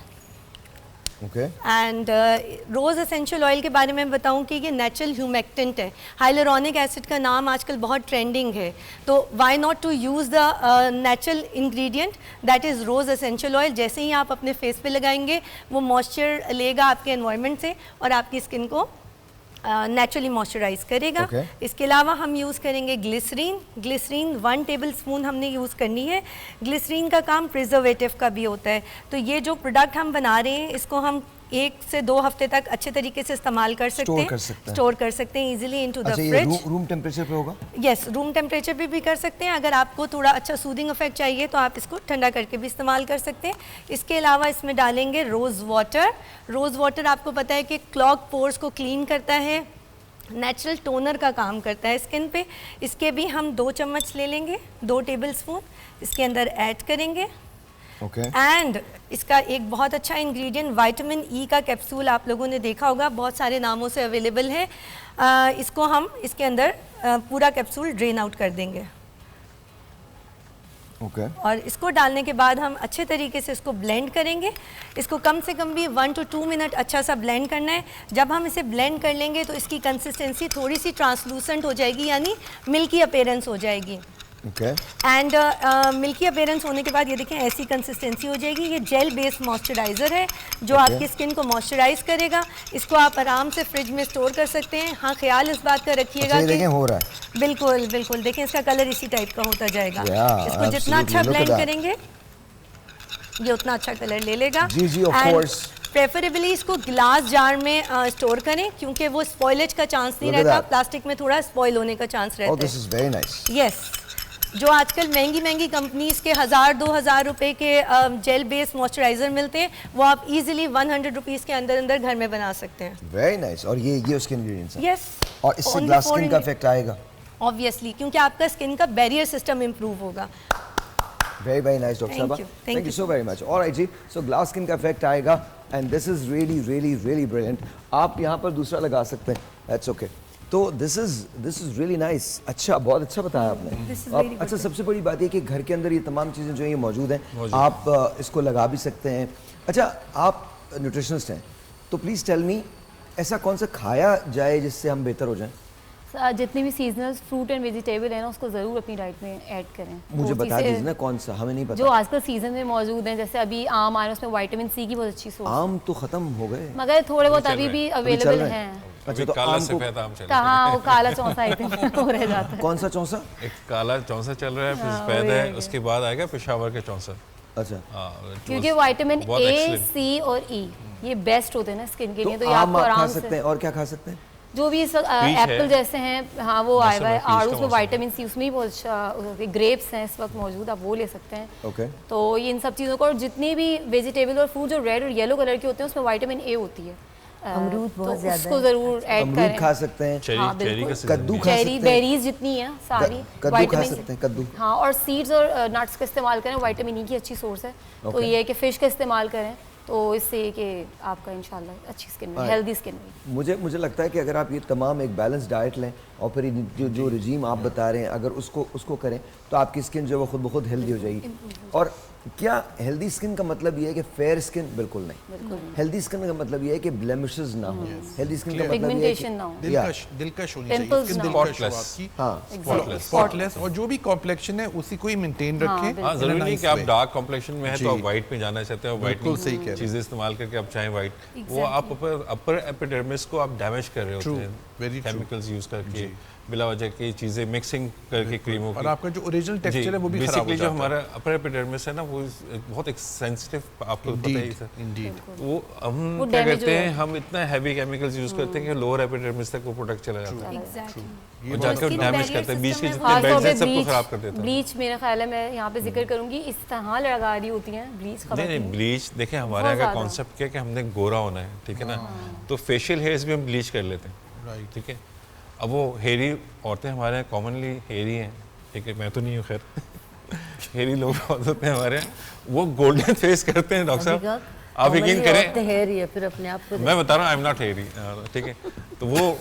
एंड रोज़ एसेंशियल ऑयल के बारे में बताऊं कि ये नेचुरल ह्यूमेक्टेंट है। हाइलुरोनिक एसिड का नाम आजकल बहुत ट्रेंडिंग है, तो why not to use the natural ingredient that is rose essential oil. जैसे ही आप अपने फेस पे लगाएंगे वो मॉइस्चर लेगा आपके एनवायरनमेंट से और आपकी स्किन को नेचुरली मॉइस्चराइज करेगा। इसके अलावा हम यूज़ करेंगे ग्लिसरीन। ग्लिसरीन 1 टेबलस्पून हमने यूज़ करनी है। ग्लिसरीन का काम प्रिजर्वेटिव का भी होता है, तो ये जो प्रोडक्ट हम बना रहे हैं इसको हम 1 से 2 हफ्ते तक अच्छे तरीके से इस्तेमाल कर सकते हैं, स्टोर कर सकते हैं easily into the fridge. Room temperature पे होगा? यस, रूम टेम्परेचर पे भी कर सकते हैं। अगर आपको थोड़ा अच्छा सूदिंग इफेक्ट चाहिए तो आप इसको ठंडा करके भी इस्तेमाल कर सकते हैं। इसके अलावा इसमें डालेंगे रोज़ वाटर। रोज़ वाटर आपको पता है कि क्लॉग पोर्स को क्लीन करता है, नेचुरल टोनर का काम करता है स्किन पे। इसके भी हम 2 चम्मच ले लेंगे, 2 टेबलस्पून इसके अंदर ऐड करेंगे। एंड इसका एक बहुत अच्छा इंग्रेडिएंट विटामिन ई का कैप्सूल आप लोगों ने देखा होगा, बहुत सारे नामों से अवेलेबल है। इसको हम इसके अंदर पूरा कैप्सूल ड्रेन आउट कर देंगे। और इसको डालने के बाद हम अच्छे तरीके से इसको ब्लेंड करेंगे। इसको कम से कम भी 1 to 2 मिनट अच्छा सा ब्लेंड करना है। जब हम इसे ब्लेंड कर लेंगे तो इसकी कंसिस्टेंसी थोड़ी सी ट्रांसलूसेंट हो जाएगी, यानी मिल्की अपीयरेंस हो जाएगी। एंड मिल्की अपीयरेंस होने के बाद ये देखें ऐसी कंसिस्टेंसी हो जाएगी। ये जेल बेस्ड मॉइस्चराइज़र है जो आपकी स्किन को मॉइस्चराइज करेगा। इसको आप आराम से फ्रिज में स्टोर कर सकते हैं। हाँ, ख्याल इस बात का रखिएगा कि हो रहा है। बिल्कुल बिल्कुल, देखें इसका कलर इसी टाइप का होता जाएगा। इसको जितना अच्छा ब्लेंड करेंगे ये उतना अच्छा कलर ले लेगा। प्रेफरेबली इसको ग्लास जार में स्टोर करें, क्योंकि वो स्पॉइलेज का चांस नहीं रहता। प्लास्टिक में थोड़ा स्पॉइल होने का चांस रहता है। यस, जो आजकल महंगी कंपनीज के 1000-2000 रुपए के जेल बेस्ड मॉइस्चराइजर मिलते हैं, वो आप इजीली 100 रुपीस के अंदर घर में बना सकते हैं। Very nice. और ये उसके इंग्रेडिएंट्स हैं। यस, और इससे ग्लास स्किन का इफेक्ट आएगा ऑब्वियसली, क्योंकि आपका स्किन का बैरियर सिस्टम इंप्रूव होगा। very nice, Dr. Sabha. Thank you so very much. All right ji, so glass skin का इफेक्ट आएगा and this is really brilliant. आप यहाँ पर दूसरा लगा सकते हैं, that's okay. तो this is really nice. अच्छा, बहुत अच्छा बताया आपने। अच्छा, सबसे बड़ी बात ये कि घर के अंदर ये तमाम चीज़ें जो हैं ये मौजूद हैं, आप इसको लगा भी सकते हैं। अच्छा, आप न्यूट्रिशनिस्ट हैं, तो प्लीज़ टेल मी, ऐसा कौन सा खाया जाए जिससे हम बेहतर हो जाएं? जितने भी सीजनल फ्रूट एंड वेजिटेबल है ना, उसको ज़रूर अपनी डाइट में ऐड करें। मुझे बता दीजिए ना कौन सा, हमें नहीं पता। जो आजकल सीजन में मौजूद हैं, जैसे अभी आम आ रहे हैं, उसमें विटामिन सी की बहुत अच्छी सोर्स। आम तो खत्म हो गए, मगर थोड़े बहुत अभी भी अवेलेबल हैं। अच्छा, तो काला आम को कहाँ, वो काला चौसा आई थिंक हो रह जाता है। कौन सा चौसा? एक काला चौसा चल रहा है, फिर सफेद है, उसके बाद आएगा पेशावर के चौसा। अच्छा, क्योंकि विटामिन ए, सी और ई ये बेस्ट होते हैं ना स्किन के लिए, तो ये आपको खा आराम सकते से। हैं। और क्या खा सकते हैं? जो भी एप्पल जैसे हैं, हाँ वो आया हुआ है, आड़ू में विटामिन सी, उसमें भी बहुत अच्छा। ग्रेप्स हैं इस वक्त मौजूद, आप वो ले सकते हैं। ओके। तो ये इन सब चीज़ों को, और जितनी भी वेजिटेबल और फ्रूट जो रेड और येलो कलर के होते हैं, उसमें विटामिन ए होती है। अमरूद बहुत तो ज़्यादा उसको ज़रूर ऐड अमरूद करें। खा सकते हैं, हाँ, बिल्कुल। कद्दू खा सकते हैं, बेरीज जितनी है सारी कद्दू खा सकते हैं, कद्दू। हाँ, और सीड्स और नट्स का इस्तेमाल करें, विटामिन ई की अच्छी सोर्स है। तो ये है कि फ़िश का इस्तेमाल करें, तो इससे कि आपका इंशाल्लाह अच्छी स्किन में, हेल्दी स्किन में। मुझे लगता है कि अगर आप ये तमाम एक बैलेंस डाइट लें और फिर जो रिजीम आप बता रहे हैं, अगर उसको करें, तो आपकी स्किन जो है वो खुद ब खुद हेल्दी हो जाएगी। और क्या हेल्दी स्किन का मतलब ये है कि फेयर स्किन? बिल्कुल नहीं। हेल्दी स्किन का मतलब ये है कि ब्लेमिशेस ना हो। हेल्दी स्किन का मतलब ये है कि दिलकश होनी चाहिए, स्किन दिलकश हो आपकी, हाँ, स्पॉटलेस, और जो भी कॉम्प्लेक्शन है उसी को ही मेंटेन रखें। हाँ, जरूरी नहीं कि आप डार्क कॉम्प्लेक्शन में है तो आप वाइट में जाना चाहते हो, वाइट चीजें इस्तेमाल करके आप चाहें वाइट, वो आप अपर एपिडर्मिस को आप डैमेज कर रहे होते हैं केमिकल्स यूज करके, बिला वजह की चीजें मिक्सिंग करके क्रीमों की, और आपका जो ओरिजिनल टेक्सचर है वो भी खराब हो जाता है। जो हमारा है। अपर एपिडर्मिस है ना, वो बहुत एक सेंसिटिव, आपको पता ही है। इंडीड वो हम क्या करते हैं, हम इतना हैवी केमिकल्स यूज करते हैं कि लोअर एपिडर्मिस तक वो प्रोडक्ट चला जाता है और जाकर डैमेज करते हैं, बीच के जितने बेल्स हैं सबको खराब कर देता है। ब्लीच मेरा ख्याल है, मैं यहाँ पे जिक्र करूंगी, इस तरह लगा रही होती हैं ब्लीच। नहीं, ब्लीच देखें, हमारे यहाँ का कॉन्सेप्ट क्या है कि हमने गोरा होना है, ठीक है ना, तो फेशियल हेयर्स भी हम ब्लीच कर लेते हैं, ठीक है। अब वो हेयरी औरतें हमारे यहाँ कॉमनली हेयरी हैं, ठीक है, मैं तो नहीं हूँ खैर हेयरी लोग होते हैं हमारे यहाँ, वो गोल्डन फेस करते हैं। डॉक्टर साहब आप यकीन करें, हेयरी है, फिर अपने आप को मैं बता रहा हूँ, आई एम नॉट हेयरी, ठीक है। तो वो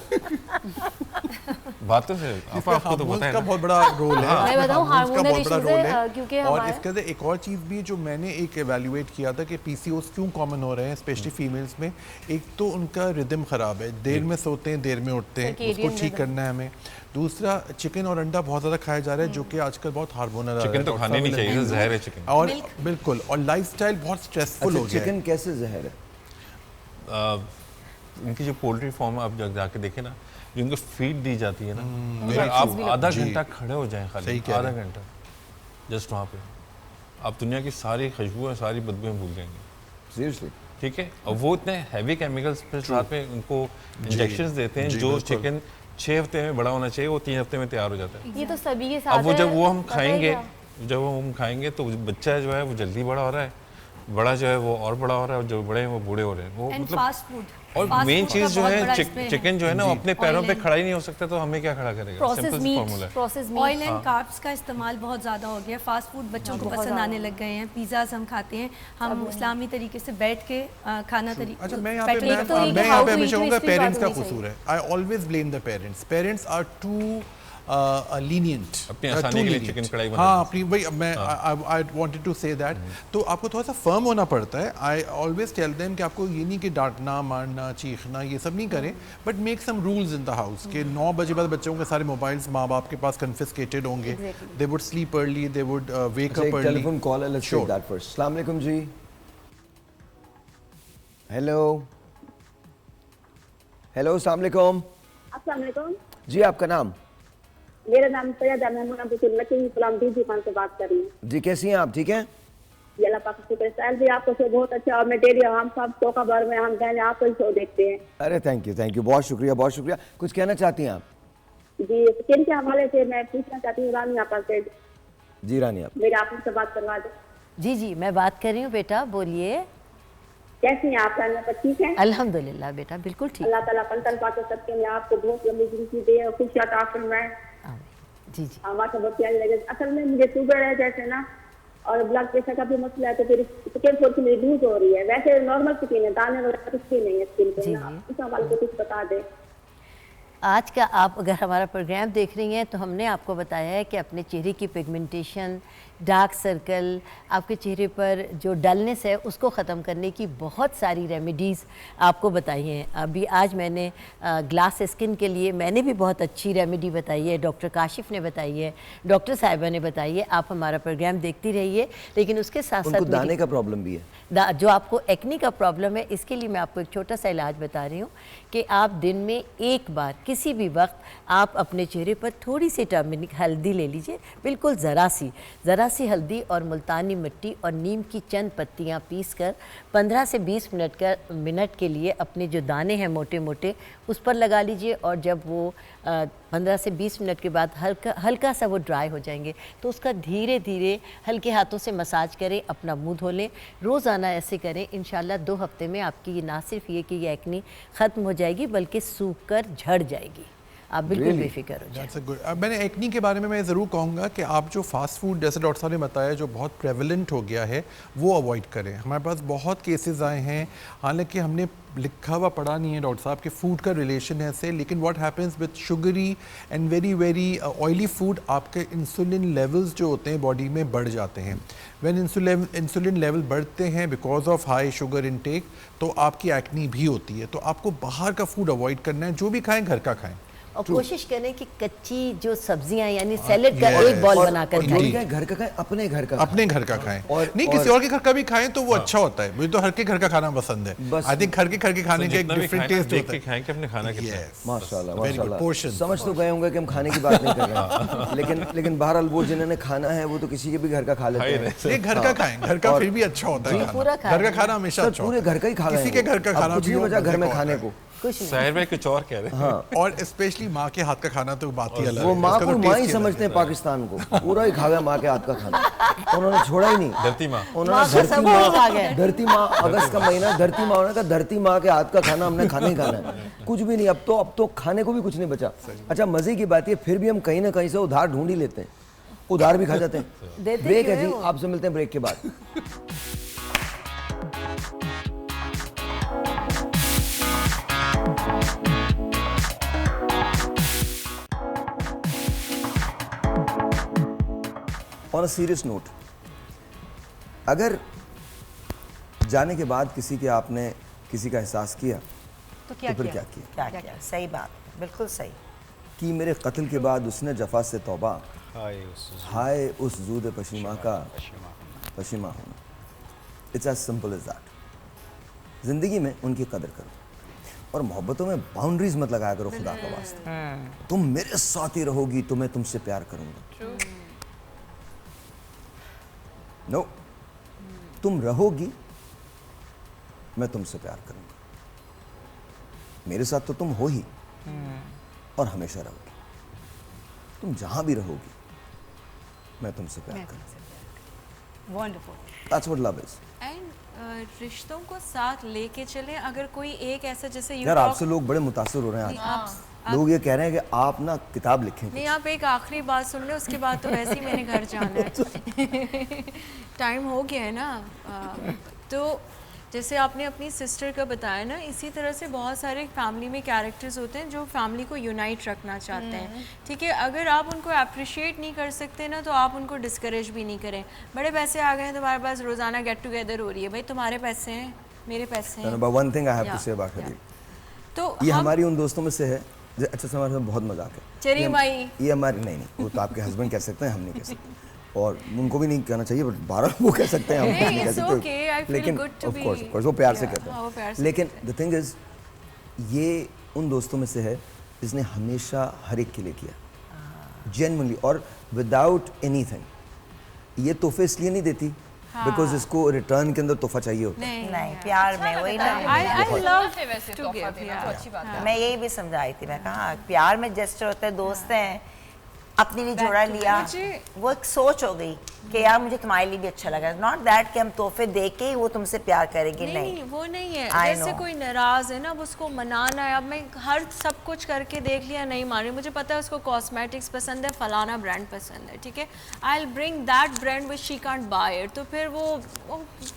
बातों से आपको तो पता है ना, बहुत बड़ा रोल है। मैं बताऊं, हार्मोनल इश्यूज है, क्योंकि और इसके अंदर एक और चीज़ भी जो मैंने एक एवेल्युएट किया था कि पीसीओएस क्यों कॉमन हो रहे हैं स्पेशली फीमेल्स में। एक तो उनका रिदम ख़राब है, देर में सोते हैं, देर में उठते हैं, उसको ठीक करना है हमें। दूसरा, चिकन और अंडा बहुत ज़्यादा खाया जा रहा है, जो कि आजकल बहुत हार्मोनल। चिकन तो खाने नहीं चाहिए, जहर है चिकन। और बिल्कुल, और लाइफस्टाइल बहुत स्ट्रेसफुल हो गया है। चिकन कैसे जहर है? इनकी जो पोल्ट्री फार्म आप जाके देखें ना, जो इनको फीड दी जाती है ना, अगर आप आधा घंटा खड़े हो जाएं, खाली आधा घंटा जस्ट वहाँ पे, आप दुनिया की सारी खुशबू सारी बदबूएं भूल जाएंगे, सीरियसली, ठीक है। और वो इतने हैवी केमिकल्स फिर साथ में उनको इंजेक्शंस देते हैं, जो चिकन 6 हफ्ते में बड़ा होना चाहिए वो 3 हफ्ते में तैयार हो जाता है। ये तो सभी के साथ अब वो जब वो हम खाएंगे तो बच्चा जो है वो जल्दी बड़ा हो रहा है, बड़ा जो है वो और बड़ा हो रहा है, और जो बड़े हैं वो बूढ़े हो रहे हैं। वो मतलब फास्ट फूड, और मेन चीज जो है चिकन जो है ना, वो अपने पैरों पे खड़ा ही नहीं हो सकता, तो हमें क्या खड़ा करेगा? सिंपल फॉर्मूला है। ऑयल एंड कार्ब्स का इस्तेमाल बहुत ज़्यादा हो गया, फास्ट फूड बच्चों को पसंद आने लग गए हैं, पिज़्ज़ाज हम खाते हैं, हम इस्लामी तरीके से बैठ के खाना तरीका। अच्छा, मैं यहाँ पे हमेशा कहूँगा पेरेंट्स का कसूर है। I always blame the parents. Parents are too lenient, अपनी आसानी के लिए चिकन कढ़ाई बना। हाँ, अपनी भाई मैं I wanted to say that। तो आपको थोड़ा सा फर्म होना पड़ता है। I always tell them कि आपको ये नहीं कि डांटना, मारना, चीखना ये सब नहीं करें, but make some rules in the house कि 9 बजे बाद बच्चों के सारे मोबाइल्स माँ बाप के पास confiscated होंगे। They would sleep early, they would wake up early। Telephone call है, let's take that first। अस्सलाम वालेकुम जी। हेलो हेलो, अस्सलाम वालेकुम। अस्सलाम वालेकुम जी, आपका नाम? मेरा नाम सैयदा मेमूना डी खान से बात कर रही हूँ। जी, कैसी हैं आप? ठीक हैं? अल्लाह पाक का शुक्र है। भी आपका शो बहुत अच्छा, और मैं डेली हम सब शो का बार में हम पहले आपका ही शो देखते हैं। अरे थैंक यू, बहुत शुक्रिया, बहुत शुक्रिया। कुछ कहना चाहती हैं आप? जी, स्किन के हवाले से मैं पूछना चाहती हूँ रानी आपा से। जी रानी, आप मेरे आप से बात करवा दे। जी जी, मैं बात कर रही हूँ बेटा, बोलिए। कैसी हैं आप? रानी ठीक है? अल्हम्दुलिल्लाह बेटा, बिल्कुल ठीक। अल्लाह ताला पंतन पाक सबके लिए आपको बहुत लंबी जिंदगी दे और खुशियां अता फरमाए। जी जी, हमारा बहुत प्यारी लगे। असल में मुझे शुगर है जैसे ना, और ब्लड प्रेशर का भी मसला है, तो फिर स्किन थोड़ी मेरी लूज हो रही है। वैसे नॉर्मल स्किन है, दाने वगैरह कुछ भी नहीं है स्किन पे ना। इस हवाले से कुछ बता दें। आज का आप अगर हमारा प्रोग्राम देख रही हैं तो हमने आपको बताया है कि अपने चेहरे की पिगमेंटेशन डार्क सर्कल, आपके चेहरे पर जो डलनेस है उसको ख़त्म करने की बहुत सारी रेमेडीज़ आपको बताई हैं। अभी आज मैंने ग्लास स्किन के लिए मैंने भी बहुत अच्छी रेमेडी बताई है, डॉक्टर काशिफ ने बताई है, डॉक्टर साहिबा ने बताई है। आप हमारा प्रोग्राम देखती रहिए। लेकिन उसके साथ साथ दाने का प्रॉब्लम भी है, जो आपको एक्नी का प्रॉब्लम है, इसके लिए मैं आपको एक छोटा सा इलाज बता रही हूँ कि आप दिन में एक बार किसी भी वक्त आप अपने चेहरे पर थोड़ी सी टर्मरिक हल्दी ले लीजिए, बिल्कुल ज़रा सी हल्दी और मुल्तानी मिट्टी और नीम की चंद पत्तियाँ पीस कर 15 से 20 मिनट के लिए अपने जो दाने हैं मोटे मोटे उस पर लगा लीजिए। और जब वो 15 से 20 मिनट के बाद हल्का सा वो ड्राई हो जाएंगे तो उसका धीरे धीरे हल्के हाथों से मसाज करें, अपना मुंह धो लें, रोज़ाना ऐसे करें। इंशाल्लाह 2 हफ्ते में आपकी ये ना सिर्फ ये कि ये एक्नी ख़त्म हो जाएगी बल्कि सूख कर झड़ जाएगी। आप बिल्कुल बेफिक्र हो जाए। अब मैंने एक्नी के बारे में मैं ज़रूर कहूँगा कि आप जो फास्ट फूड जैसे डॉक्टर साहब ने बताया जो बहुत प्रेवलेंट हो गया है वो अवॉइड करें। हमारे पास बहुत केसेस आए हैं, हालांकि हमने लिखा हुआ पढ़ा नहीं है डॉक्टर साहब कि फूड का रिलेशन है से, लेकिन what happens with sugary and very oily food, आपके इंसुलिन लेवल्स जो होते हैं बॉडी में बढ़ जाते हैं। व्हेन इंसुलिन लेवल बढ़ते हैं because of high sugar intake तो आपकी एक्नी भी होती है। तो आपको बाहर का फूड अवॉइड करना है, जो भी खाएं घर का खाएं और कोशिश करें कि कच्ची जो सब्जियां यानी सैलेड का एक बॉल बनाकर खाएं। घर का खाएं, अपने घर का खाएं और नहीं किसी और के घर का भी खाएं तो वो अच्छा होता है। मुझे तो हर के घर का खाना पसंद है। आई थिंक घर के खाने का एक डिफरेंट टेस्ट होता है। खाएं कि अपने खाना कितना है। माशाल्लाह समझ तो गए होंगे कि हम खाने की बात नहीं कर रहे हैं लेकिन बहरहाल वो जिन्होंने खाना है वो तो किसी के भी घर का खा लेते हैं। घर का खाएं, घर का फिर भी अच्छा होता है। घर का खाना हमेशा अच्छा, पूरे घर का ही खा, किसी के घर का खाना भी वजह घर में खाने को शहर में कुछ और कह रहे हैं। हाँ। और स्पेशली माँ के हाथ का खाना तो बात ही अलग है। वो माँ को माँ ही समझते हैं पाकिस्तान को, पूरा ही खा गया माँ के हाथ का खाना, उन्होंने छोड़ा ही नहीं। धरती माँ, उन्होंने धरती माँ अगस्त का महीना धरती माँ, उन्होंने कहा धरती माँ के हाथ का खाना हमने खाना ही खाना है, कुछ भी नहीं। अब तो खाने को भी कुछ नहीं बचा। अच्छा मजे की बात है फिर भी हम कहीं ना कहीं से उधार ढूंढ ही लेते हैं, उधार भी खा जाते हैं। ब्रेक है जी, आपसे मिलते हैं ब्रेक के बाद। ऑन अ सीरियस नोट, अगर जाने के बाद आपने किसी का एहसास किया तो फिर क्या किया? सही बात, बिल्कुल सही। कि मेरे कत्ल के बाद उसने जफा से तौबा, हाय उस जूद पशीमा का पशीमा होना। It's as simple as that. जिंदगी में उनकी कदर करो और मोहब्बतों में बाउंड्रीज मत लगाया करो खुदा का वास्ते। तुम मेरे साथ ही रहोगी तो मैं तुमसे प्यार करूंगा। नो, तुम रहोगी मैं तुमसे प्यार करूंगा। मेरे साथ तो तुम हो ही और हमेशा रहोगी। तुम जहां भी रहोगी मैं तुमसे प्यार करूंगा। Wonderful, that's what love is. And रिश्तों को साथ लेके चले। अगर कोई एक ऐसा जैसे यार आपसे लोग बड़े मुतासिर हो रहे हैं आज। लोग ये कह रहे हैं कि आप ना किताब लिखें। नहीं, आप एक आखिरी बात सुन ले, उसके बाद तो वैसे ही मैंने घर जाना है। टाइम हो गया है ना। तो जैसे आपने अपनी सिस्टर का बताया ना, इसी तरह से बहुत सारे फैमिली में कैरेक्टर्स होते हैं जो फैमिली को यूनाइट रखना चाहते हैं। ठीक है, अगर आप उनको अप्रिशिएट नहीं कर सकते ना तो आप उनको डिस्करेज भी नहीं करें। बड़े पैसे आ गए हैं तुम्हारे पास, रोज़ाना गेट टुगेदर हो रही है, भाई तुम्हारे पैसे हैं मेरे पैसे हैं। But one thing I have to say about Hadeel, तो ये हमारी उन दोस्तों में से है। अच्छा हमारे साथ बहुत मजाक है। चरी माई ये हमारी नहीं, वो तो आपके हस्बैंड कह सकते हैं, हम नहीं कह सकते और उनको भी नहीं कहना चाहिए, बट 12 वो कह सकते हैं, हम नहीं कह सकते। लेकिन ऑफ कोर्स वो प्यार से कहते हैं। लेकिन द थिंग इज ये उन दोस्तों में से है जिसने हमेशा हर एक के लिए किया जेन्युइनली और विदाउट एनीथिंग। ये तोहफे इसलिए नहीं देती बिकॉज इसको रिटर्न के अंदर तोहफा चाहिए होता है। नहीं, प्यार में वही ना। मैं यही भी समझाई थी, मैं कहा प्यार में जेस्चर होता है, दोस्त हैं, अपने लिए जोड़ा लिया, वो एक सोच हो गई कि यार मुझे तुम्हारे लिए भी अच्छा लगा। नॉट दैट कि हम तोहफे दे के ही वो तुमसे प्यार करेगी। नहीं, वो नहीं है। जैसे कोई नाराज है ना, अब उसको मनाना है। अब मैं हर सब कुछ करके देख लिया, नहीं मान रही, मुझे पता है उसको कॉस्मेटिक्स पसंद है, फलाना ब्रांड पसंद है, ठीक है, I will bring that brand which she can't buy it. तो फिर वो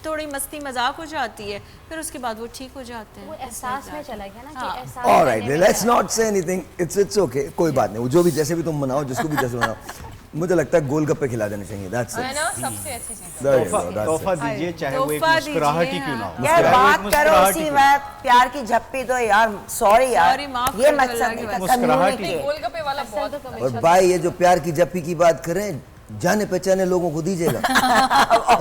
थोड़ी मस्ती मजाक हो जाती है, फिर उसके बाद वो ठीक हो जाते हैं। वो एहसास में चला गया ना कि एहसास। Alright, let's not say anything, it's okay, कोई बात नहीं, जो भी जैसे भी तुम मनाओ, जिसको भी जैसे मनाओ। मुझे लगता है गोलगप्पे खिला देने चाहिए। That's it. है ना, सबसे अच्छी चीज। तोहफा दीजिए, चाहे वो एक मुस्कुराहट ही क्यों ना हो। यार बात करो उसी बात, प्यार की झप्पी दो यार, सॉरी यार, ये मकसद नहीं था, कम्युनिकेट। गोलगप्पे वाला बहुत। और भाई ये जो प्यार की जप्पी की बात करें, जाने पहचाने लोगों को दीजिएगा।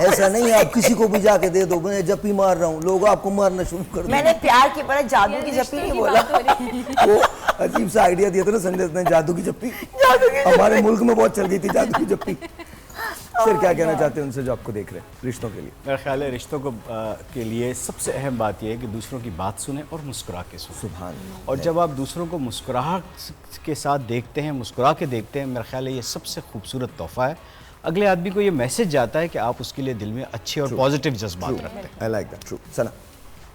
ऐसा नहीं है आप किसी को भी जाके दे दो, मैं जप्पी मार रहा हूँ, लोग आपको मारना शुरू कर देंगे। मैंने प्यार की पर जादू की जप्पी नहीं बोला। वो अजीब सा आइडिया दिया था ना संजय ने, जादू की जप्पी। हमारे मुल्क में बहुत चल गई थी जादू की जप्पी। सर क्या कहना चाहते हैं उनसे जो आपको देख रहे हैं रिश्तों के लिए? मेरा ख्याल है रिश्तों को के लिए सबसे अहम बात यह है कि दूसरों की बात सुने और मुस्कुरा के सुने। सुभान। और जब आप दूसरों को मुस्कुराहट के साथ देखते हैं, मुस्कुरा के देखते हैं, मेरा ख्याल है ये सबसे खूबसूरत तोहफा है। अगले आदमी को ये मैसेज जाता है कि आप उसके लिए दिल में अच्छे और पॉजिटिव जज्बात रखते हैं। I like that. ट्रू। सना,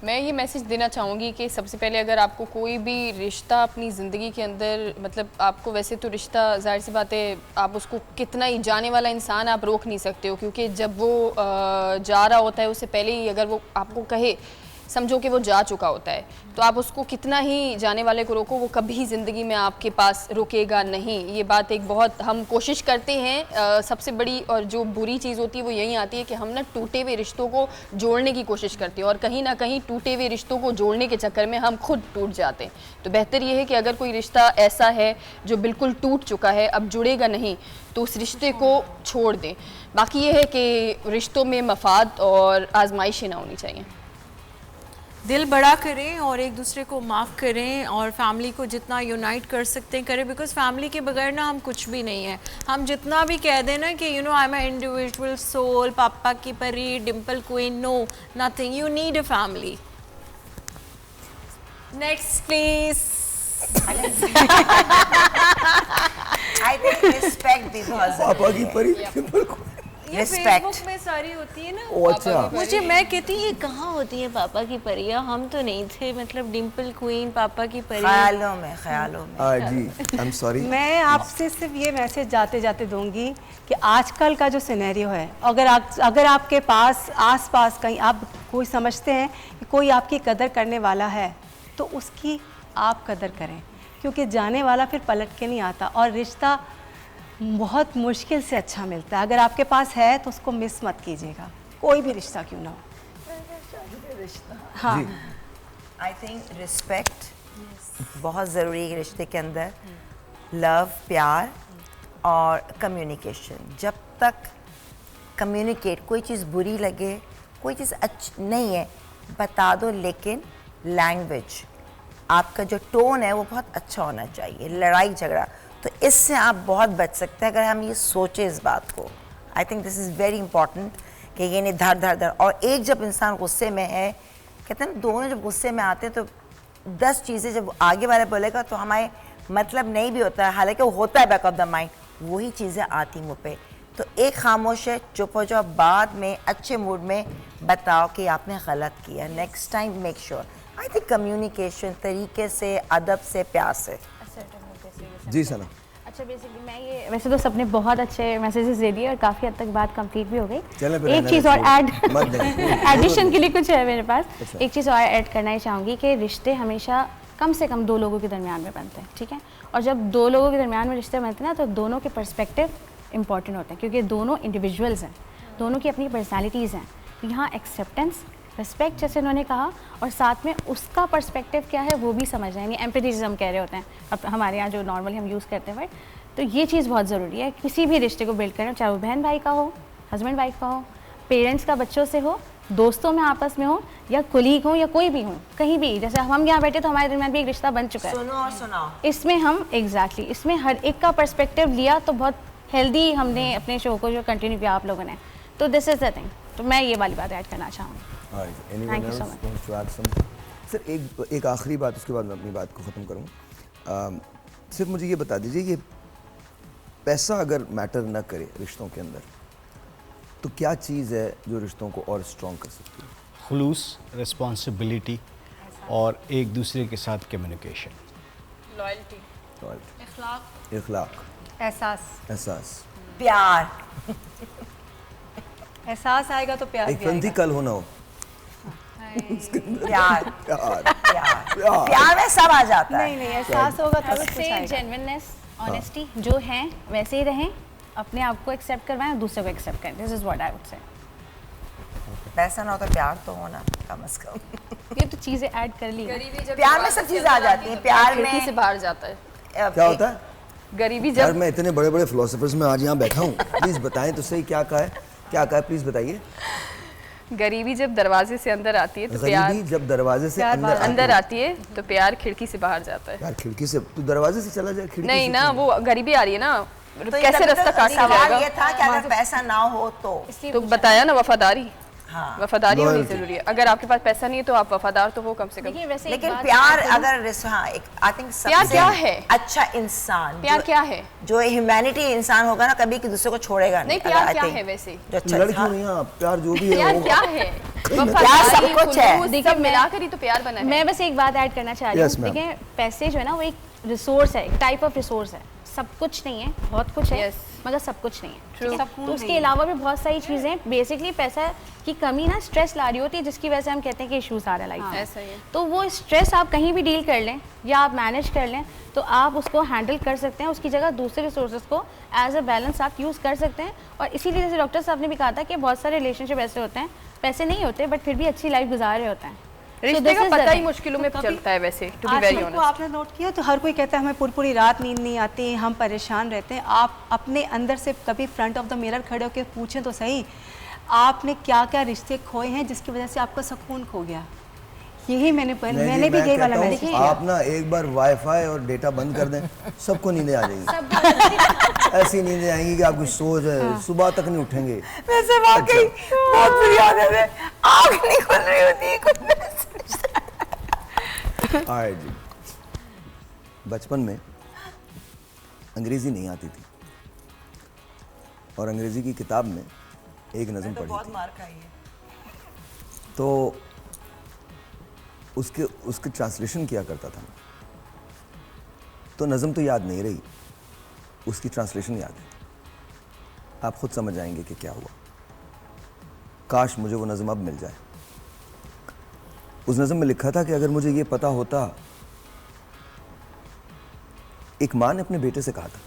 मैं ये मैसेज देना चाहूँगी कि सबसे पहले अगर आपको कोई भी रिश्ता अपनी ज़िंदगी के अंदर, मतलब आपको वैसे तो रिश्ता ज़ाहिर सी बात है आप उसको कितना ही जाने वाला इंसान आप रोक नहीं सकते हो, क्योंकि जब वो जा रहा होता है उससे पहले ही अगर वो आपको कहे, समझो कि वो जा चुका होता है, तो आप उसको कितना ही जाने वाले को रोको, वो कभी ज़िंदगी में आपके पास रुकेगा नहीं। ये बात एक बहुत हम कोशिश करते हैं, सबसे बड़ी और जो बुरी चीज़ होती है वो यही आती है कि हम ना टूटे हुए रिश्तों को जोड़ने की कोशिश करते हैं और कहीं ना कहीं टूटे हुए रिश्तों को जोड़ने के चक्कर में हम खुद टूट जाते हैं। तो बेहतर ये है कि अगर कोई रिश्ता ऐसा है जो बिल्कुल टूट चुका है, अब जुड़ेगा नहीं, तो उस रिश्ते को छोड़ दें। बाकी ये है कि रिश्तों में मफाद और आजमाइशें ना होनी चाहिए। दिल बड़ा करें और एक दूसरे को माफ़ करें और फैमिली को जितना यूनाइट कर सकते हैं करें, बिकॉज फैमिली के बगैर ना हम कुछ भी नहीं है। हम जितना भी कह दें ना कि you know I am a individual soul, पापा की परी, dimple queen, no nothing, you need a family. Next please. I think respect भी बहुत पापा की परी, डिम्पल क्वीन। ये फेसबुक में सारी होती है ना। अच्छा। मुझे मैं कहती हूँ ये कहाँ होती है पापा की परियां, हम तो नहीं थे, मतलब डिम्पल क्वीन, पापा की परी। ख्यालों में, ख्यालों में। जी, आई एम सॉरी। मैं आपसे सिर्फ ये मैसेज जाते जाते दूंगी कि आजकल का जो सिनेरियो है, अगर आपके पास आसपास कहीं आप कोई समझते हैं कि कोई आपकी कदर करने वाला है, तो उसकी आप कदर करें, क्योंकि जाने वाला फिर पलट के नहीं आता और रिश्ता बहुत मुश्किल से अच्छा मिलता है। अगर आपके पास है तो उसको मिस मत कीजिएगा, कोई भी रिश्ता क्यों ना हो। हाँ, आई थिंक रिस्पेक्ट बहुत ज़रूरी है रिश्ते के अंदर। लव, प्यार और कम्युनिकेशन। जब तक कम्युनिकेट, कोई चीज़ बुरी लगे, कोई चीज़ अच्छी नहीं है, बता दो, लेकिन लैंग्वेज, आपका जो टोन है वो बहुत अच्छा होना चाहिए। लड़ाई झगड़ा, तो इससे आप बहुत बच सकते हैं अगर हम ये सोचें इस बात को। I think this is very important कि ये नहीं धर धर धर। और एक जब इंसान गुस्से में है, कहते हैं ना, दोनों जब गुस्से में आते हैं तो 10 चीज़ें जब आगे वाले बोलेगा तो हमारे मतलब नहीं भी होता है, हालांकि वो होता है बैक ऑफ द माइंड, वही चीज़ें आती मुँह पे। तो एक खामोश है, चुप हो जाओ, बाद में अच्छे मूड में बताओ कि आपने गलत किया। Next time make sure. I think communication तरीके से, अदब से, प्यार से। जी सना। अच्छा, बेसिकली मैं ये, वैसे तो सबने बहुत अच्छे मैसेजेस दे दिए और काफ़ी हद तक बात कंप्लीट भी हो गई। एक चीज़ और ऐड एडिशन के लिए कुछ है मेरे पास। अच्छा। एक चीज़ और ऐड करना ही चाहूँगी कि रिश्ते हमेशा कम से कम 2 लोगों के दरमियान में बनते हैं, ठीक है? और जब 2 लोगों के दरमियान में रिश्ते बनते हैं ना, तो दोनों के पर्सपेक्टिव इंपॉर्टेंट होते हैं, क्योंकि दोनों इंडिविजुअल्स हैं, दोनों की अपनी पर्सनैलिटीज़ हैं। तो यहाँ एक्सेप्टेंस, रिस्पेक्ट जैसे उन्होंने कहा, और साथ में उसका पर्सपेक्टिव क्या है वो भी समझना है, यानी एम्पैथी जिसे हम कह रहे होते हैं अब हमारे यहाँ जो नॉर्मली हम यूज़ करते हैं वर्ड। तो ये चीज़ बहुत ज़रूरी है किसी भी रिश्ते को बिल्ड करना, चाहे वो बहन भाई का हो, हस्बैंड वाइफ का हो, पेरेंट्स का बच्चों से हो, दोस्तों में आपस में हो, या कुलीग हो, या कोई भी हो, कहीं भी। जैसे हम यहाँ बैठे तो हमारे दरमियान भी एक रिश्ता बन चुका है, सुनो और सुनाओ। इसमें हम एग्जैक्टली इसमें हर एक का पर्सपेक्टिव लिया तो बहुत हेल्दी हमने अपने शो को जो कंटिन्यू किया आप लोगों ने। तो दिस इज़ द थिंग। तो मैं ये वाली बात ऐड करना चाहूँगी। सर एक आखिरी बात, उसके बाद मैं अपनी बात को ख़त्म करूँ। सिर्फ मुझे ये बता दीजिए, ये पैसा अगर मैटर ना करे रिश्तों के अंदर, तो क्या चीज़ है जो रिश्तों को और स्ट्रॉन्ग कर सकती है? खुलूस, रिस्पॉन्सिबिलिटी और एक दूसरे के साथ कम्युनिकेशन। लॉयल्टी, इखलाक, एहसास, प्यार। एहसास आएगा तो प्यार एक फंदी कल होना हो। प्यार में सब आ जाता है। नहीं, एहसास होगा तो जेन्युइननेस, ऑनेस्टी, जो है वैसे ही रहें, अपने आप को एक्सेप्ट करवाएं और दूसरे को एक्सेप्ट करें. This is what I would say. पैसा ना हो तो प्यार तो होना कम से कम. ये तो चीजें ऐड कर ली. प्यार में सब चीजें आ जाती हैं. प्यार में से बाहर जाता है. क्या होता है? गरीबी यार जब मैं इतने बड़े बड़े फिलोसोफर्स में आज यहाँ बैठा हूँ, प्लीज बताएं तो सही क्या कहा है प्लीज बताइए. गरीबी जब दरवाजे से अंदर आती है तो प्यार, गरीबी जब दरवाजे से अंदर आती है तो प्यार खिड़की से बाहर जाता है. यार खिड़की से तू दरवाजे से चला जाए, खिड़की नहीं से ना, वो गरीबी आ रही है ना, तो कैसे रास्ता काट सवाल ये था कि अगर पैसा ना हो तो बताया ना, वफादारी. हाँ. वफादारी होनी जरूरी है. अगर आपके पास पैसा नहीं है तो आप वफादार तो हो कम से कम. लेकिन प्यार अगर आई थिंक प्यार क्या है? अच्छा इंसान, प्यार क्या है? जो ह्यूमैनिटी इंसान होगा ना, कभी कि दूसरे को छोड़ेगा नहीं. प्यार क्या है वैसे? लड़कियों नहीं, प्यार जो भी है प्यार क्या है? प्यार सब कुछ है. देखिए मिलाकर ही तो प्यार बना है. मैं बस एक बात ऐड करना चाह रही हूँ. देखिए पैसे जो है ना वो एक रिसोर्स है, एक टाइप ऑफ रिसोर्स है. सब कुछ नहीं है, बहुत कुछ है, मगर सब कुछ नहीं है. तो उसके अलावा भी बहुत सारी चीज़ें, बेसिकली पैसा की कमी ना स्ट्रेस ला रही होती है, जिसकी वजह से हम कहते हैं कि इश्यूज आ रहे हैं लाइफ में. ऐसा ही है. तो वो स्ट्रेस आप कहीं भी डील कर लें या आप मैनेज कर लें तो आप उसको हैंडल कर सकते हैं. उसकी जगह दूसरे रिसोर्सेज को एज अ बैलेंस आप यूज़ कर सकते हैं. और इसीलिए जैसे डॉक्टर साहब ने भी कहा था कि बहुत सारे रिलेशनशिप ऐसे होते हैं, पैसे नहीं होते बट फिर भी अच्छी लाइफ गुजार रहे होते हैं. रिश्ते का पता ही मुश्किलों में चलता है वैसे. टू बी वेरी ऑनेस्ट, आपने नोट किया तो हर कोई कहता है हमें पूरी रात नींद नहीं आती, हम परेशान रहते हैं. आप अपने अंदर से कभी फ्रंट ऑफ द मिरर खड़े होकर पूछें तो सही, आपने क्या क्या रिश्ते खोए हैं जिसकी वजह से आपका सुकून खो गया. यही मैंने भी यही वाला मैसेज किया. आप ना एक बार वाईफाई और डेटा बंद कर दें, सबको नींदें आ जाएंगी. ऐसी नींदें आएंगी कि आपकी सोच है सुबह तक नहीं उठेंगे. वैसे वाकई बहुत बुरी आदत है, आँख नहीं खुल रही होती है. जी, बचपन में अंग्रेजी नहीं आती थी और अंग्रेजी की किताब में एक नज़म पढ़ी बहुत थी. मार खाई है. तो उसके ट्रांसलेशन किया करता था. तो नज़म तो याद नहीं रही, उसकी ट्रांसलेशन याद है. आप खुद समझ आएंगे कि क्या हुआ. काश मुझे वो नज़म अब मिल जाए. उस नज़म में लिखा था कि अगर मुझे ये पता होता, एक माँ ने अपने बेटे से कहा था,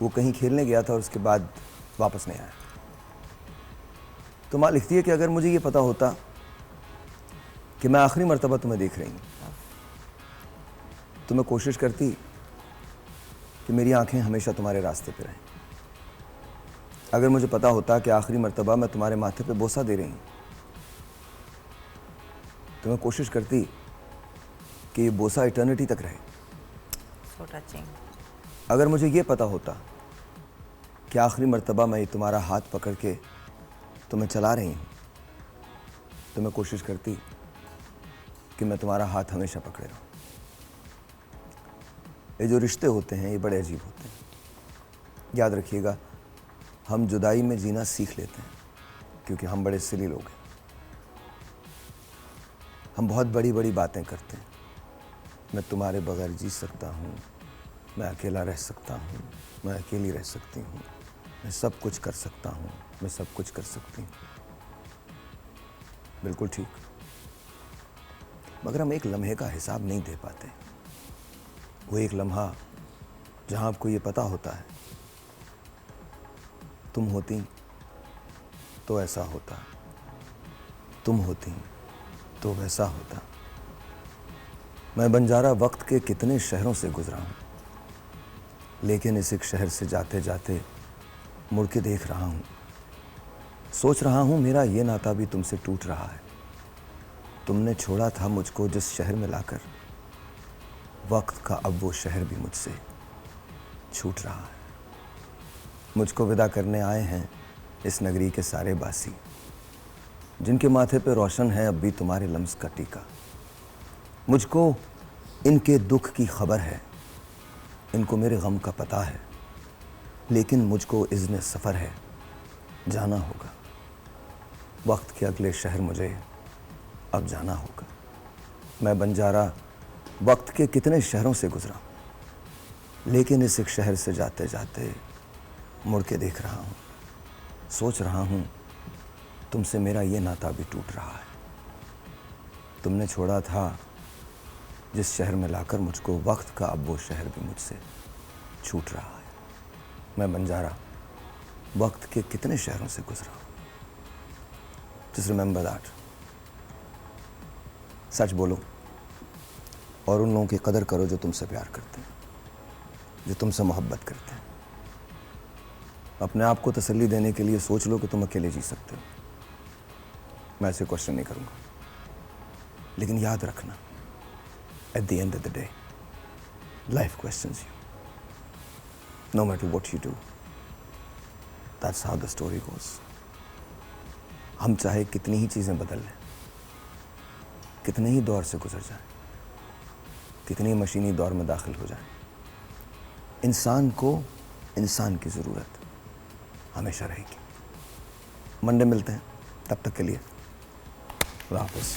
वो कहीं खेलने गया था और उसके बाद वापस नहीं आया. तो माँ लिखती है कि अगर मुझे ये पता होता कि मैं आखिरी मर्तबा तुम्हें देख रही हूँ तो मैं कोशिश करती कि मेरी आंखें हमेशा तुम्हारे रास्ते पे रहें. अगर मुझे पता होता कि आखिरी मर्तबा मैं तुम्हारे माथे पे बोसा दे रही हूँ तो मैं कोशिश करती कि ये बोसा इटर्निटी तक रहे. So touching. अगर मुझे ये पता होता कि आखिरी मर्तबा मैं तुम्हारा हाथ पकड़ के तुम्हें चला रही हूँ तो मैं कोशिश करती कि मैं तुम्हारा हाथ हमेशा पकड़े रहूँ. ये जो रिश्ते होते हैं ये बड़े अजीब होते हैं. याद रखिएगा, हम जुदाई में जीना सीख लेते हैं क्योंकि हम बड़े सिली लोग हैं. हम बहुत बड़ी बड़ी बातें करते हैं. मैं तुम्हारे बगैर जी सकता हूँ, मैं अकेला रह सकता हूँ, मैं अकेली रह सकती हूँ, मैं सब कुछ कर सकता हूँ, मैं सब कुछ कर सकती हूँ. बिल्कुल ठीक. मगर हम एक लम्हे का हिसाब नहीं दे पाते. वो एक लम्हा जहाँ आपको ये पता होता है तुम होती तो ऐसा होता, तुम होती तो वैसा होता. मैं बंजारा वक्त के कितने शहरों से गुजरा हूँ, लेकिन इस एक शहर से जाते जाते मुड़ के देख रहा हूँ. सोच रहा हूँ मेरा ये नाता भी तुमसे टूट रहा है. तुमने छोड़ा था मुझको जिस शहर में लाकर, वक्त का अब वो शहर भी मुझसे छूट रहा है. मुझको विदा करने आए हैं इस नगरी के सारे बासी, जिनके माथे पे रोशन है अब भी तुम्हारे लम्स का टीका. मुझको इनके दुख की खबर है, इनको मेरे गम का पता है, लेकिन मुझको इज़्न सफ़र है, जाना होगा. वक्त के अगले शहर मुझे अब जाना होगा. मैं बंजारा वक्त के कितने शहरों से गुजरा, लेकिन इस एक शहर से जाते जाते मुड़ के देख रहा हूँ. सोच रहा हूँ तुमसे मेरा ये नाता भी टूट रहा है. तुमने छोड़ा था जिस शहर में लाकर मुझको, वक्त का अब वो शहर भी मुझसे छूट रहा है. मैं बंजारा वक्त के कितने शहरों से गुजरा। Just remember that. सच बोलो और उन लोगों की कदर करो जो तुमसे प्यार करते हैं, जो तुमसे मोहब्बत करते हैं। अपने आप को तसल्ली देने के लिए सोच लो कि तुम अकेले जी सकते हो। मैं ऐसे क्वेश्चन नहीं करूँगा, लेकिन याद रखना, at the end of the day life questions you. No matter what you do, that's how the story goes. हम चाहे कितनी ही चीज़ें बदल लें, कितने ही दौर से गुजर जाएं, कितनी मशीनी दौर में दाखिल हो जाएं, इंसान को इंसान की ज़रूरत हमेशा रहेगी। मंडे मिलते हैं, तब तक के लिए अल्लाह हाफ़िज़।